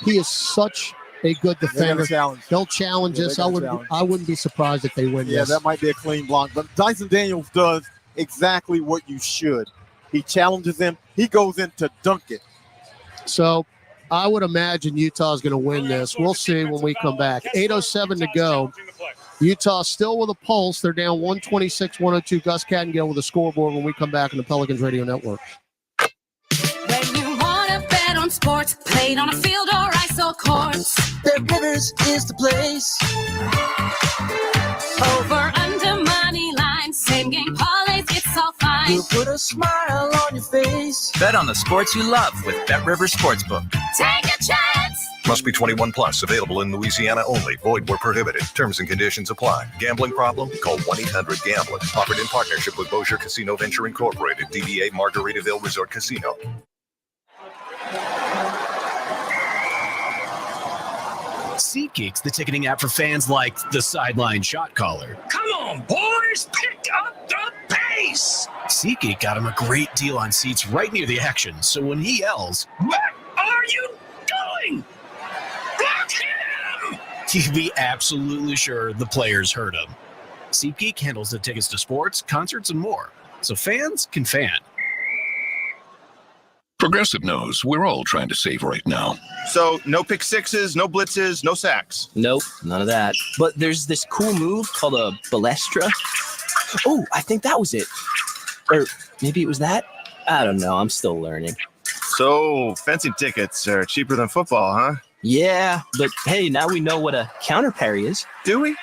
he is such a good defender. They'll challenge us. I wouldn't be surprised if they win this. Yeah, that might be a clean block. But Dyson Daniels does exactly what you should. He challenges him. He goes in to dunk it. So I would imagine Utah's going to win this. We'll see when we come back. 8:07 to go. Utah still with a pulse. They're down 126-102. Gus Cattingill with a scoreboard when we come back on the Pelicans Radio Network. When you want to bet on sports, played on a field or ice or courts, Bet Rivers is the place. Over, under, money line, same game parlays, it's all fine. You'll put a smile on your face. Bet on the sports you love with Bet Rivers Sportsbook. Take a chance. Must be 21 plus. Available in Louisiana only. Void where prohibited. Terms and conditions apply. Gambling problem? Call 1-800-GAMBLER. Offered in partnership with Bossier Casino Venture Incorporated. DBA Margaritaville Resort Casino. SeatGeek's the ticketing app for fans like the sideline shot caller. Come on, boys, pick up the pace. SeatGeek got him a great deal on seats right near the action, so when he yells, "What are you doing? Block him!" you can be absolutely sure the players heard him. SeatGeek handles the tickets to sports, concerts, and more, so fans can fan. Progressive knows we're all trying to save right now. So no pick sixes, no blitzes, no sacks. Nope, none of that. But there's this cool move called a balestra. Oh, I think that was it. Or maybe it was that. I don't know. I'm still learning. So fencing tickets are cheaper than football, huh? Yeah, but hey, now we know what a counter parry is. Do we?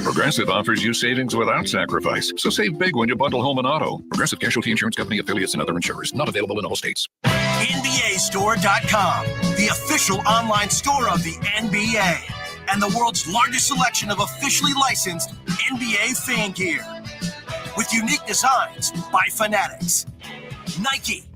Progressive offers you savings without sacrifice. So save big when you bundle home and auto. Progressive Casualty Insurance Company, affiliates, and other insurers. Not available in all states. NBAstore.com, the official online store of the NBA. And the world's largest selection of officially licensed NBA fan gear. With unique designs by Fanatics, Nike,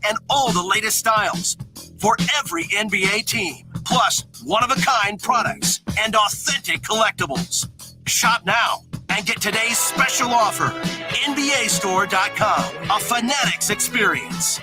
and all the latest styles for every NBA team. plus one-of-a-kind products and authentic collectibles. Shop now and get today's special offer. NBAstore.com, a Fanatics experience.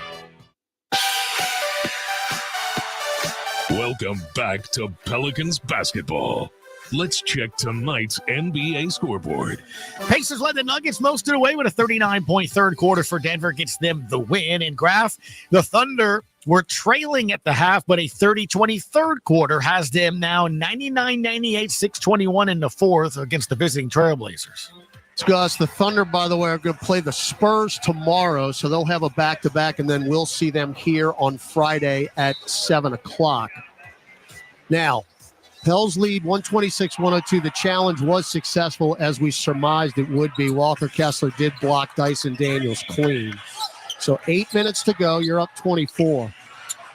Welcome back to Pelicans basketball. Let's check tonight's NBA scoreboard. Pacers led the Nuggets most of the way with a 39-point third quarter for Denver. Gets them the win. In graph, the Thunder were trailing at the half, but a 30-20 third quarter has them now 99-98, 6-21 in the fourth against the visiting Trailblazers. Gus, the Thunder, by the way, are going to play the Spurs tomorrow, so they'll have a back-to-back, and then we'll see them here on Friday at 7 o'clock. Now, Pels lead 126-102. The challenge was successful, as we surmised it would be. Walker Kessler did block Dyson Daniels clean. So 8 minutes to go. You're up 24.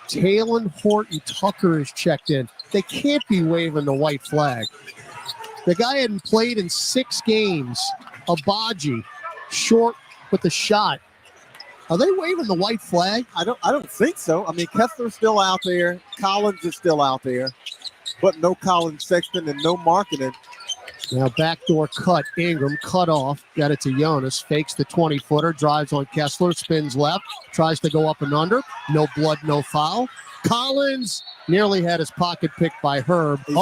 Talen Horton-Tucker is checked in. They can't be waving the white flag. The guy hadn't played in 6 games. Abaji, short with the shot. Are they waving the white flag? I don't think so. I mean, Kessler's still out there. Collins is still out there. But no Collin Sexton and no Markkanen. Now backdoor cut. Ingram cut off. Got it to Jonas. Fakes the 20-footer. Drives on Kessler. Spins left. Tries to go up and under. No blood, no foul. Collins nearly had his pocket picked by Herb. He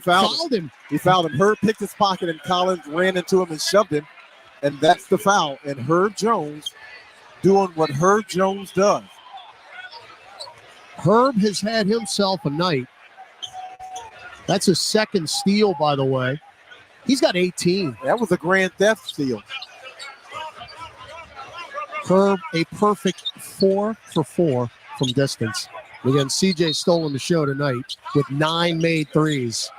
fouled him. He fouled him. Herb picked his pocket and Collins ran into him and shoved him. And that's the foul. And Herb Jones doing what Herb Jones does. Herb has had himself a night. That's his second steal, by the way. He's got 18. That was a grand theft steal. Herb, a perfect 4 for 4 from distance. Again, CJ stolen the show tonight with 9 made threes.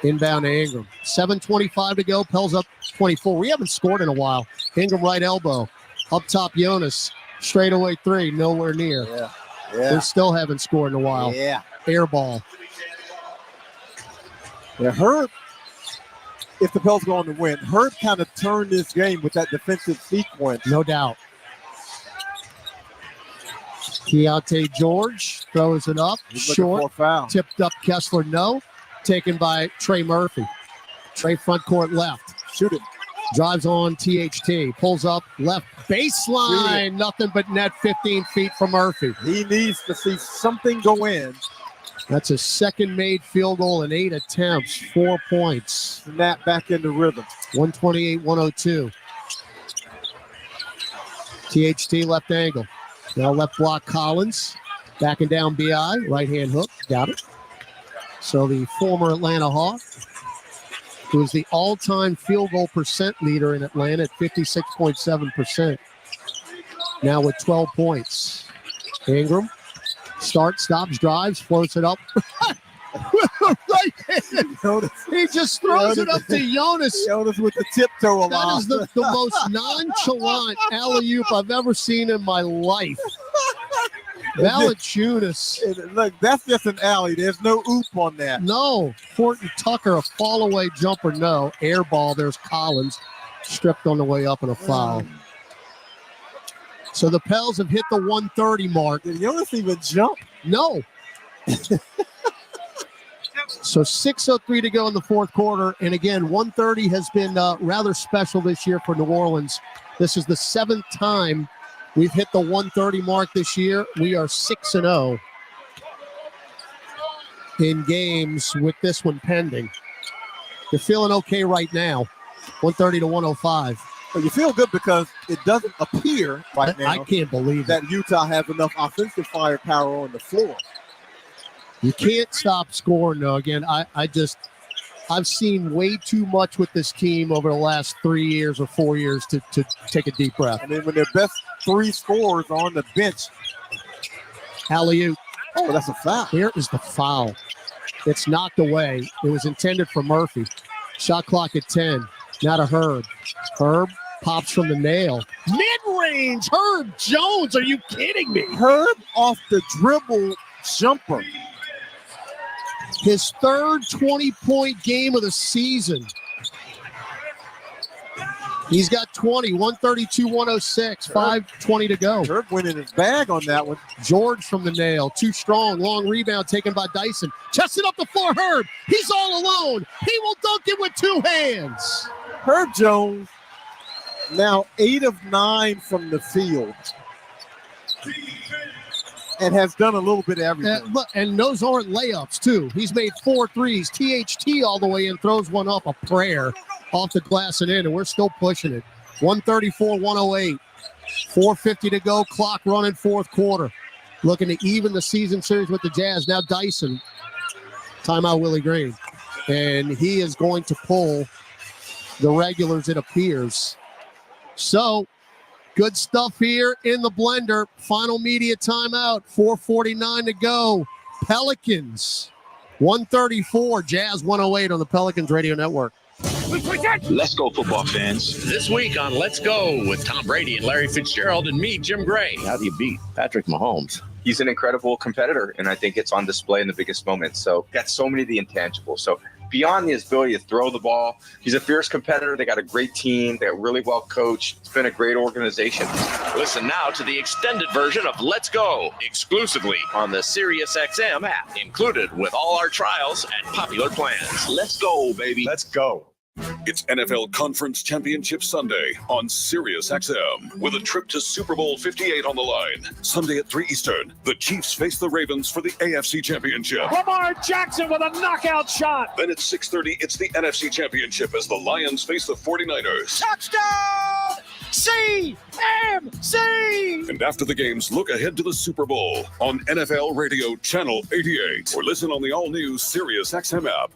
Inbound to Ingram. 7:25 to go. Pels up 24. We haven't scored in a while. Ingram right elbow. Up top, Jonas. Straightaway 3. Nowhere near. Yeah. They still haven't scored in a while. Yeah. Air ball. Yeah, Herb, if the Pels go on to win, Herb kind of turned this game with that defensive sequence. No doubt. Keontae George throws it up. Short. Foul. Tipped up Kessler. No. Taken by Trey Murphy. Trey front court left. Shoot it. Drives on THT. Pulls up left baseline. Nothing but net 15 feet from Murphy. He needs to see something go in. That's a second made field goal in 8 attempts. 4 points. Snap back into rhythm. 128-102. THT left angle. Now left block Collins. Backing down BI. Right-hand hook. Got it. So the former Atlanta Hawk, who is the all-time field goal percent leader in Atlanta at 56.7%. Now with 12 points. Ingram. Starts, stops, drives, floats it up. Right hand. He just throws it up to Jonas. Jonas with the tiptoe along. That is the most nonchalant alley-oop I've ever seen in my life. Valanciunas. Look, that's just an alley. There's no oop on that. No. Horton-Tucker, a fall-away jumper, no. Air ball, there's Collins. Stripped on the way up and a foul. So the Pels have hit the 130 mark. Did Jonas even jump? No. So 6:03 to go in the fourth quarter. And again, 130 has been rather special this year for New Orleans. This is the 7th time we've hit the 130 mark this year. We are 6-0 in games with this one pending. You're feeling okay right now. 130 to 105. Well, you feel good because it doesn't appear right now. I can't believe that Utah has enough offensive firepower on the floor. You can't stop scoring, though. Again, I've seen way too much with this team over the last 3 years or 4 years to take a deep breath. And then when their best 3 scorers are on the bench. Alley-oop. Oh, that's a foul. Here is the foul. It's knocked away. It was intended for Murphy. Shot clock at 10. Now to Herb. Herb pops from the nail. Mid-range, Herb Jones. Are you kidding me? Herb off the dribble jumper. His third 20-point game of the season. He's got 20, 132-106, 5:20 to go. Herb went in his bag on that one. George from the nail, too strong, long rebound taken by Dyson. Chested up the floor, Herb. He's all alone. He will dunk it with two hands. Herb Jones, now 8 of 9 from the field. And has done a little bit of everything. And those aren't layups, too. He's made 4 threes. THT all the way in, throws one up, a prayer off the glass and in, and we're still pushing it. 134-108. 4:50 to go. Clock running, fourth quarter. Looking to even the season series with the Jazz. Now Dyson. Timeout Willie Green. And he is going to pull the regulars, it appears. So, good stuff here in the blender. Final media timeout. 4:49 to go. Pelicans 134. Jazz 108 on the Pelicans Radio Network. Let's go, football fans. This week on Let's Go with Tom Brady and Larry Fitzgerald and me, Jim Gray. How do you beat Patrick Mahomes? He's an incredible competitor, and I think it's on display in the biggest moments. So got so many of the intangibles. So beyond his ability to throw the ball, he's a fierce competitor. They got a great team. They're really well coached. It's been a great organization. Listen now to the extended version of Let's Go, exclusively on the SiriusXM app, included with all our trials and popular plans. Let's go, baby. Let's go. It's NFL Conference Championship Sunday on SiriusXM with a trip to Super Bowl 58 on the line. Sunday at 3 Eastern, the Chiefs face the Ravens for the AFC Championship. Lamar Jackson with a knockout shot. Then at 6:30, it's the NFC Championship as the Lions face the 49ers. Touchdown! CMC! And after the games, look ahead to the Super Bowl on NFL Radio Channel 88 or listen on the all-new SiriusXM app.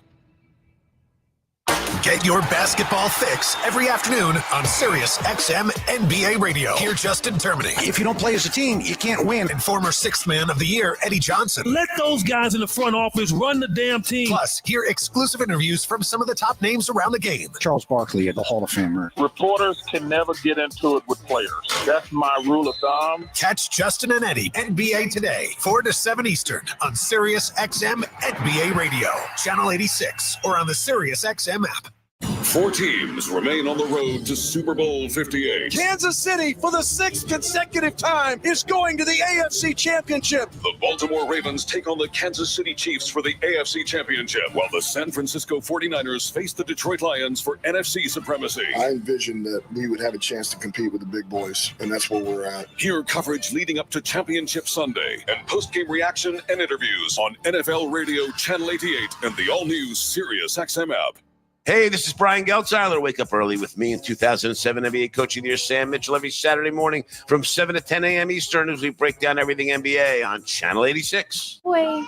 Get your basketball fix every afternoon on SiriusXM NBA Radio. Hear Justin Termini. If you don't play as a team, you can't win. And former Sixth Man of the Year, Eddie Johnson. Let those guys in the front office run the damn team. Plus, hear exclusive interviews from some of the top names around the game. Charles Barkley, the Hall of Famer. Reporters can never get into it with players. That's my rule of thumb. Catch Justin and Eddie, NBA Today, 4 to 7 Eastern on SiriusXM NBA Radio, Channel 86, or on the SiriusXM app. 4 teams remain on the road to Super Bowl 58. Kansas City, for the 6th consecutive time, is going to the AFC Championship. The Baltimore Ravens take on the Kansas City Chiefs for the AFC Championship, while the San Francisco 49ers face the Detroit Lions for NFC supremacy. I envisioned that we would have a chance to compete with the big boys, and that's where we're at. Hear coverage leading up to Championship Sunday and post-game reaction and interviews on NFL Radio Channel 88 and the all-new SiriusXM app. Hey, this is Brian Geltzeiler. Wake up early with me in 2007 NBA Coach of the Year, Sam Mitchell, every Saturday morning from 7 to 10 a.m. Eastern as we break down everything NBA on Channel 86. Wait.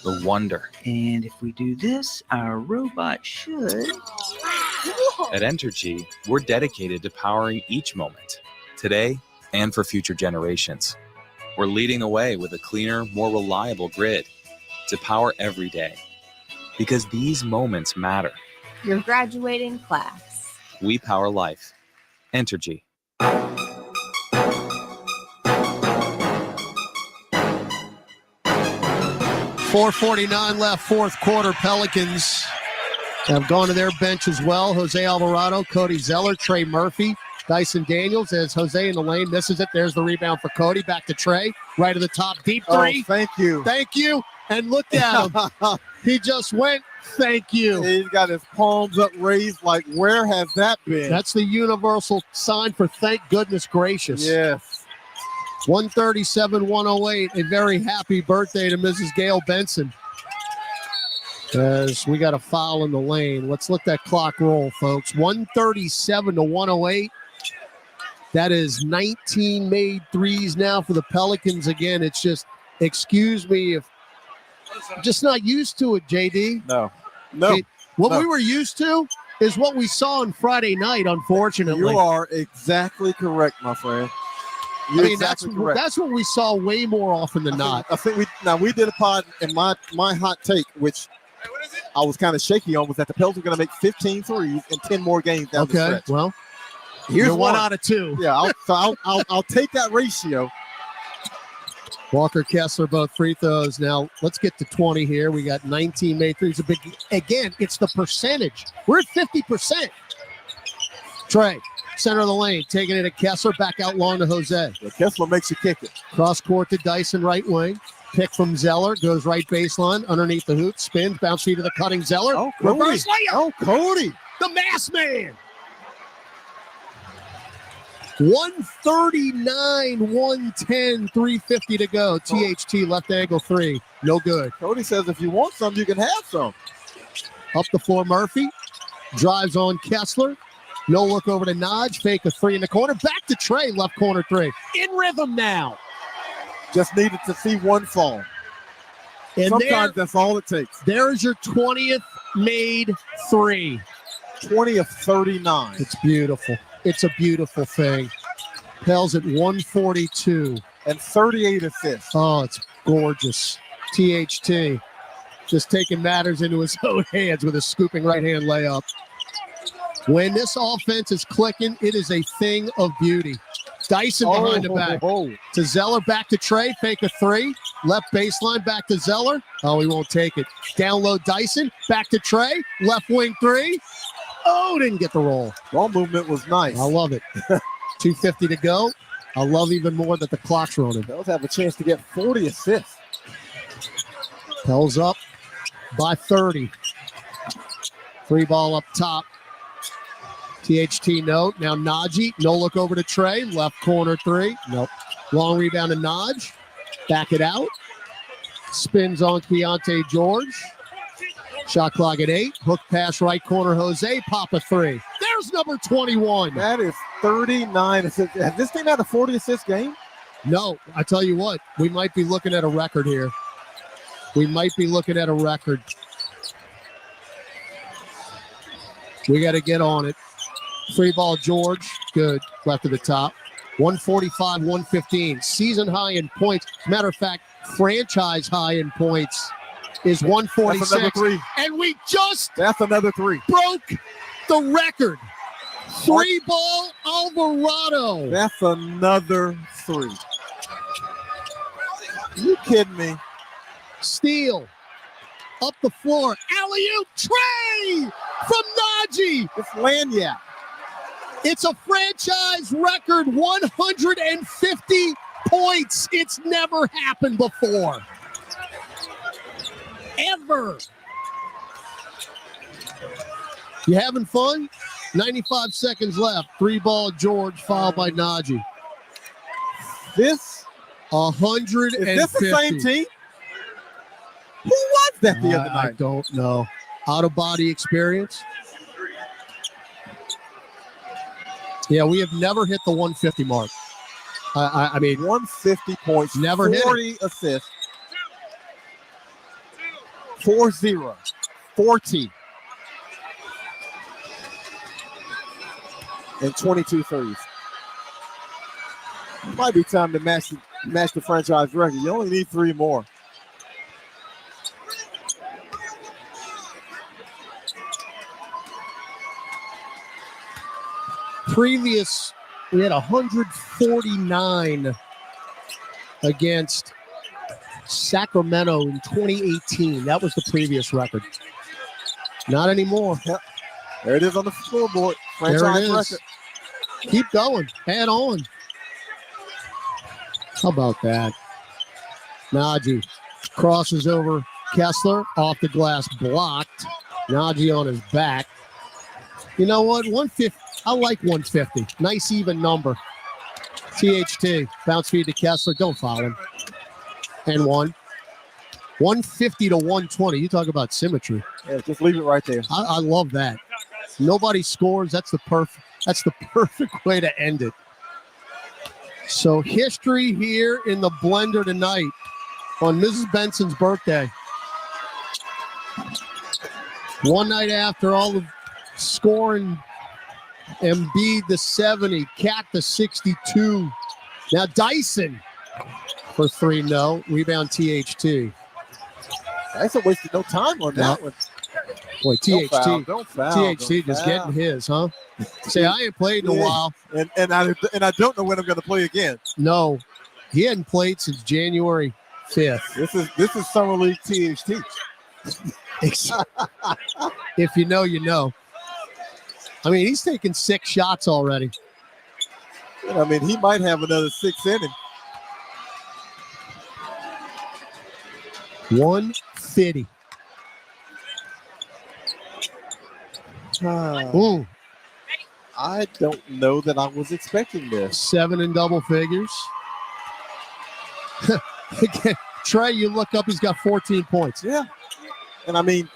The wonder. And if we do this, our robot should. At Entergy, we're dedicated to powering each moment, today and for future generations. We're leading the way with a cleaner, more reliable grid to power every day. Because these moments matter. Your graduating class. We power life. Entergy. 4:49 left, fourth quarter. Pelicans have gone to their bench as well. Jose Alvarado, Cody Zeller, Trey Murphy, Dyson Daniels as Jose in the lane misses it. There's the rebound for Cody. Back to Trey. Right at the top. Deep three. Oh, thank you. Thank you. And look at him. He just went, thank you. He's got his palms up raised like, where has that been? That's the universal sign for thank goodness gracious. Yes. 137-108. A very happy birthday to Mrs. Gail Benson. As we got a foul in the lane. Let's let that clock roll, folks. 137-108. That is 19 made threes now for the Pelicans. Again, it's just, excuse me if I'm just not used to it, JD. No. What we were used to is what we saw on Friday night, unfortunately. You are exactly correct, my friend. That's what we saw way more often than not. I think we did a pod, and my hot take, which I was kind of shaky on, was that the Pelicans are going to make 15 threes in 10 more games down the stretch. Well, here's one out of two. Yeah, I'll take that ratio. Walker Kessler, both free throws. Now, let's get to 20 here. We got 19 made threes. Again, it's the percentage. We're at 50%. Trey, Center of the lane, taking it at Kessler, back out long to Jose. Yeah, Kessler makes you kick it. Cross court to Dyson, right wing. Pick from Zeller, goes right baseline, underneath the hoop, spins, bounce feed to the cutting Zeller. Oh, Cody. Reverse layup. Oh, Cody. The mass man. 139, 110, 350 to go. THT left angle three. No good. Cody says if you want some, you can have some. Up the floor, Murphy. Drives on Kessler. No look over to Naj. Fake a three in the corner. Back to Trey. Left corner three. In rhythm now. Just needed to see one fall. And sometimes that's all it takes. There's your 20th made three. 20 of 39. It's beautiful. It's a beautiful thing. Pell's at 142. And 38 assists. Oh, it's gorgeous. THT just taking matters into his own hands with a scooping right-hand layup. When this offense is clicking, it is a thing of beauty. Dyson behind the back. To Zeller, back to Trey. Fake a three. Left baseline, back to Zeller. Oh, he won't take it. Down low, Dyson. Back to Trey. Left wing three. Oh, didn't get the roll. Ball movement was nice. I love it. 2:50 to go. I love even more that the clock's running. They'll have a chance to get 40 assists. Pell's up by 30. Free ball up top. THT note. Now Najee. No look over to Trey. Left corner three. Nope. Long rebound to Naj. Back it out. Spins on Keontae George. Shot clock at 8. Hook pass right corner Jose. Pop a three. There's number 21. That is 39 assists. Has this team had a 40 assist game? No. I tell you what. We might be looking at a record here. We might be looking at a record. We got to get on it. Free ball, George. Good. Left of the top. 145, 115. Season high in points. Matter of fact, franchise high in points is 146. That's another three. And we just That's another three. broke the record. Three ball Alvarado. That's another three. You kidding me? Steal. Up the floor. Alley-oop. Trey from Najee. It's Lanyap. It's a franchise record 150 points. It's never happened before. Ever. You having fun? 95 seconds left. Three ball George fouled by Najee. This 150. Is this the same team? Who was that the other I night? don't know. Out of body experience. Yeah, we have never hit the 150 mark. I mean, 150 points, never hit 40 assists, 4-0, 40, and 22 threes. Might be time to match the franchise record. You only need 3 more. Previous, we had 149 against Sacramento in 2018. That was the previous record. Not anymore. Yep. There it is on the scoreboard. There it Franchise is. record. Keep going. Head on. How about that? Najee crosses over Kessler. Off the glass, blocked. Najee on his back. You know what? 150. I like 150. Nice even number. THT. Bounce feed to Kessler. Don't foul him. And one. 150 to 120. You talk about symmetry. Yeah, just leave it right there. I love that. Nobody scores. That's the perfect way to end it. So history here in the blender tonight on Mrs. Benson's birthday. One night after all the scoring, Embiid the 70, Cat the 62. Now Dyson for 3, no. Rebound THT. Dyson wasted no time on that one. Boy, Don't foul, THT. don't foul, THT don't just foul. getting his, huh? Say, I ain't played in a while. And I don't know when I'm going to play again. No, he hadn't played since January 5th. This is Summer League THT. If you know, you know. I mean, he's taken 6 shots already. And, I mean, he might have another 6 in him. 150. I don't know that I was expecting this. 7 in double figures. Again, Trey, you look up, he's got 14 points. Yeah. And I mean,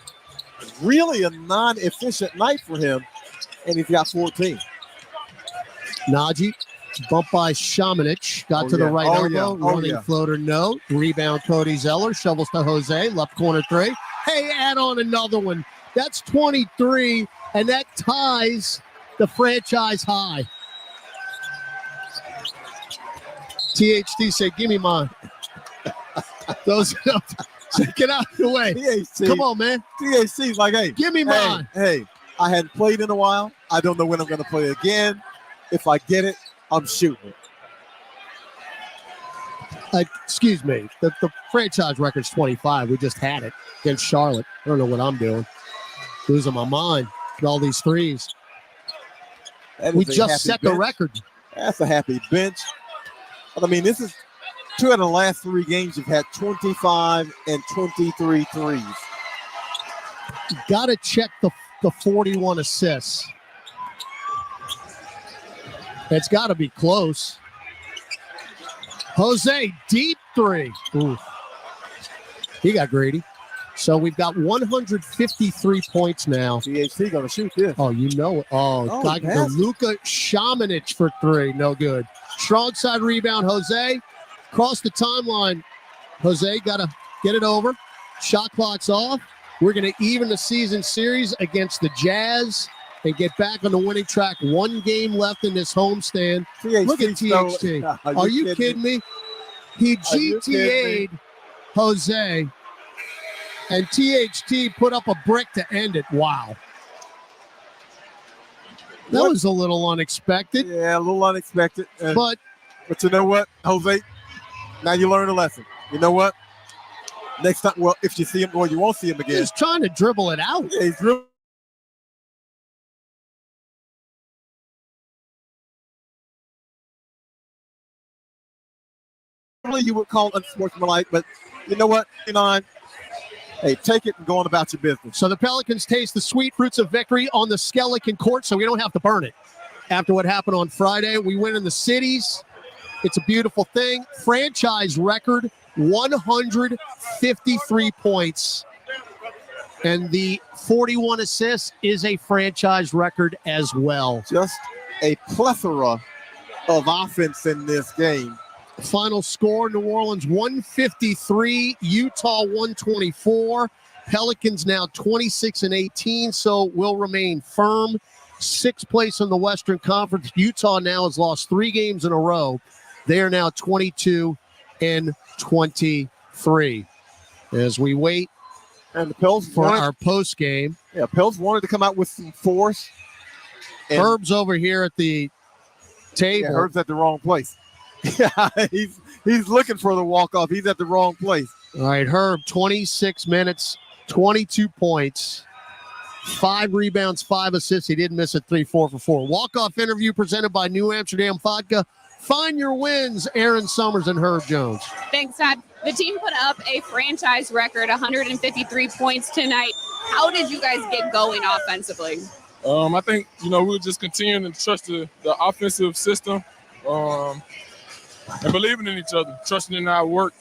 really a non-efficient night for him, and he's got 14. Najee, bumped by Shamanich, got to the right elbow, running floater, no. Rebound, Cody Zeller, shovels to Jose, left corner 3. Hey, add on another one. That's 23, and that ties the franchise high. THT said, give me mine. Those get out of the way. THT, come on, man. THC's like, hey, give me mine. Hey, I hadn't played in a while. I don't know when I'm going to play again. If I get it, I'm shooting it. Excuse me. The franchise record's 25. We just had it against Charlotte. I don't know what I'm doing. Losing my mind with all these threes. We just set the record. That's a happy bench. But I mean, this is 2 out of the last 3 games you've had 25 and 23 threes. Got to check the 41 assists. It's got to be close. Jose, deep 3. Ooh. He got greedy. So we've got 153 points now. THC going to shoot this. Oh, you know it. Luka Shamanich for 3. No good. Strong side rebound, Jose. Cross the timeline. Jose got to get it over. Shot clock's off. We're going to even the season series against the Jazz and get back on the winning track. 1 game left in this homestand. Look at THT. Are you kidding me? He GTA'd Jose, and THT put up a brick to end it. Wow. That was a little unexpected. Yeah, a little unexpected. But you know what, Jose? Now you learn a lesson. You know what? Next time, well, if you see him or you won't see him again. He's trying to dribble it out. Yeah, he's dribbling. You would call unsportsmanlike, but you know what? Hey, take it and go on about your business. So the Pelicans taste the sweet fruits of victory on the Skeleton Court, so we don't have to burn it. After what happened on Friday, we win in the cities. It's a beautiful thing. Franchise record, 153 points. And the 41 assists is a franchise record as well. Just a plethora of offense in this game. Final score, New Orleans 153, Utah 124. Pelicans now 26-18, so will remain firm. 6th place in the Western Conference. Utah now has lost 3 games in a row. They are now 22-23. As we wait and the Pels for our post game. Yeah, Pels wanted to come out with some force. Herb's over here at the table. Yeah, Herb's at the wrong place. Yeah, he's looking for the walk-off. He's at the wrong place. All right, Herb, 26 minutes, 22 points, 5 rebounds, 5 assists. He didn't miss it, 3, 4 for 4. Walk-off interview presented by New Amsterdam Vodka. Find your wins, Aaron Summers and Herb Jones. Thanks, Todd. The team put up a franchise record, 153 points tonight. How did you guys get going offensively? I think, we were just continuing to trust the offensive system. And believing in each other, trusting in our work,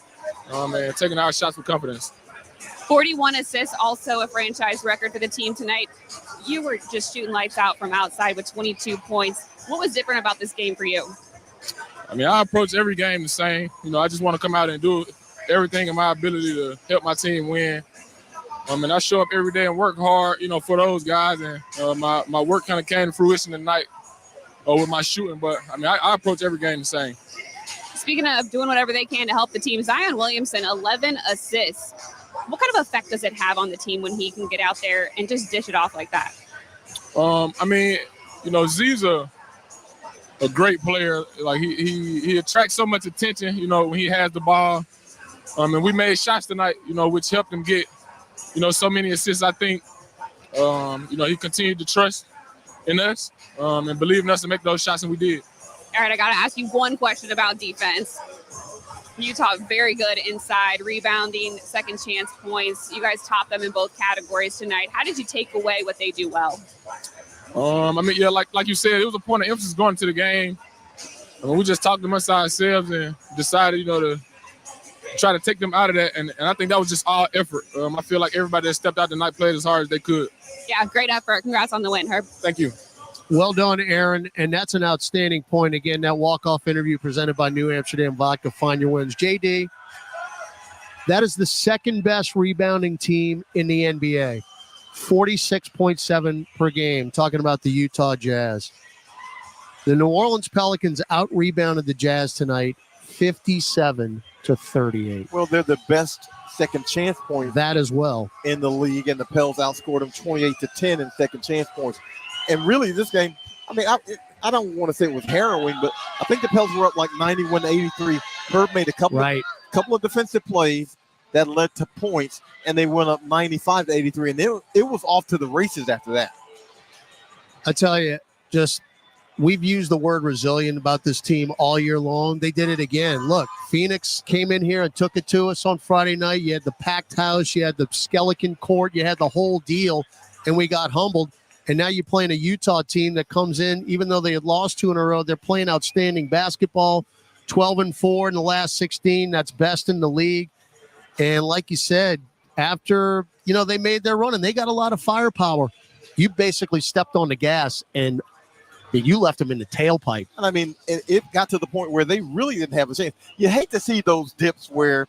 and taking our shots with confidence. 41 assists, also a franchise record for the team tonight. You were just shooting lights out from outside with 22 points. What was different about this game for you? I approach every game the same. I just want to come out and do everything in my ability to help my team win. And I show up every day and work hard, for those guys. And my work kind of came to fruition tonight with my shooting. But, I approach every game the same. Speaking of doing whatever they can to help the team, Zion Williamson, 11 assists. What kind of effect does it have on the team when he can get out there and just dish it off like that? Z's a great player. Like he attracts so much attention, when he has the ball. And we made shots tonight, which helped him get, so many assists. I think, he continued to trust in us and believe in us to make those shots, and we did. All right, I got to ask you one question about defense. Utah, very good inside, rebounding, second chance points. You guys top them in both categories tonight. How did you take away what they do well? Like you said, it was a point of emphasis going to the game. We just talked amongst ourselves and decided, to try to take them out of that. And I think that was just all effort. I feel like everybody that stepped out tonight played as hard as they could. Yeah, great effort. Congrats on the win, Herb. Thank you. Well done, Aaron. And that's an outstanding point. Again, that walk-off interview presented by New Amsterdam Vodka. Find your wins. JD, that is the second best rebounding team in the NBA. 46.7 per game. Talking about the Utah Jazz. The New Orleans Pelicans out-rebounded the Jazz tonight, 57-38. Well, they're the best second chance points. That as well. In the league, and the Pels outscored them 28-10 in second chance points. And really, this game, I don't want to say it was harrowing, but I think the Pels were up like 91-83. Herb made a couple of defensive plays that led to points, and they went up 95-83, and it was off to the races after that. I tell you, we've used the word resilient about this team all year long. They did it again. Look, Phoenix came in here and took it to us on Friday night. You had the packed house, you had the skeleton court, you had the whole deal, and we got humbled. And now you're playing a Utah team that comes in, even though they had lost 2 in a row, they're playing outstanding basketball, 12-4 in the last 16. That's best in the league. And like you said, after, they made their run and they got a lot of firepower, you basically stepped on the gas and you left them in the tailpipe. And it got to the point where they really didn't have a chance. You hate to see those dips where,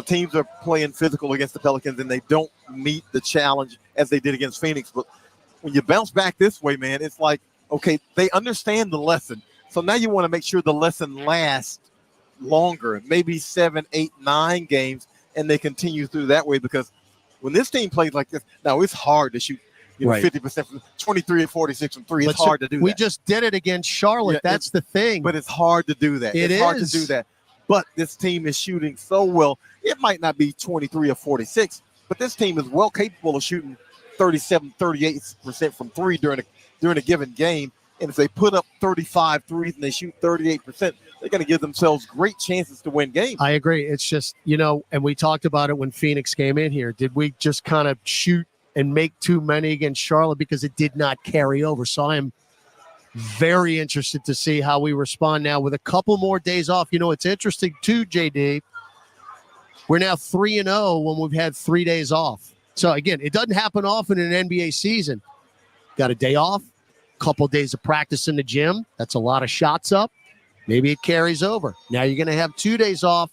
teams are playing physical against the Pelicans and they don't meet the challenge as they did against Phoenix. But when you bounce back this way, man, it's like, okay, they understand the lesson. So now you want to make sure the lesson lasts longer, maybe 7, 8, 9 games, and they continue through that way, because when this team plays like this, now it's hard to shoot 50% from 23 and 46 from 3. It's hard to do that. We just did it against Charlotte. Yeah, that's the thing. But it's hard to do that. It's hard to do that. But this team is shooting so well. It might not be 23 or 46, but this team is well capable of shooting 37, 38% from 3 during a given game. And if they put up 35 threes and they shoot 38%, they're going to give themselves great chances to win games. I agree. It's just, and we talked about it when Phoenix came in here. Did we just kind of shoot and make too many against Charlotte because it did not carry over? So I am very interested to see how we respond now with a couple more days off. It's interesting too, JD. We're now 3-0 when we've had 3 days off. So, again, it doesn't happen often in an NBA season. Got a day off, couple of days of practice in the gym. That's a lot of shots up. Maybe it carries over. Now you're going to have 2 days off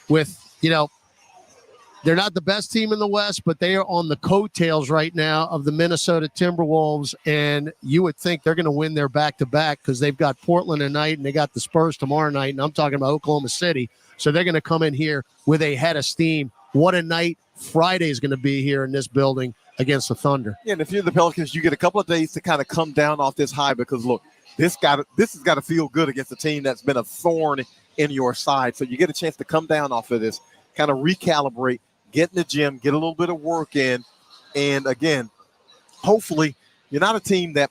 with, they're not the best team in the West, but they are on the coattails right now of the Minnesota Timberwolves, and you would think they're going to win their back-to-back because they've got Portland tonight and they got the Spurs tomorrow night, and I'm talking about Oklahoma City. So they're going to come in here with a head of steam. What a night Friday is going to be here in this building against the Thunder. Yeah, and if you're the Pelicans, you get a couple of days to kind of come down off this high, because, look, this has got to feel good against a team that's been a thorn in your side. So you get a chance to come down off of this, kind of recalibrate, get in the gym, get a little bit of work in. And, again, hopefully you're not a team that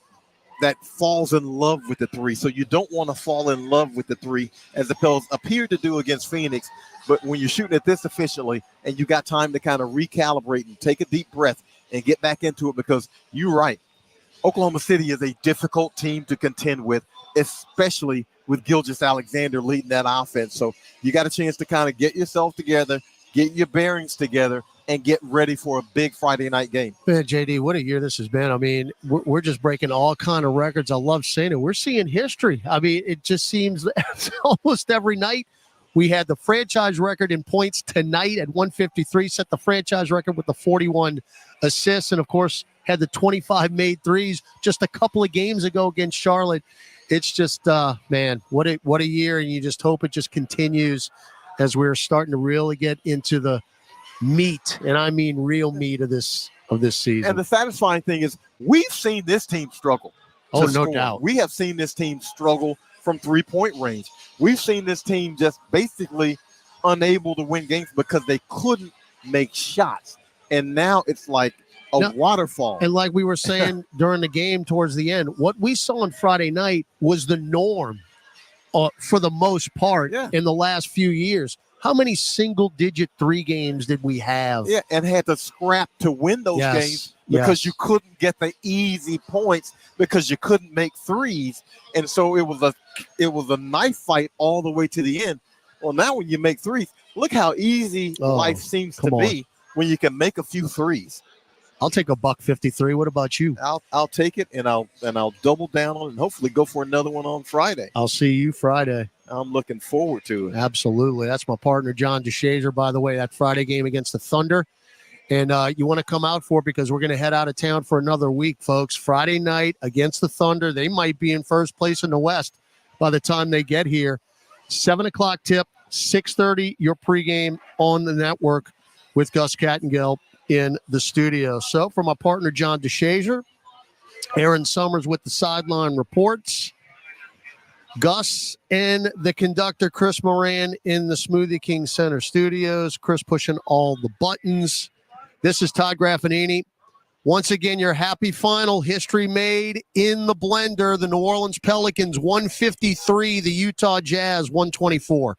falls in love with the 3. So you don't want to fall in love with the 3, as the Pels appeared to do against Phoenix. But when you're shooting at this efficiently and you got time to kind of recalibrate and take a deep breath and get back into it, because you're right. Oklahoma City is a difficult team to contend with, especially with Gilgeous-Alexander leading that offense. So you got a chance to kind of get yourself together, get your bearings together, and get ready for a big Friday night game. Man, JD, what a year this has been. We're just breaking all kind of records. I love seeing it. We're seeing history. It just seems almost every night. We had the franchise record in points tonight at 153, set the franchise record with the 41 assists, and, of course, had the 25 made threes just a couple of games ago against Charlotte. It's just, man, what a year, and you just hope it just continues as we're starting to really get into the meat, and I mean real meat of this season. And the satisfying thing is we've seen this team struggle. Oh, no doubt. We have seen this team struggle from 3-point range. We've seen this team just basically unable to win games because they couldn't make shots. And now it's like a waterfall. And like we were saying during the game towards the end, what we saw on Friday night was the norm for the most part in the last few years. How many single-digit 3 games did we have? Yeah, and had to scrap to win those games because you couldn't get the easy points because you couldn't make threes, and so it was a knife fight all the way to the end. Well, now when you make threes, look how easy life seems to be when you can make a few threes. I'll take $1.53. What about you? I'll take it, and I'll double down on it and hopefully go for another one on Friday. I'll see you Friday. I'm looking forward to it. Absolutely. That's my partner, John DeShazer, by the way, that Friday game against the Thunder. And you want to come out for it because we're going to head out of town for another week, folks. Friday night against the Thunder. They might be in first place in the West by the time they get here. 7 o'clock tip, 6:30, your pregame on the network with Gus Kattengell in the studio. So for my partner, John DeShazer, Aaron Summers with the sideline reports, Gus and the conductor, Chris Moran, in the Smoothie King Center studios. Chris pushing all the buttons. This is Todd Graffanini. Once again, your happy final. History made in the blender. The New Orleans Pelicans 153, the Utah Jazz 124.